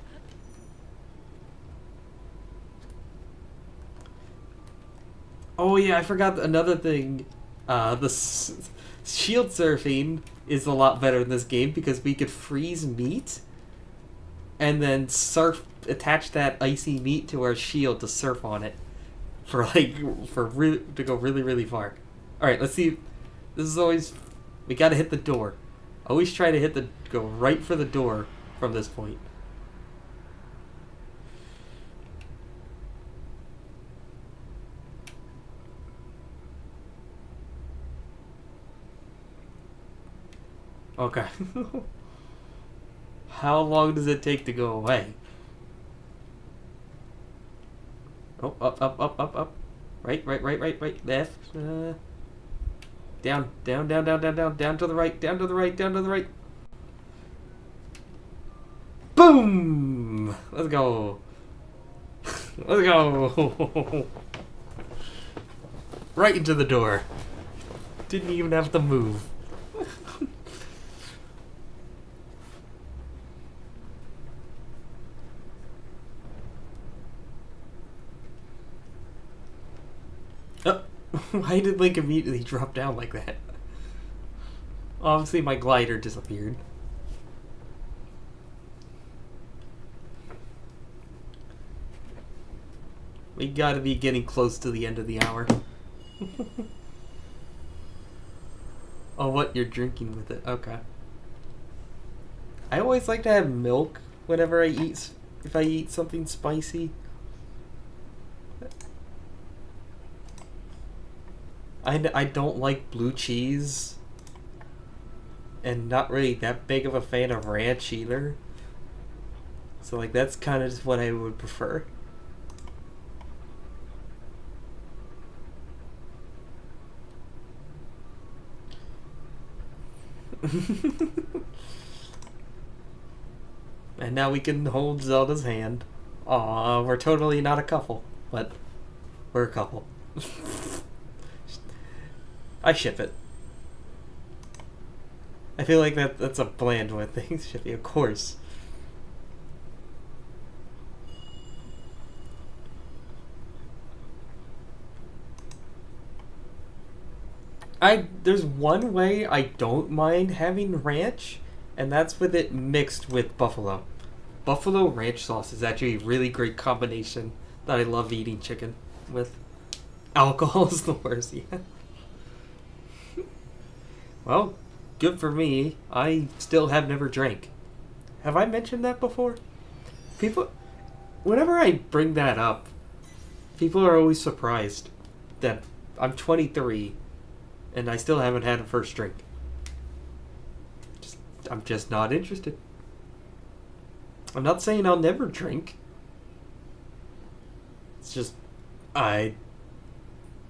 Oh yeah, I forgot another thing. Shield surfing is a lot better in this game because we could freeze meat and then attach that icy meat to our shield to surf on it to go really, really far. All right, let's see. This is always, we gotta hit the door. Always try to go right for the door from this point. Okay. How long does it take to go away? Oh, up. Right, left. Down to the right, down to the right. Boom! Let's go. Let's go. Right into the door. Didn't even have to move. Oh, why did Link immediately drop down like that? Obviously my glider disappeared. We gotta be getting close to the end of the hour. Oh, what? You're drinking with it. Okay. I always like to have milk whenever I eat, if I eat something spicy. I don't like blue cheese. And not really that big of a fan of ranch either. So, like, that's kind of just what I would prefer. And now we can hold Zelda's hand. Aw, we're totally not a couple, but we're a couple. I ship it. I feel like that's a bland way things should be, of course. There's one way I don't mind having ranch, and that's with it mixed with buffalo. Buffalo ranch sauce is actually a really great combination that I love eating chicken with. Alcohol is the worst, yeah. Well, good for me. I still have never drank. Have I mentioned that before? Whenever I bring that up, people are always surprised that I'm 23 and I still haven't had a first drink. I'm just not interested. I'm not saying I'll never drink. It's just, I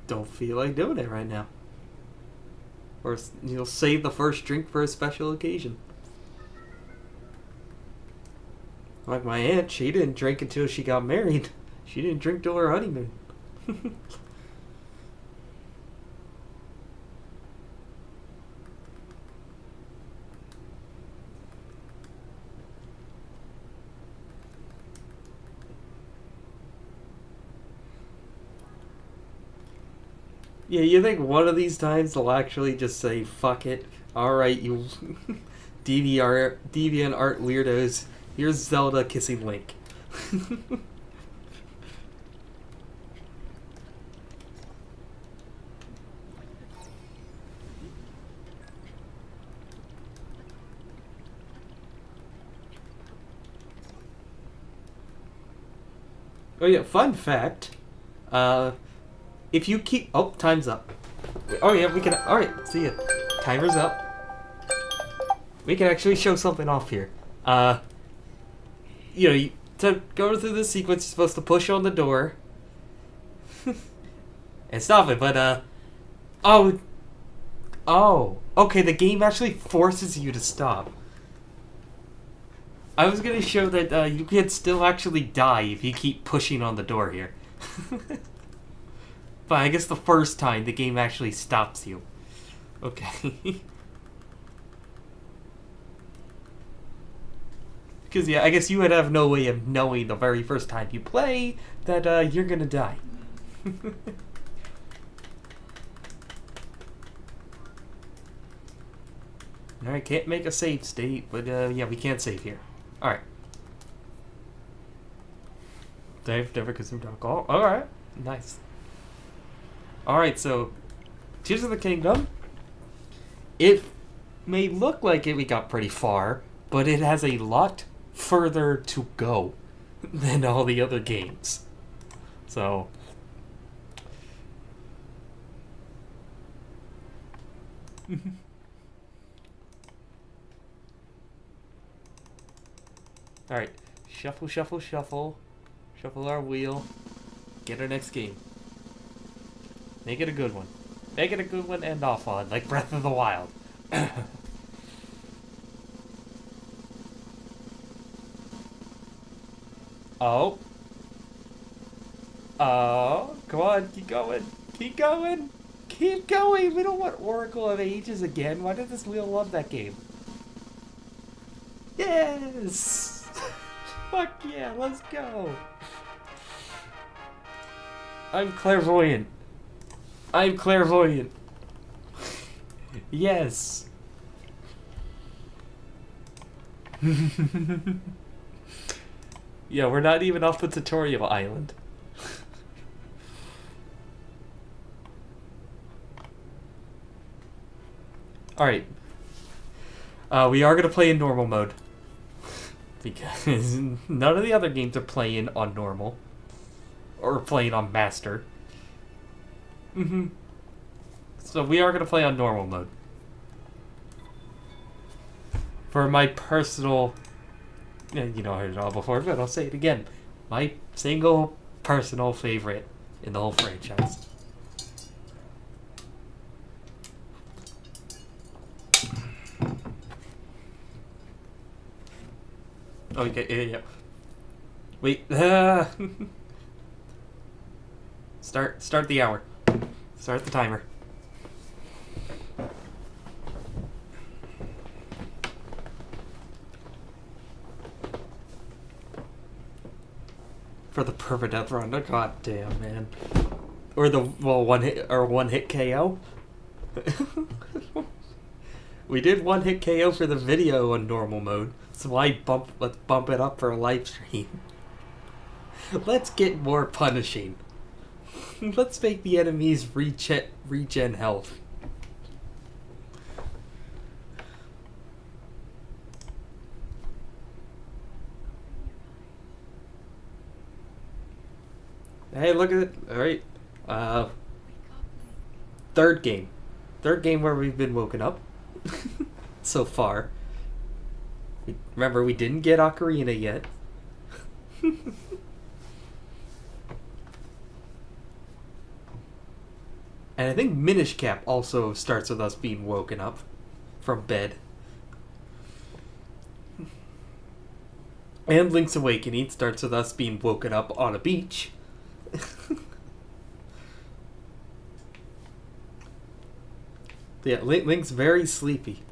don't feel like doing it right now. Or you'll save the first drink for a special occasion. Like my aunt, she didn't drink until she got married. She didn't drink till her honeymoon. Yeah, you think one of these times they'll actually just say, fuck it. Alright, you deviant art weirdos. Here's Zelda kissing Link. Oh yeah, fun fact. If you keep... Oh, time's up. Oh yeah, we can... Alright, see ya. Timer's up. We can actually show something off here. To go through this sequence, you're supposed to push on the door. And stop it, but, Oh. Okay, the game actually forces you to stop. I was gonna show that, you can still actually die if you keep pushing on the door here. But I guess the first time, the game actually stops you. Okay. Because, yeah, I guess you would have no way of knowing the very first time you play that you're gonna die. Alright, can't make a save state, but yeah, we can't save here. Alright. Dave never consumed alcohol. Alright, nice. Alright, so Tears of the Kingdom. It may look like we got pretty far, but it has a lot further to go than all the other games. So alright. Shuffle, shuffle, shuffle. Shuffle our wheel. Get our next game. Make it a good one. Make it a good one and off on, like Breath of the Wild. Oh. Oh. Come on, keep going. Keep going. Keep going. We don't want Oracle of Ages again. Why did this wheel love that game? Yes! Fuck yeah, let's go. I'm clairvoyant. I'm clairvoyant. Yes. Yeah, we're not even off the tutorial island. Alright. We are going to play in normal mode. Because none of the other games are playing on normal. Or playing on master. So we are going to play on normal mode. For my personal... You know, I heard it all before, but I'll say it again. My single personal favorite in the whole franchise. Okay, yeah. Wait. Start the hour. Start the timer. For the permadeath run. Oh, god damn, man. Or the one hit KO. We did one hit KO for the video on normal mode, so let's bump it up for a live stream. Let's get more punishing. Let's make the enemies regen health. Hey, look at it. Alright. Third game. Third game where we've been woken up. So far. Remember, we didn't get Ocarina yet. And I think Minish Cap also starts with us being woken up from bed. And Link's Awakening starts with us being woken up on a beach. Yeah, Link's very sleepy.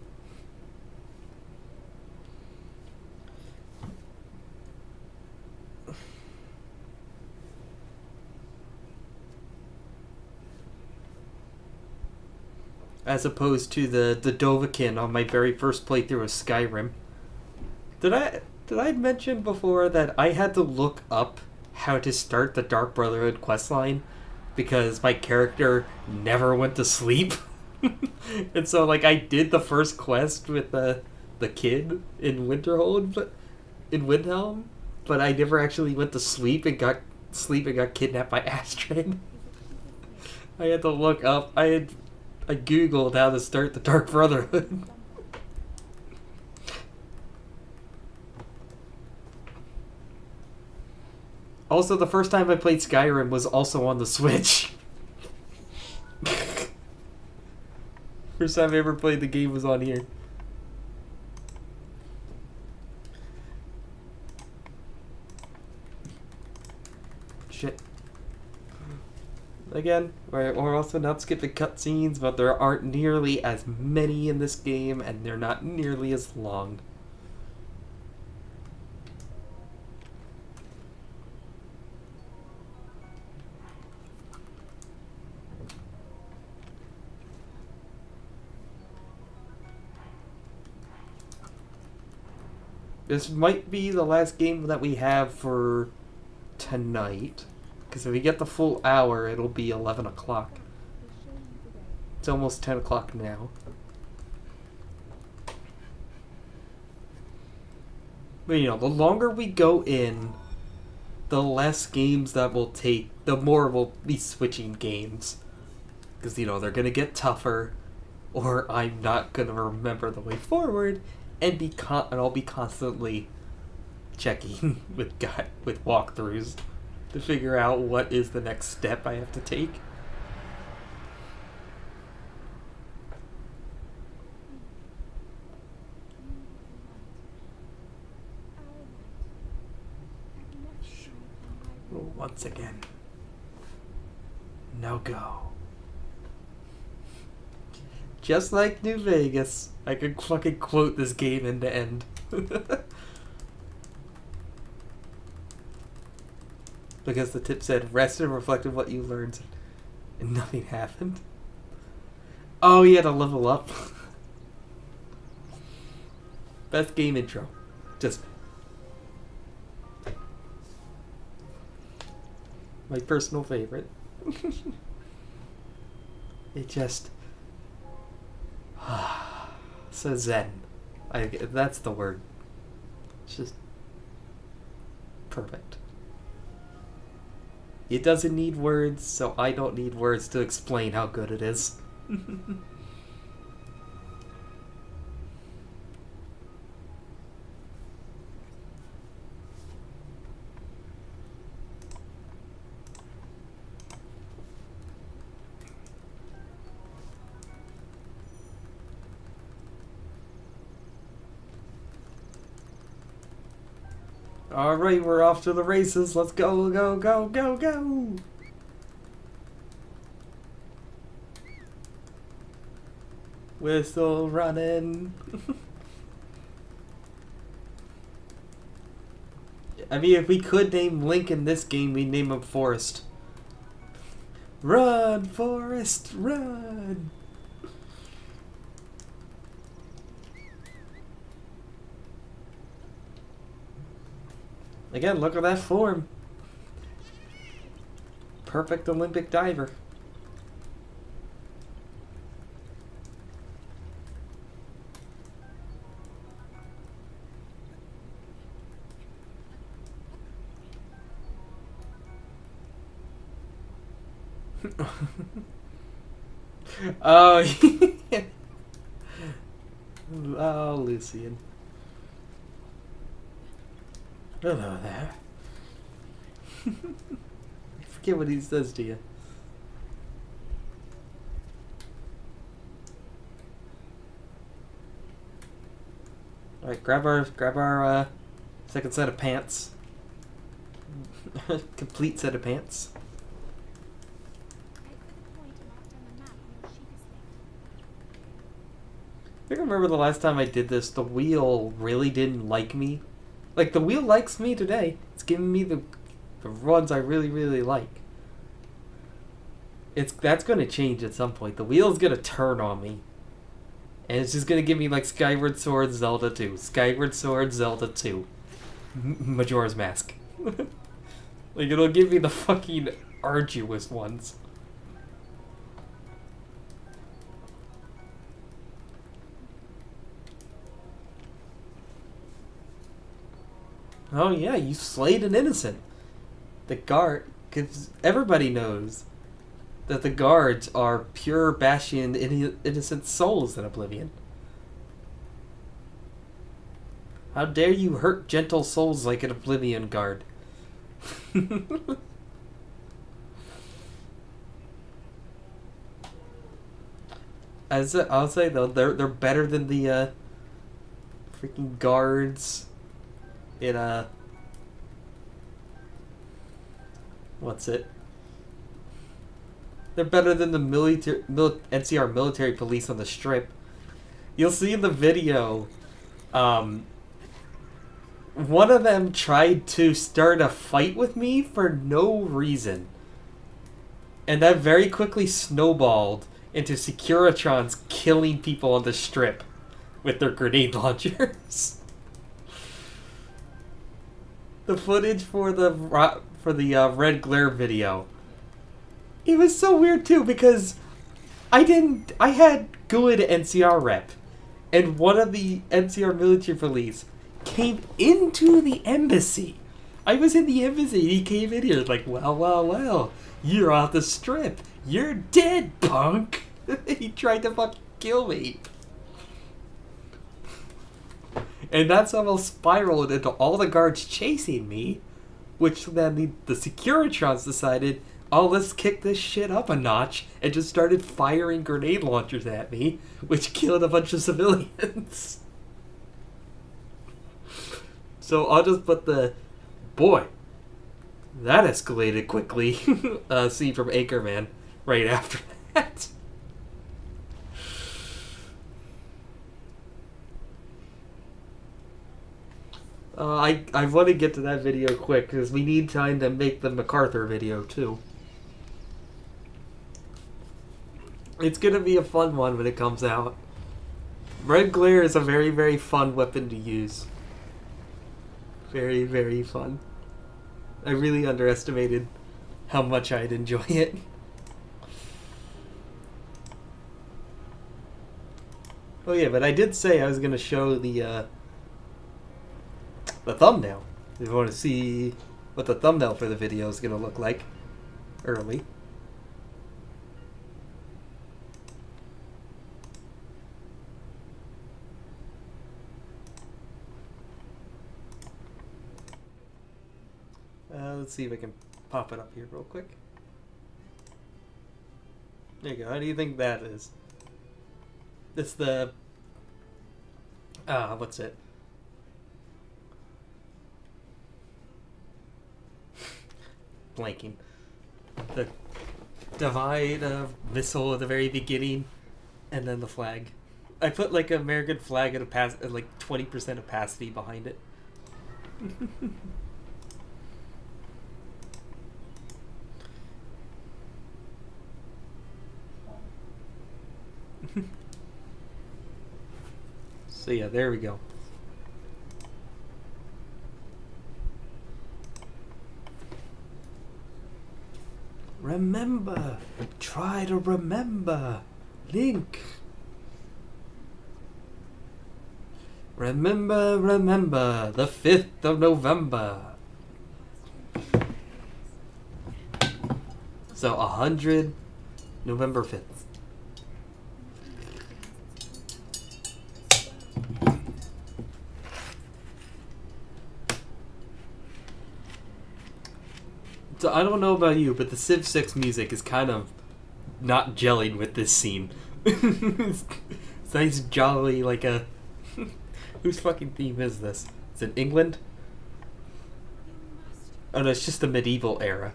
As opposed to the Dovahkiin on my very first playthrough of Skyrim. Did I mention before that I had to look up how to start the Dark Brotherhood questline because my character never went to sleep? And so, like, I did the first quest with the kid in Windhelm, but I never actually went to sleep and got asleep and got kidnapped by Astrid. I had to look up. I googled how to start the Dark Brotherhood. Also, the first time I played Skyrim was also on the Switch. First time I ever played the game was on here. Shit. Again, we're also not skipping cutscenes, but there aren't nearly as many in this game, and they're not nearly as long. This might be the last game that we have for tonight. Because if we get the full hour, it'll be 11 o'clock. It's almost 10 o'clock now. But you know, the longer we go in, the less games that we'll take, the more we'll be switching games. Because, you know, they're going to get tougher, or I'm not going to remember the way forward, and I'll be constantly checking with walkthroughs to figure out what is the next step I have to take. Once again. No go. Just like New Vegas, I could fucking quote this game end to end. Because the tip said, rest and reflect on what you learned, and nothing happened. Oh, you had to level up. Best game intro. Just my personal favorite. It just so zen. That's the word. It's just perfect. It doesn't need words, so I don't need words to explain how good it is. Alright, we're off to the races. Let's go, go, go, go, go! We're still running. I mean, if we could name Link in this game, we'd name him Forrest. Run, Forrest, run! Again, look at that form. Perfect Olympic diver. Oh, oh, Lucian. Hello there. I forget what he says to you. Alright, grab our second set of pants. Complete set of pants. I think I remember the last time I did this, the wheel really didn't like me. Like, the wheel likes me today. It's giving me the runs I really, really like. That's going to change at some point. The wheel's going to turn on me. And it's just going to give me, like, Skyward Sword Zelda 2. Skyward Sword Zelda 2. Majora's Mask. Like, it'll give me the fucking arduous ones. Oh yeah, you slayed an innocent. The guard, because everybody knows that the guards are pure Bastion innocent souls in Oblivion. How dare you hurt gentle souls like an Oblivion guard? As I'll say though, they're better than the freaking guards in what's it? They're better than the NCR military police on the strip. You'll see in the video, one of them tried to start a fight with me for no reason. And that very quickly snowballed into Securitrons killing people on the strip with their grenade launchers. The footage for the red glare video, it was so weird too, because I had good NCR rep, and one of the NCR military police came into the embassy. I was in the embassy, and he came in here like, well, you're off the strip. You're dead, punk. He tried to fucking kill me. And that's almost spiraled into all the guards chasing me, which then the Securitrons decided, oh, let's kick this shit up a notch, and just started firing grenade launchers at me, which killed a bunch of civilians. So I'll just put the, boy, that escalated quickly, scene from Anchorman right after that. I want to get to that video quick, because we need time to make the MacArthur video, too. It's going to be a fun one when it comes out. Red Glare is a very, very fun weapon to use. Very, very fun. I really underestimated how much I'd enjoy it. Oh yeah, but I did say I was going to show the thumbnail. If you want to see what the thumbnail for the video is going to look like early. Let's see if I can pop it up here real quick. There you go. How do you think that is? It's the... what's it? Blanking. The divide missile at the very beginning, and then the flag. I put like an American flag at like 20% opacity behind it. So yeah, there we go. Remember, try to remember, Link. Remember, the 5th of November. So 100, November 5th. So I don't know about you, but the Civ 6 music is kind of not gelling with this scene. It's nice, jolly, like a... Whose fucking theme is this? Is it England? Oh no, it's just the medieval era.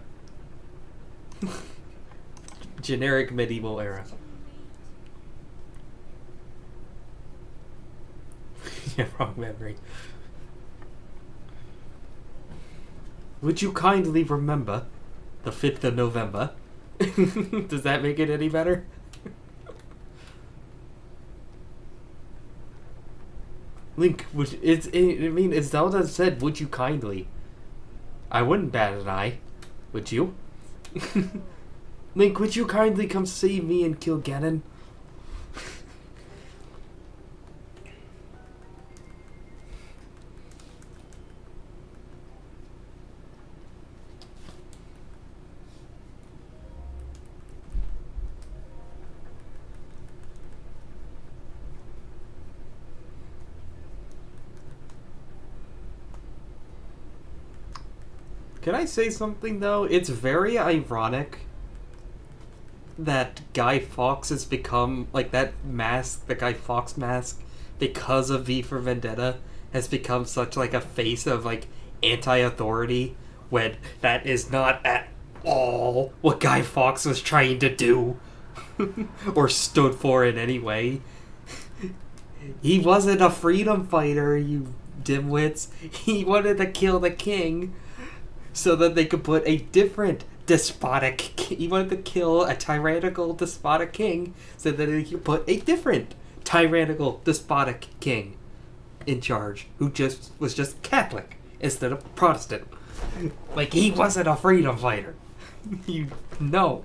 Generic medieval era. Yeah, wrong memory. Would you kindly remember the 5th of November? Does that make it any better? Link, as Zelda said, would you kindly? I wouldn't bat an eye. Would you? Link, would you kindly come save me and kill Ganon? Can I say something though? It's very ironic that Guy Fawkes has become like that mask, the Guy Fawkes mask, because of V for Vendetta, has become such like a face of like anti-authority when that is not at all what Guy Fawkes was trying to do or stood for in any way. He wasn't a freedom fighter, you dimwits. He wanted to kill the king so that they could put a different despotic. He wanted to kill a tyrannical despotic king so that he could put a different tyrannical despotic king in charge who was just Catholic instead of Protestant. Like, he wasn't a freedom fighter. You know.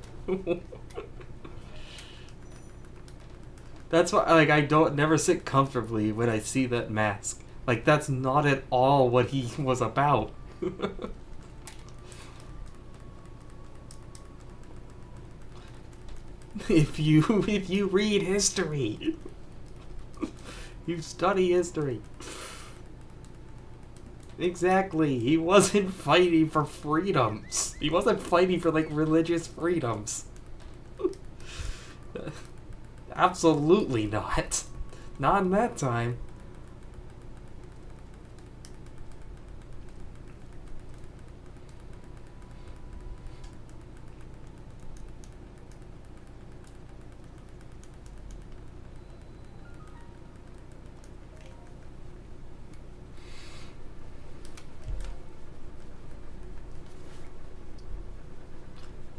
That's why, like, I don't never sit comfortably when I see that mask. Like, that's not at all what he was about. If you read history, you study history. Exactly. He wasn't fighting for freedoms. He wasn't fighting for like religious freedoms. Absolutely not. Not in that time.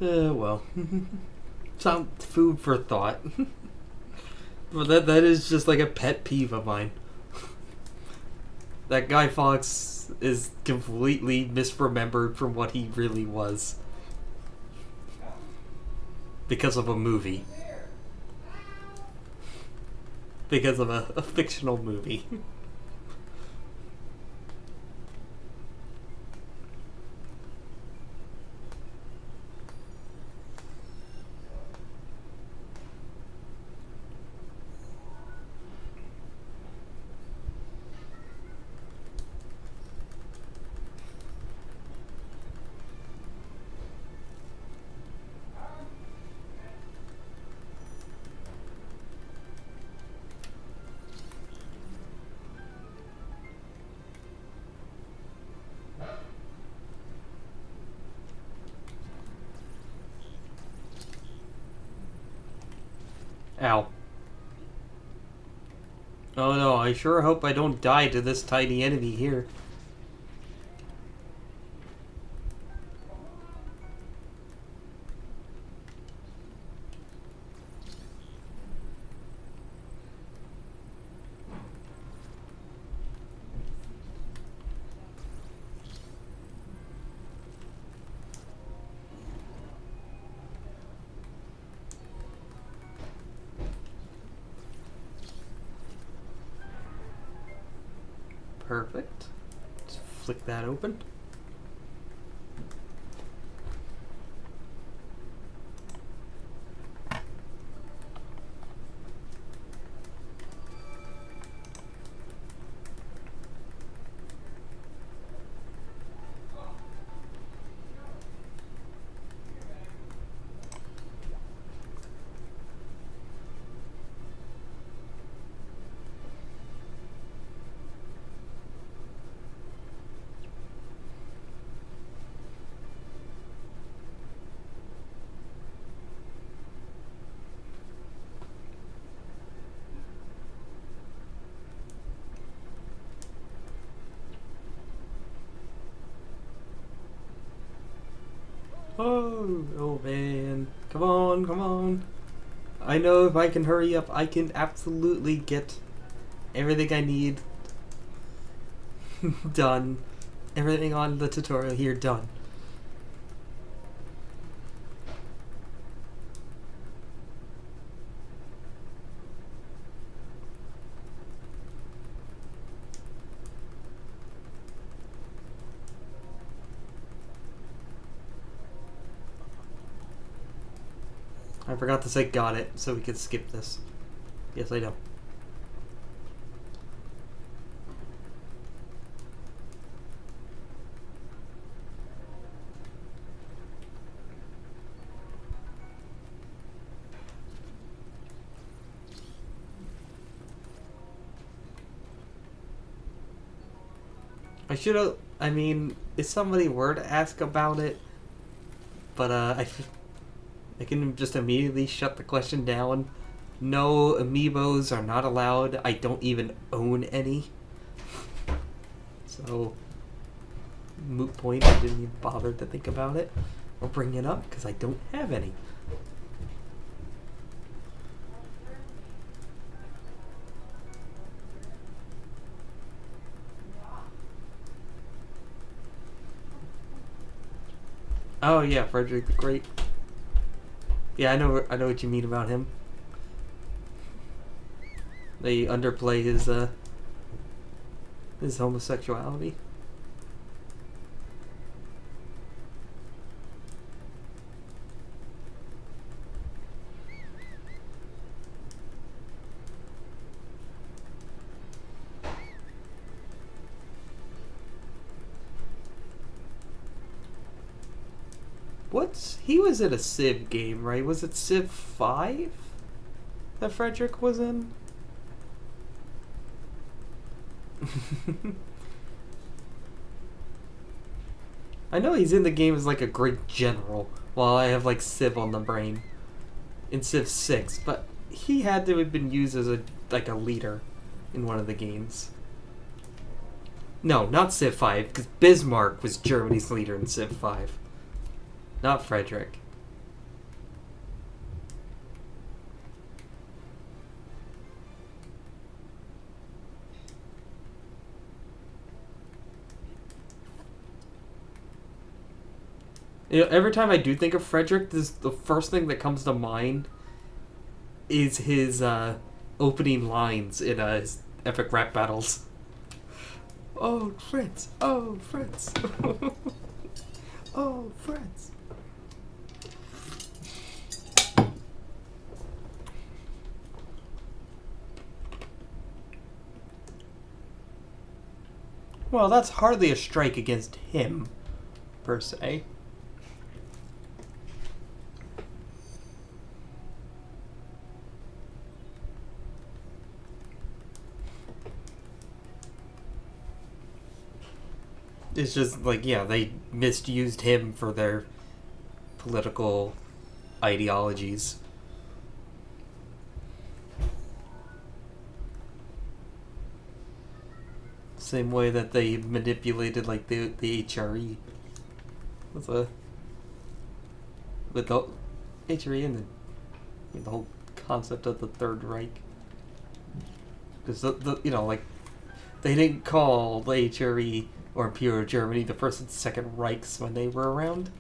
Well. Some food for thought. But that is just like a pet peeve of mine. That Guy Fawkes is completely misremembered from what he really was. Because of a movie. Because of a fictional movie. Ow. Oh no, I sure hope I don't die to this tiny enemy here. Perfect. Let's flick that open. Oh man. Come on, come on. I know if I can hurry up, I can absolutely get everything I need done. Everything on the tutorial here done. I forgot to say got it, so we could skip this. Yes, I know. I should have. I mean, if somebody were to ask about it, but I can just immediately shut the question down. No, amiibos are not allowed. I don't even own any. So, moot point. I didn't even bother to think about it or bring it up because I don't have any. Oh yeah, Frederick the Great. Yeah, I know what you mean about him. They underplay his homosexuality. He was in a Civ game, right? Was it Civ 5 that Frederick was in? I know he's in the game as like a great general, while I have like Civ on the brain in Civ 6, but he had to have been used as a leader in one of the games. No, not Civ 5, because Bismarck was Germany's leader in Civ 5. Not Frederick. You know, every time I do think of Frederick, the first thing that comes to mind is his opening lines in his epic rap battles. Oh, Fritz! Oh, Fritz! Oh, Fritz! Well, that's hardly a strike against him, per se. It's just like, yeah, they misused him for their political ideologies. Same way that they manipulated like the HRE with the HRE and the whole concept of the Third Reich. Because like they didn't call the HRE or Imperial Germany the First and Second Reichs when they were around.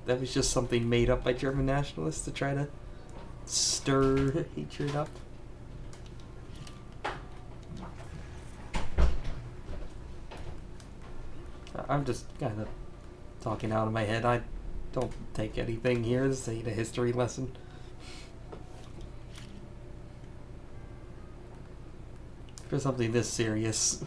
That was just something made up by German nationalists to try to stir hatred up. I'm just kind of talking out of my head. I don't take anything here. This ain't a history lesson. For something this serious.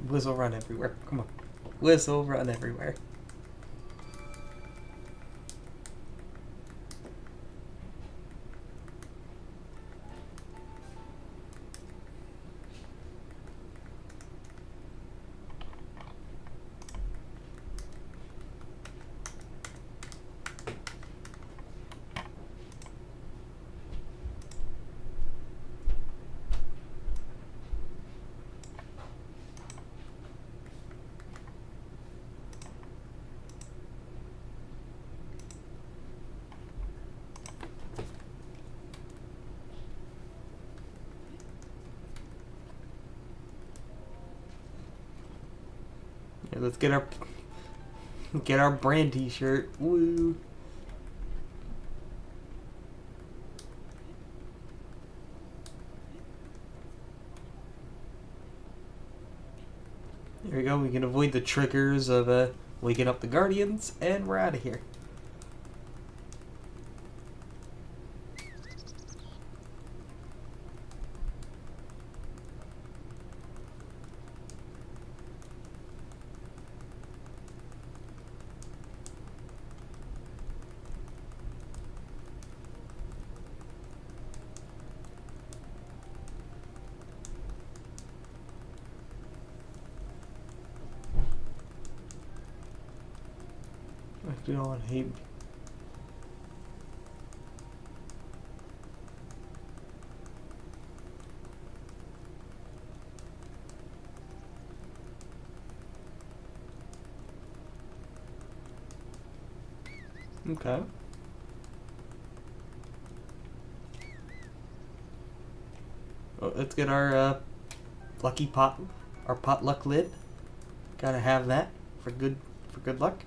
Whistle run everywhere. Come on. Whistle run everywhere. Yeah, let's get our brand t-shirt. Woo. There we go. We can avoid the triggers of waking up the Guardians, and we're out of here. I don't hate. Okay. Oh, let's get our lucky pot, our potluck lid. Gotta have that for good luck.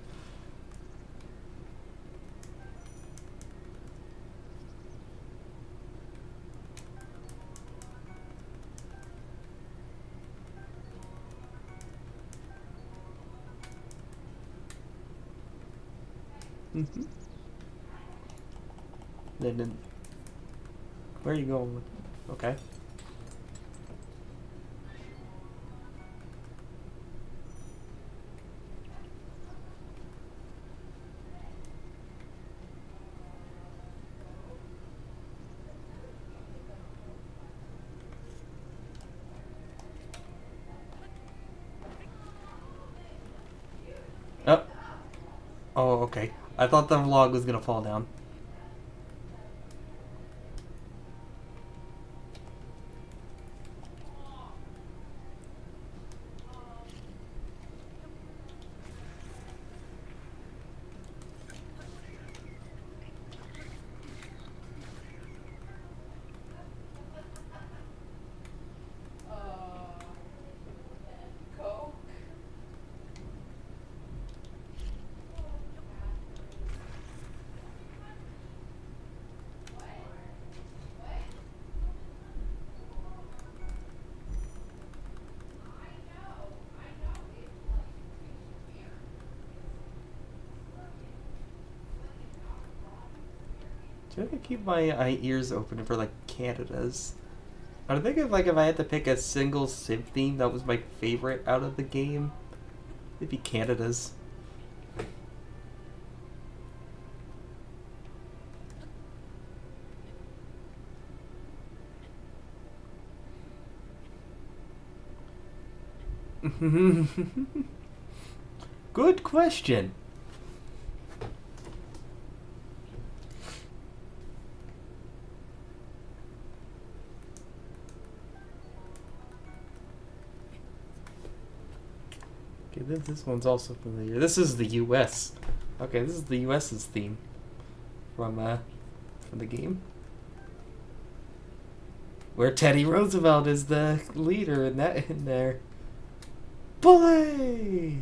Mm-hmm. Then, where are you going? Okay. Oh. Oh, okay. I thought the log was gonna fall down. Do I keep my ears open for like Canada's? I think if I had to pick a single Civ theme that was my favorite out of the game, it'd be Canada's. Good question. Okay, this one's also familiar. This is the U.S. Okay, this is the U.S.'s theme from the game, where Teddy Roosevelt is the leader in there. Bully!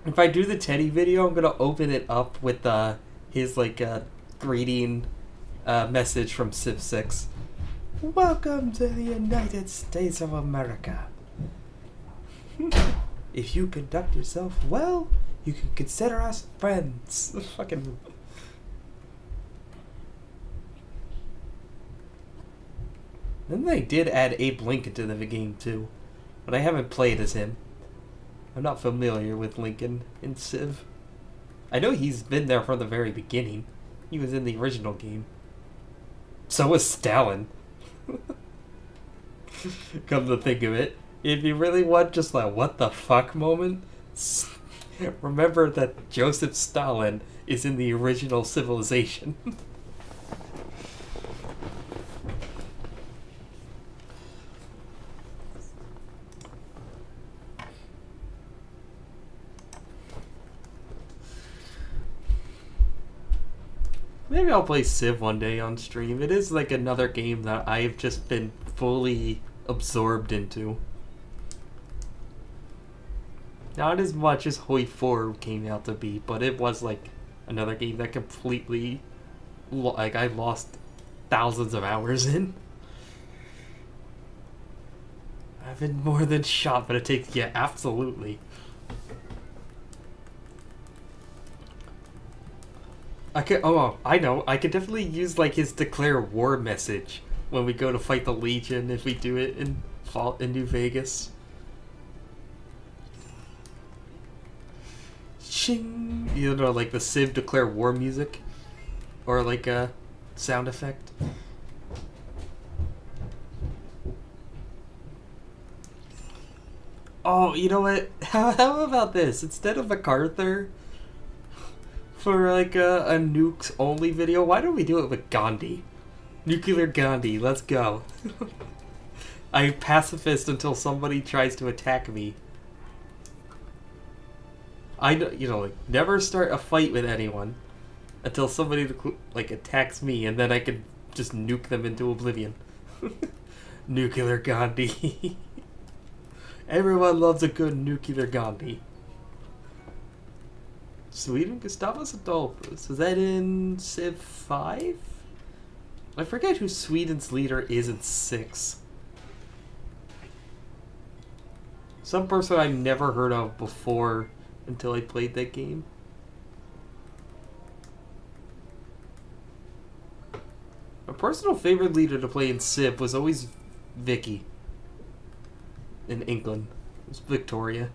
If I do the Teddy video, I'm gonna open it up with his greeting message from Civ 6. Welcome to the United States of America. If you conduct yourself well, you can consider us friends. Fucking. Then they did add Abe Lincoln to the game too, but I haven't played as him. I'm not familiar with Lincoln in Civ. I know he's been there from the very beginning. He was in the original game. So was Stalin. Come to think of it, if you really want just like what the fuck moment, remember that Joseph Stalin is in the original Civilization. Maybe I'll play Civ one day on stream. It is like another game that I've just been fully absorbed into. Not as much as Hoi 4 came out to be, but it was like another game that completely, I lost thousands of hours in. I've been more than shot, but it takes... Yeah, absolutely. I could... Oh, I know. I could definitely use, like, his declare war message when we go to fight the Legion if we do it in New Vegas. Shing! You know, like the Civ declare war music? Or like a sound effect? Oh, you know what? How about this? Instead of MacArthur for like a nukes only video, why don't we do it with Gandhi? Nuclear Gandhi, let's go. I pacifist until somebody tries to attack me. I know, you know, like, never start a fight with anyone until somebody like attacks me, and then I can just nuke them into oblivion. Nuclear Gandhi. Everyone loves a good nuclear Gandhi. Sweden, Gustavus Adolphus. Is that in Civ 5? I forget who Sweden's leader is in 6. Some person I've never heard of before until I played that game. My personal favorite leader to play in Civ was always Vicky. In England. It was Victoria.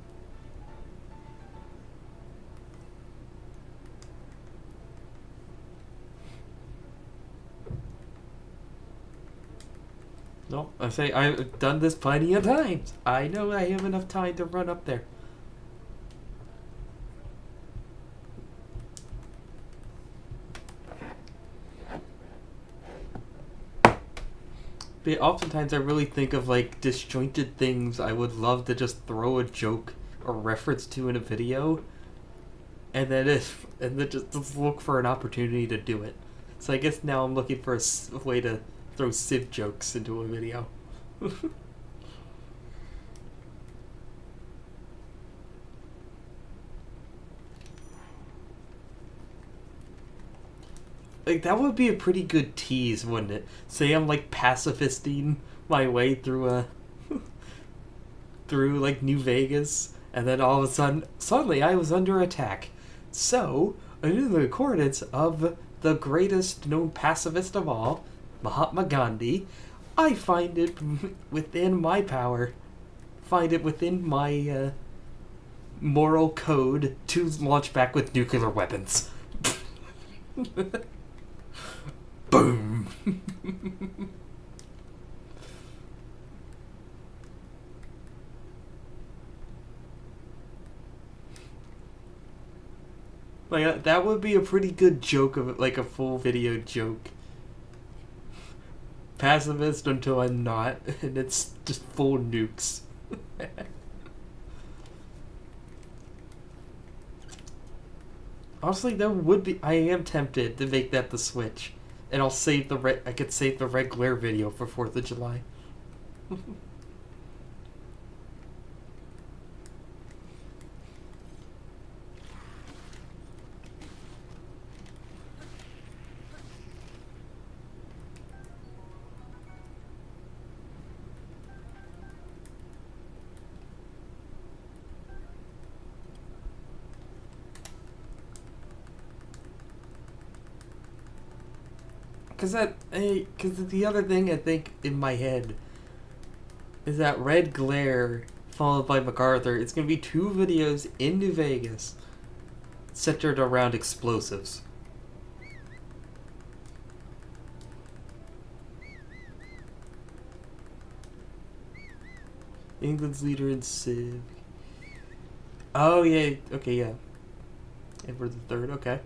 No, I say I've done this plenty of times. I know I have enough time to run up there. But oftentimes I really think of like disjointed things I would love to just throw a joke or reference to in a video, and then just look for an opportunity to do it. So I guess now I'm looking for a way to throw Civ jokes into a video. Like, that would be a pretty good tease, wouldn't it? Say I'm, like, pacifisting my way through through, like, New Vegas, and then all of a sudden, suddenly I was under attack. So, in the accordance of the greatest known pacifist of all, Mahatma Gandhi, I find it within my power, find it within my, moral code to launch back with nuclear weapons. Boom! Like, that would be a pretty good joke of it, like a full video joke. Pacifist until I'm not, and it's just full nukes. Honestly, that would be. I am tempted to make that the Switch, and I'll save the I could save the Red Glare video for 4th of July. Because the other thing I think in my head is that Red Glare followed by MacArthur. It's going to be 2 videos in New Vegas centered around explosives. England's leader in Civ. Oh, yeah. Okay, yeah. Edward the Third. Okay.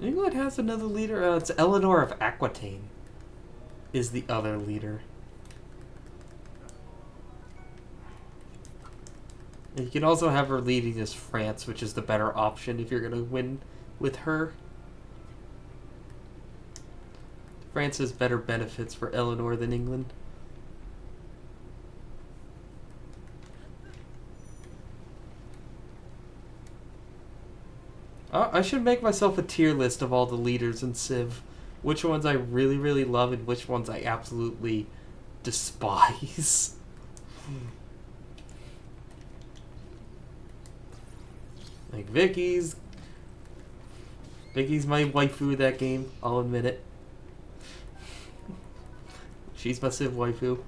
England has another leader. It's Eleanor of Aquitaine is the other leader. And you can also have her leading as France, which is the better option if you're going to win with her. France has better benefits for Eleanor than England. I should make myself a tier list of all the leaders in Civ. Which ones I really, really love and which ones I absolutely despise. Like Vicky's my waifu that game, I'll admit it. She's my Civ waifu.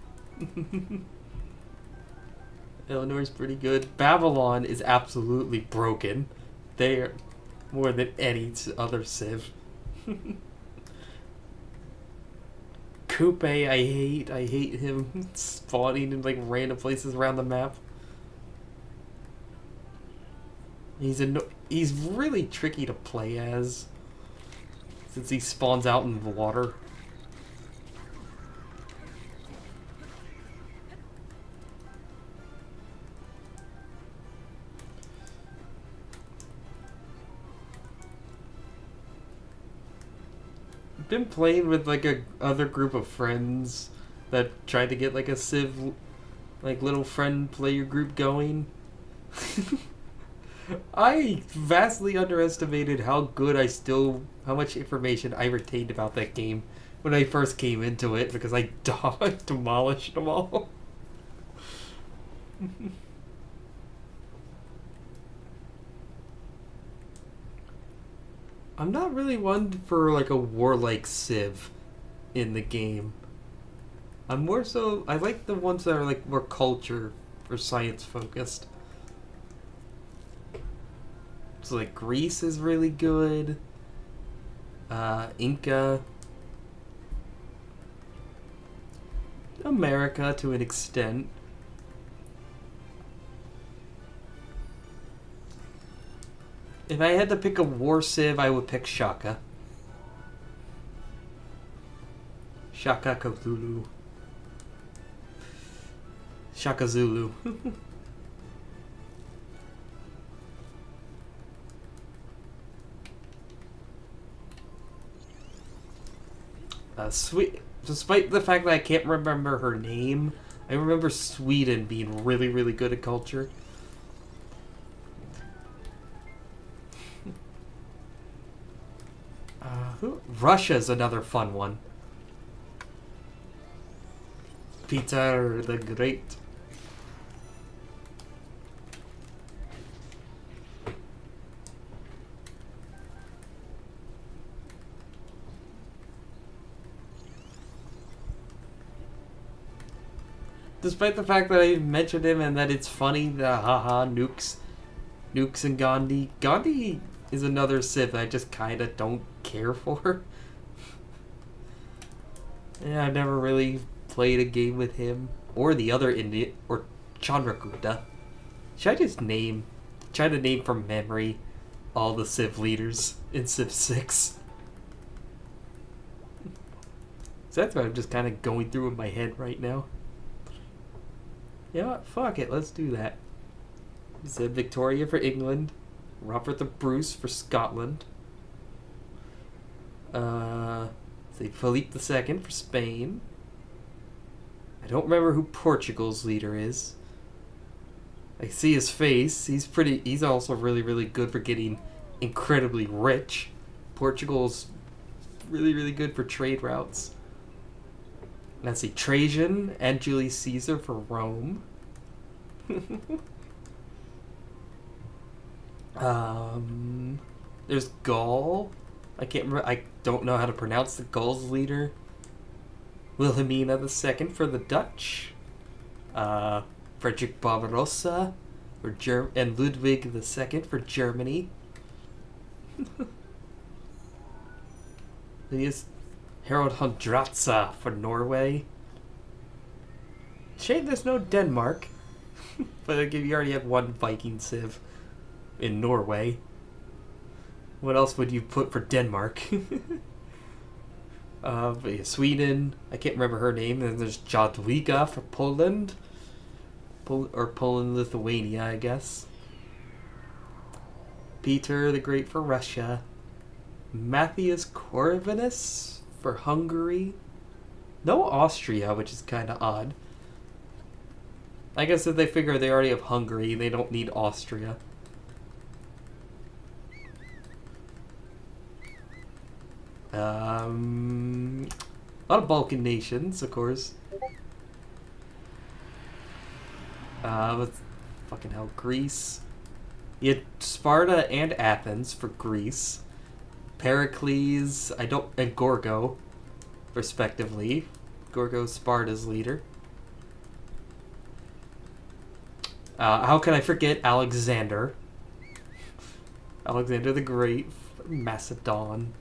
Eleanor's pretty good. Babylon is absolutely broken. They are more than any other Civ. Coupe, I hate him spawning in like random places around the map. He's really tricky to play as, since he spawns out in the water. Been playing with like a other group of friends that tried to get like a Civ like little friend player group going. I vastly underestimated how much information I retained about that game when I first came into it because I demolished them all. I'm not really one for like a warlike Civ in the game. I'm more so, I like the ones that are like more culture or science focused. So like Greece is really good. Inca. America to an extent. If I had to pick a war Civ, I would pick Shaka. Shaka Zulu. Shaka Zulu. Despite the fact that I can't remember her name, I remember Sweden being really, really good at culture. Russia's another fun one. Peter the Great. Despite the fact that I mentioned him and that it's funny, the haha nukes and Gandhi. Gandhi is another Civ that I just kinda don't care for. Yeah, I've never really played a game with him. Or the other Indian, or Chandragupta. Should I just try to name from memory all the Civ leaders in Civ 6? So that's what I'm just kind of going through in my head right now. Yeah, fuck it, let's do that. We said Victoria for England, Robert the Bruce for Scotland, say Philippe II for Spain. I don't remember who Portugal's leader is. I see his face. He's also really, really good for getting incredibly rich. Portugal's really, really good for trade routes. Let's see, Trajan and Julius Caesar for Rome. There's Gaul. I can't remember. I don't know how to pronounce the Gaul's leader. Wilhelmina II for the Dutch. Frederick Barbarossa for and Ludwig II for Germany. Then he has Harold Hondraza for Norway. Shame there's no Denmark. But you already have one Viking Civ in Norway. What else would you put for Denmark? Sweden, I can't remember her name. And there's Jadwiga for Poland. Poland, Lithuania, I guess. Peter the Great for Russia. Matthias Corvinus for Hungary. No Austria, which is kind of odd. I guess if they figure they already have Hungary, they don't need Austria. A lot of Balkan nations, of course. Let's fucking hell, Greece. You had Sparta and Athens for Greece. Pericles, and Gorgo, respectively. Gorgo, Sparta's leader. How can I forget Alexander? Alexander the Great, Macedon.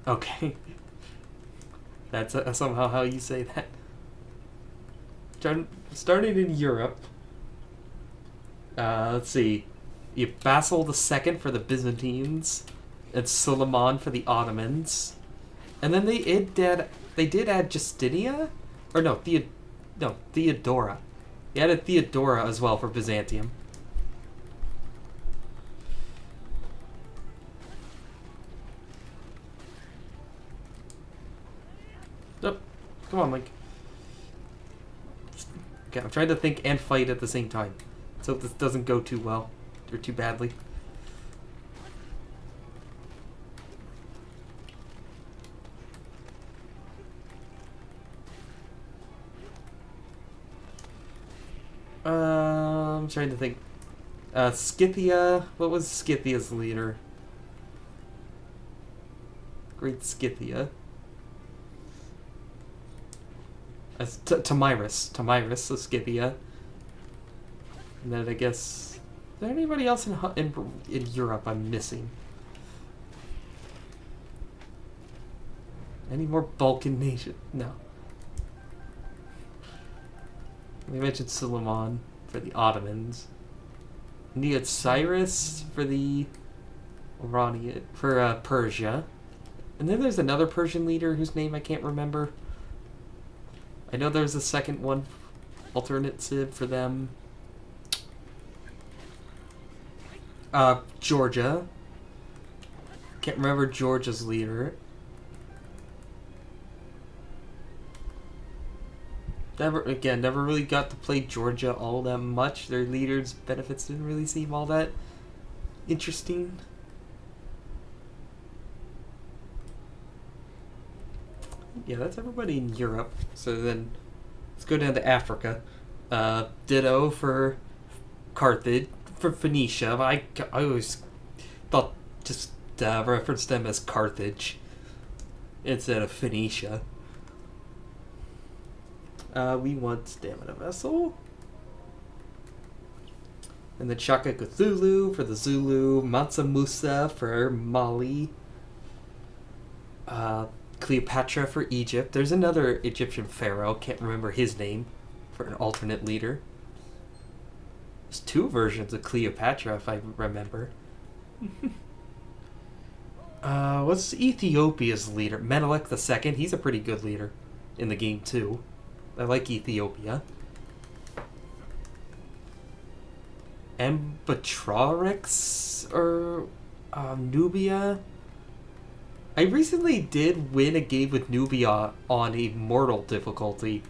Okay. That's somehow how you say that. Starting in Europe. Let's see. You have Basil II for the Byzantines, and Suleiman for the Ottomans. And then they did add Justinia? Or no, Theodora. They added Theodora as well for Byzantium. Oh, come on, Link. Okay, I'm trying to think and fight at the same time. So this doesn't go too well. Or too badly. I'm trying to think. Scythia. What was Scythia's leader? Great Scythia. Tomyris of Scythia. And then I guess... Is there anybody else in Europe I'm missing? Any more Balkan nation? No. We mentioned Suleiman for the Ottomans. And you had Cyrus for the Persia. And then there's another Persian leader whose name I can't remember. I know there's a second one, alternative for them. Georgia. Can't remember Georgia's leader. Never really got to play Georgia all that much. Their leaders' benefits didn't really seem all that interesting. Yeah, that's everybody in Europe. So then, let's go down to Africa. Ditto for Carthage. For Phoenicia, I always thought just referenced them as Carthage instead of Phoenicia. We want Stamina Vessel. And the Chaka Cthulhu for the Zulu, Mansa Musa for Mali, Cleopatra for Egypt. There's another Egyptian pharaoh, can't remember his name, for an alternate leader. There's two versions of Cleopatra, if I remember. What's Ethiopia's leader? Menelik II. He's a pretty good leader in the game, too. I like Ethiopia. Ambatrorix or Nubia? I recently did win a game with Nubia on a mortal difficulty.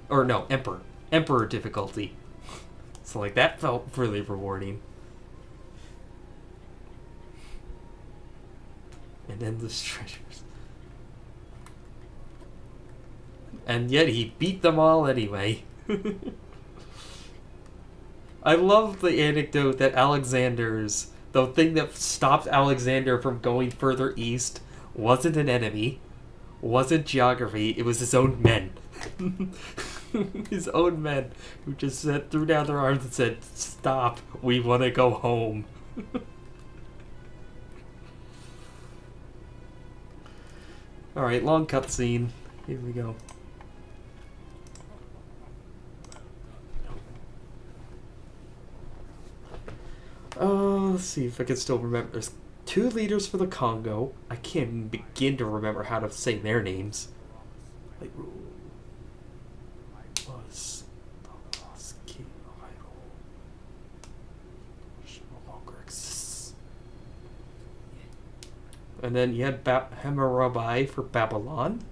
Or no, Emperor difficulty. So like that felt really rewarding. And endless treasures. And yet he beat them all anyway. I love the anecdote that the thing that stopped Alexander from going further east wasn't an enemy, wasn't geography, it was his own men. His own men who just threw down their arms and said, "Stop, we want to go home." Alright, long cutscene. Here we go. Let's see if I can still remember. There's two leaders for the Congo. I can't even begin to remember how to say their names. Like, was the lost king idol. She no longer exists. And then you had Hammurabi for Babylon.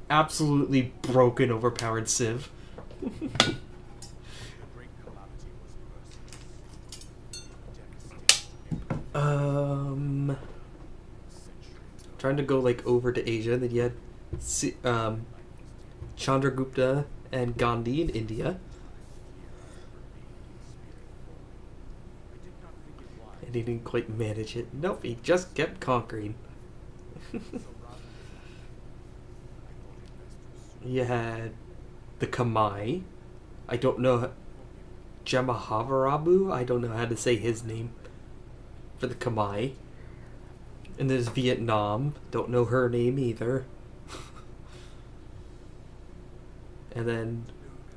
Absolutely broken, overpowered Civ. Trying to go like over to Asia. Then you had Chandragupta and Gandhi in India. And he didn't quite manage it. Nope, he just kept conquering. You had the Khmer. I don't know. Jamahavarabu? I don't know how to say his name. For the Khmer. And there's Vietnam. Don't know her name either. And then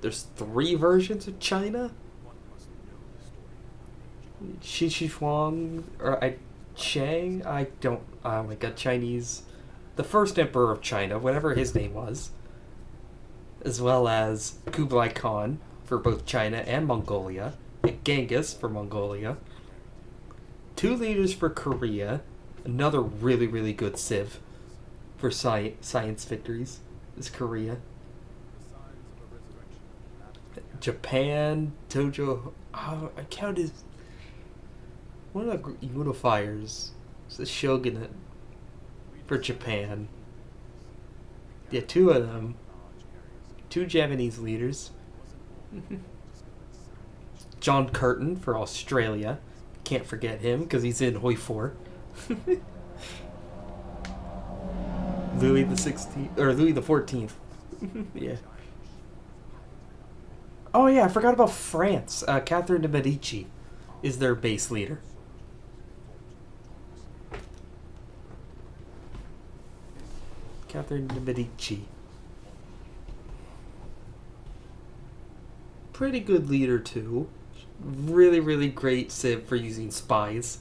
there's 3 versions of China. Xishuang or Chang. I don't. Oh my god, Chinese. The first emperor of China, whatever his name was, as well as Kublai Khan for both China and Mongolia, and Genghis for Mongolia. 2 leaders for Korea. Another really, really good civ for science victories is Korea. Japan, Tojo. Oh, I counted one of the unifiers. It's the shogunate for Japan. Yeah, 2 of them. 2 Japanese leaders. John Curtin for Australia. Can't forget him because he's in Hoi 4. Louis the 16th or Louis the 14th. Yeah. Oh yeah, I forgot about France. Catherine de Medici is their base leader. Catherine de Medici. Pretty good leader too. Really, really great civ for using spies.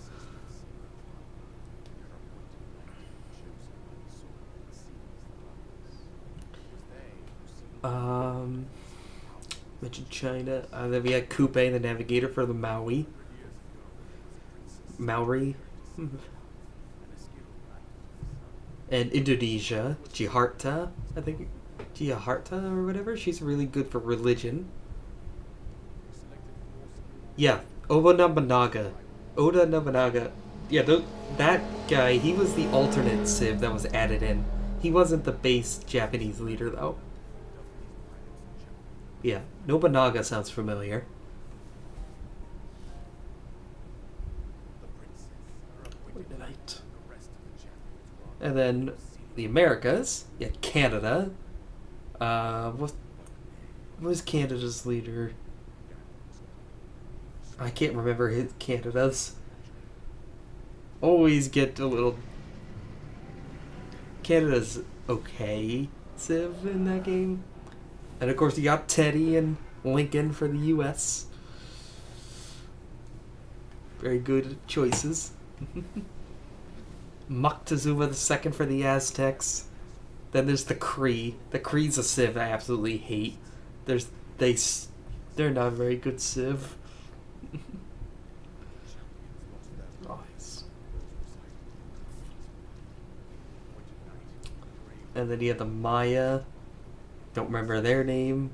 Mentioned China. Then we had Kupe, the navigator for the Maori. And Indonesia, Jakarta, I think. Jakarta or whatever. She's really good for religion. Yeah, Oda Nobunaga. Yeah, that guy, he was the alternate civ that was added in. He wasn't the base Japanese leader, though. Yeah, Nobunaga sounds familiar. And then the Americas, yeah, Canada. What was Canada's leader? I can't remember Canada's. Always get a little. Canada's okay civ in that game. And of course, you got Teddy and Lincoln for the U.S. Very good choices. Moctezuma II for the Aztecs. Then there's the Cree. The Cree's a civ I absolutely hate. They're not a very good civ. Nice. And then you have the Maya. Don't remember their name.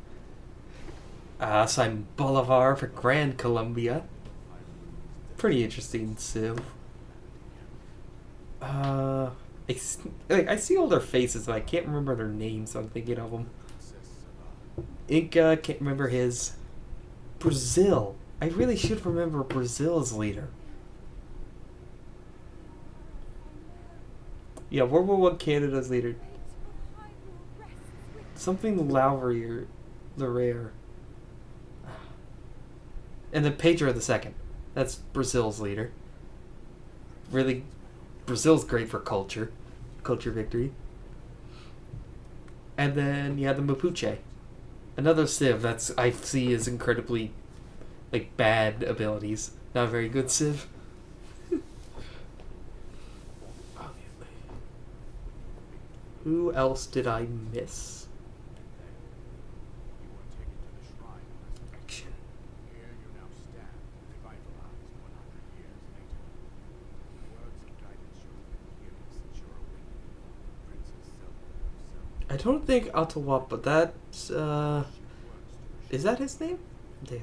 Simon Bolivar for Grand Colombia. Pretty interesting civ. I see all their faces, but I can't remember their names, so I'm thinking of them. Inca, can't remember his. Brazil. I really should remember Brazil's leader. Yeah, World War I Canada's leader. Something Lowry the Rare. And then Pedro II. That's Brazil's leader. Really, Brazil's great for culture victory. And then you have the Mapuche. Another civ that's I see is incredibly bad abilities. Not a very good civ. Who else did I miss? I don't think Atahualpa, but that's, is that his name? Damn.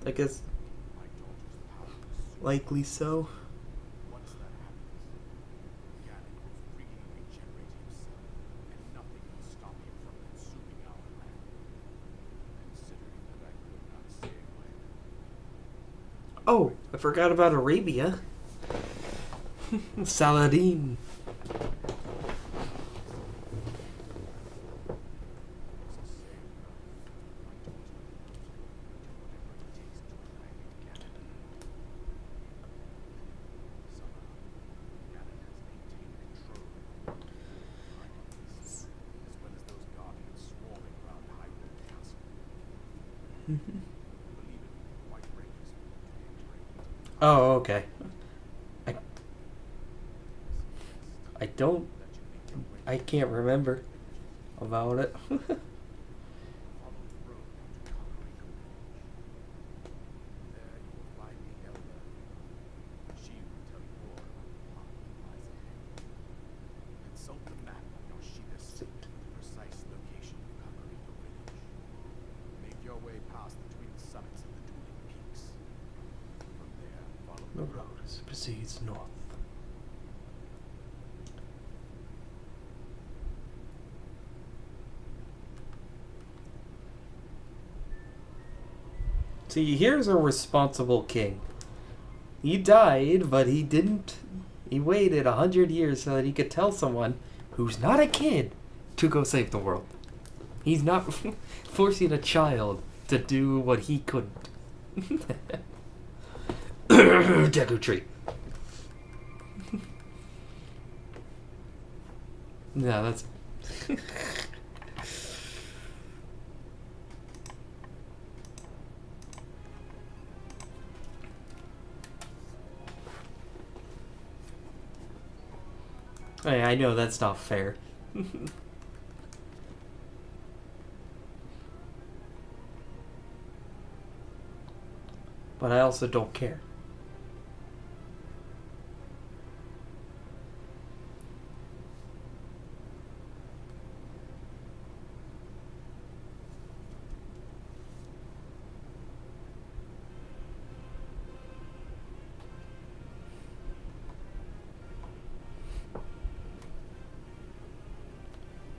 I guess Likely so. Once that happens, Ganon will freely regenerate himself, and nothing will stop him from consuming our land. Considering that I could not save my Oh, I forgot about Arabia. Saladin. Oh, okay. I I don't. I can't remember about it. Consult the map on Yoshida's suit for the precise location of Kakariko Village. Make your way past the twin summits of the dueling peaks. From there, follow The road proceeds north. See, here's a responsible king. He died, but he didn't. He waited 100 years so that he could tell someone who's not a kid to go save the world. He's not forcing a child to do what he couldn't. Deku tree. No, that's. Hey, I know that's not fair. But I also don't care.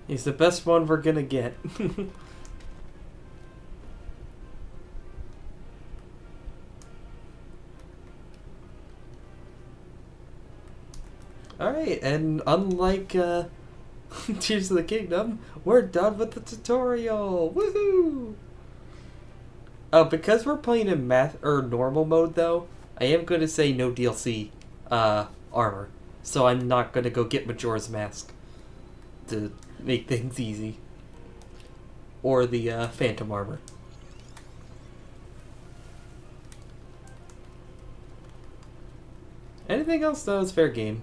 He's the best one we're gonna get. Alright, and unlike Tears of the Kingdom, we're done with the tutorial! Woohoo! Oh, because we're playing in math or normal mode though, I am gonna say no DLC armor. So I'm not gonna go get Majora's Mask to make things easy. Or the Phantom armor. Anything else though is fair game.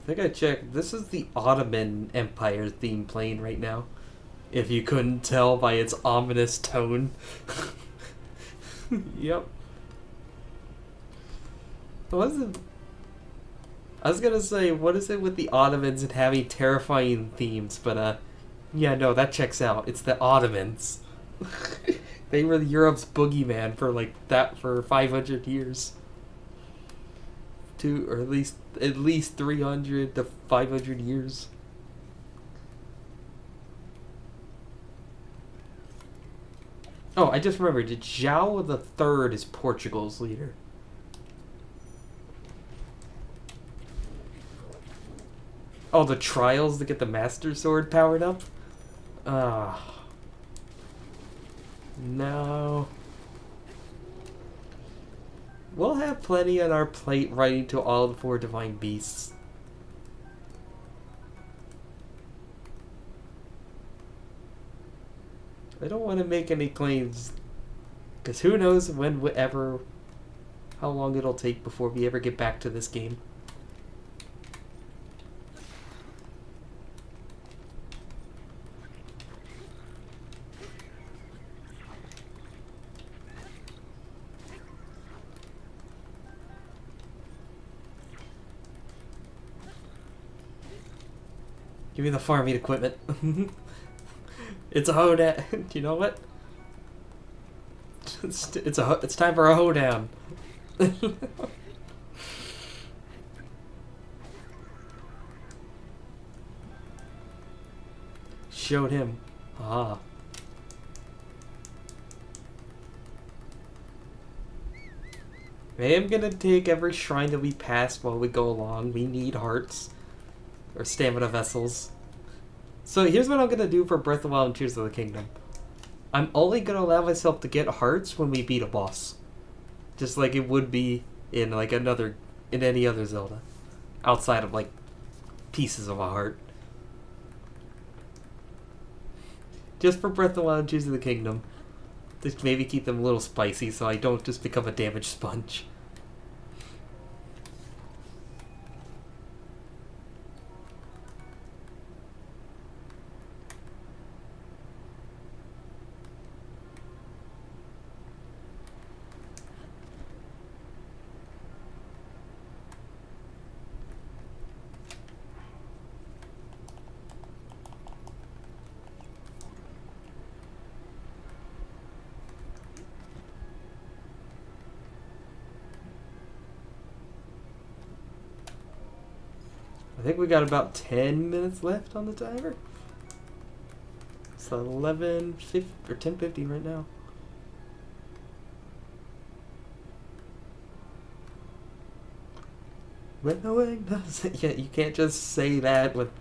I think I checked. This is the Ottoman Empire theme playing right now. If you couldn't tell by its ominous tone. Yep. What is it? I was gonna say, what is it with the Ottomans and having terrifying themes? But, yeah, no, that checks out. It's the Ottomans. They were Europe's boogeyman for, for 500 years. Or at least 300 to 500 years. Oh, I just remembered. Zhao the Third is Portugal's leader. Oh, the trials to get the Master Sword powered up? No. We'll have plenty on our plate writing to all the 4 divine beasts. I don't want to make any claims, because who knows how long it'll take before we ever get back to this game. Give me the farming equipment. It's a hoedown. Do you know what? It's time for a hoedown. Showed him. Ah. I am gonna take every shrine that we pass while we go along. We need hearts. Or stamina vessels. So here's what I'm gonna do for Breath of the Wild and Tears of the Kingdom. I'm only gonna allow myself to get hearts when we beat a boss. Just like it would be in like in any other Zelda. Outside of like pieces of a heart. Just for Breath of the Wild and Tears of the Kingdom. Just maybe keep them a little spicy so I don't just become a damaged sponge. I think we got about 10 minutes left on the timer. It's 11:50 or 10:50 right now. When the wing does it, yeah, you can't just say that with.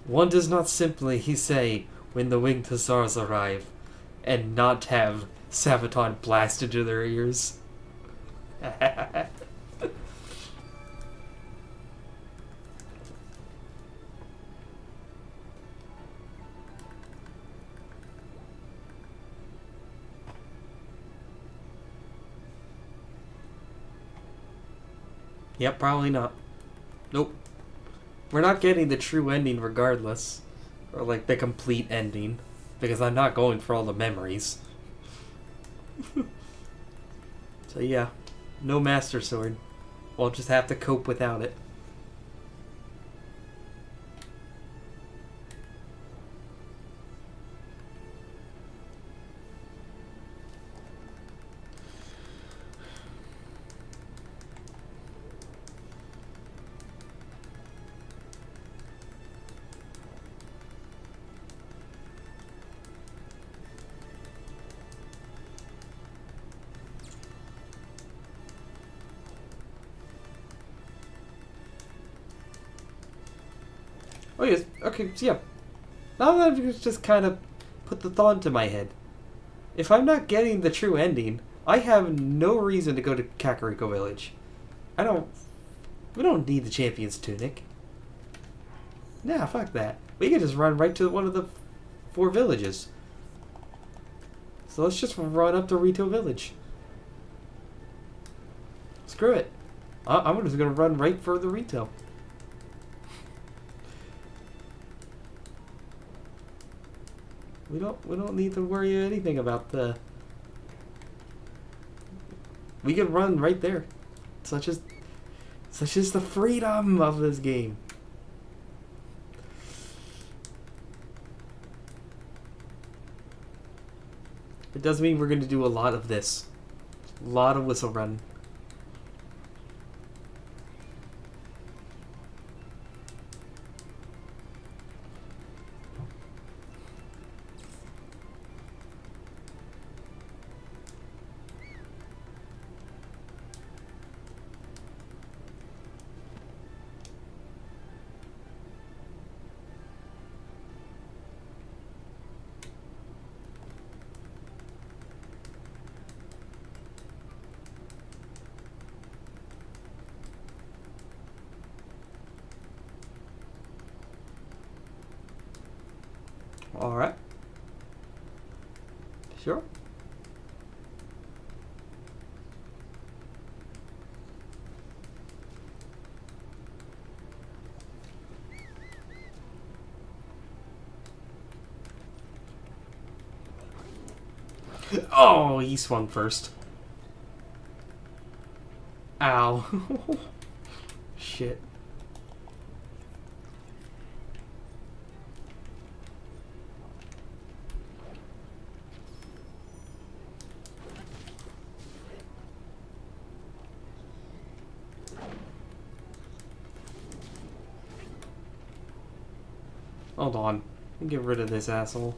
One does not simply say when the winged hussars arrive, and not have Sabaton blast into their ears. Yep, probably not. Nope. We're not getting the true ending regardless. Or like the complete ending. Because I'm not going for all the memories. So yeah. No Master Sword. We'll just have to cope without it. Oh yes, okay, so yeah. Now that I've just kind of put the thought into my head. If I'm not getting the true ending, I have no reason to go to Kakariko Village. We don't need the Champion's Tunic. Nah, fuck that. We can just run right to one of the 4 villages. So let's just run up to Rito Village. Screw it. I'm just gonna run right for the Rito. We don't need to worry anything about the. We can run right there. Such is the freedom of this game. It does mean we're going to do a lot of this. A lot of whistle run. Alright. Sure. Oh, he swung first. Ow. Shit. Hold on. Get rid of this asshole.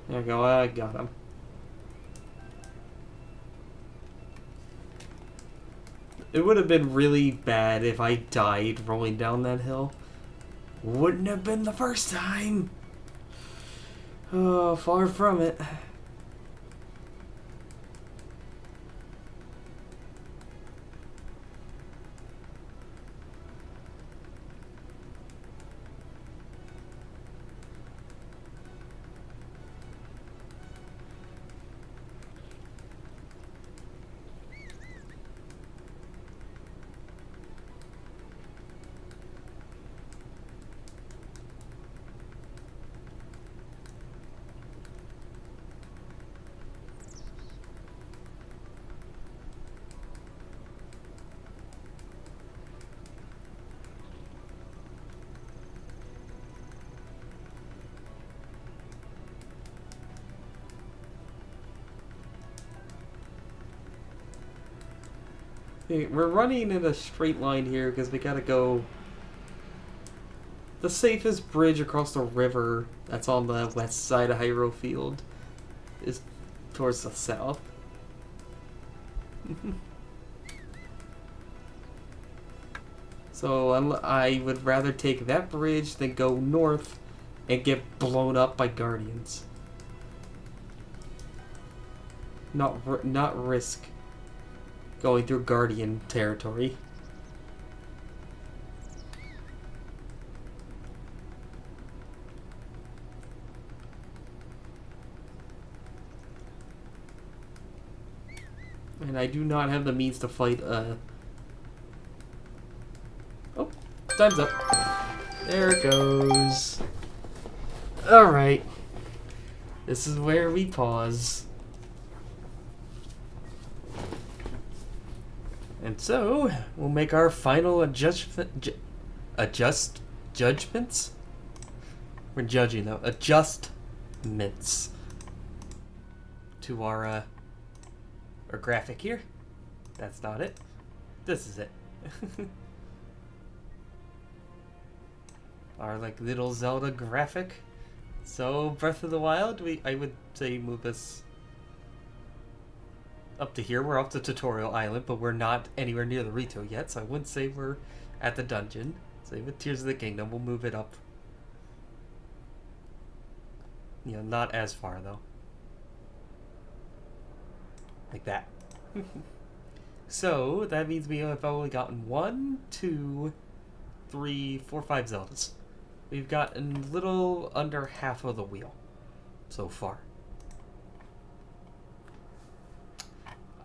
There we go, I got him. It would have been really bad if I died rolling down that hill. Wouldn't have been the first time. Oh, far from it. Okay, we're running in a straight line here because we gotta go the safest bridge across the river that's on the west side of Hyrule Field is towards the south. So I would rather take that bridge than go north and get blown up by guardians. Not risk going through guardian territory. And I do not have the means to fight oh, time's up. There it goes. Alright. This is where we pause. And so, we'll make our final judgments? We're judging though. Adjustments to our graphic here. That's not it. This is it. Our like little Zelda graphic. So Breath of the Wild, I would say move us up to here. We're up to Tutorial Island, but we're not anywhere near the Rito yet, so I wouldn't say we're at the dungeon. Say with Tears of the Kingdom, we'll move it up. You know, not as far though. Like that. So that means we have only gotten 1, 2, 3, 4, 5 Zeldas. We've gotten a little under half of the wheel so far.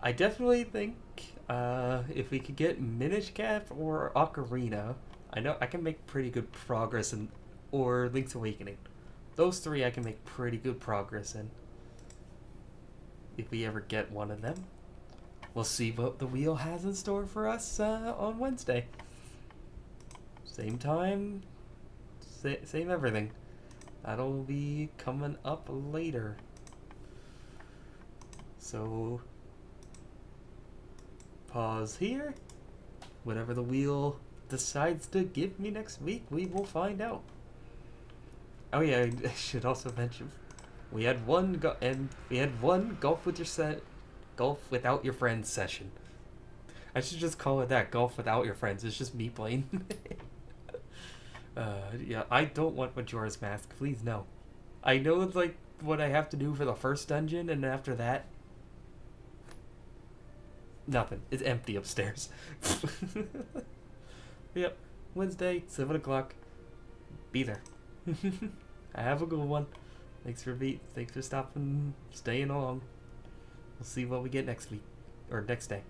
I definitely think if we could get Minish Cap or Ocarina, I know I can make pretty good progress in, or Link's Awakening. Those 3 I can make pretty good progress in. If we ever get one of them. We'll see what the wheel has in store for us on Wednesday. Same time, same everything. That'll be coming up later. So, pause here. Whatever the wheel decides to give me next week, we will find out. Oh yeah, I should also mention, we had one golf without your friends session. I should just call it that, golf without your friends. It's just me playing. Yeah, I don't want Majora's Mask. Please no. I know it's like what I have to do for the first dungeon, and after that, nothing. It's empty upstairs. Yep. Wednesday, 7 o'clock. Be there. Have a good one. Thanks for stopping, staying on. We'll see what we get next week or next day.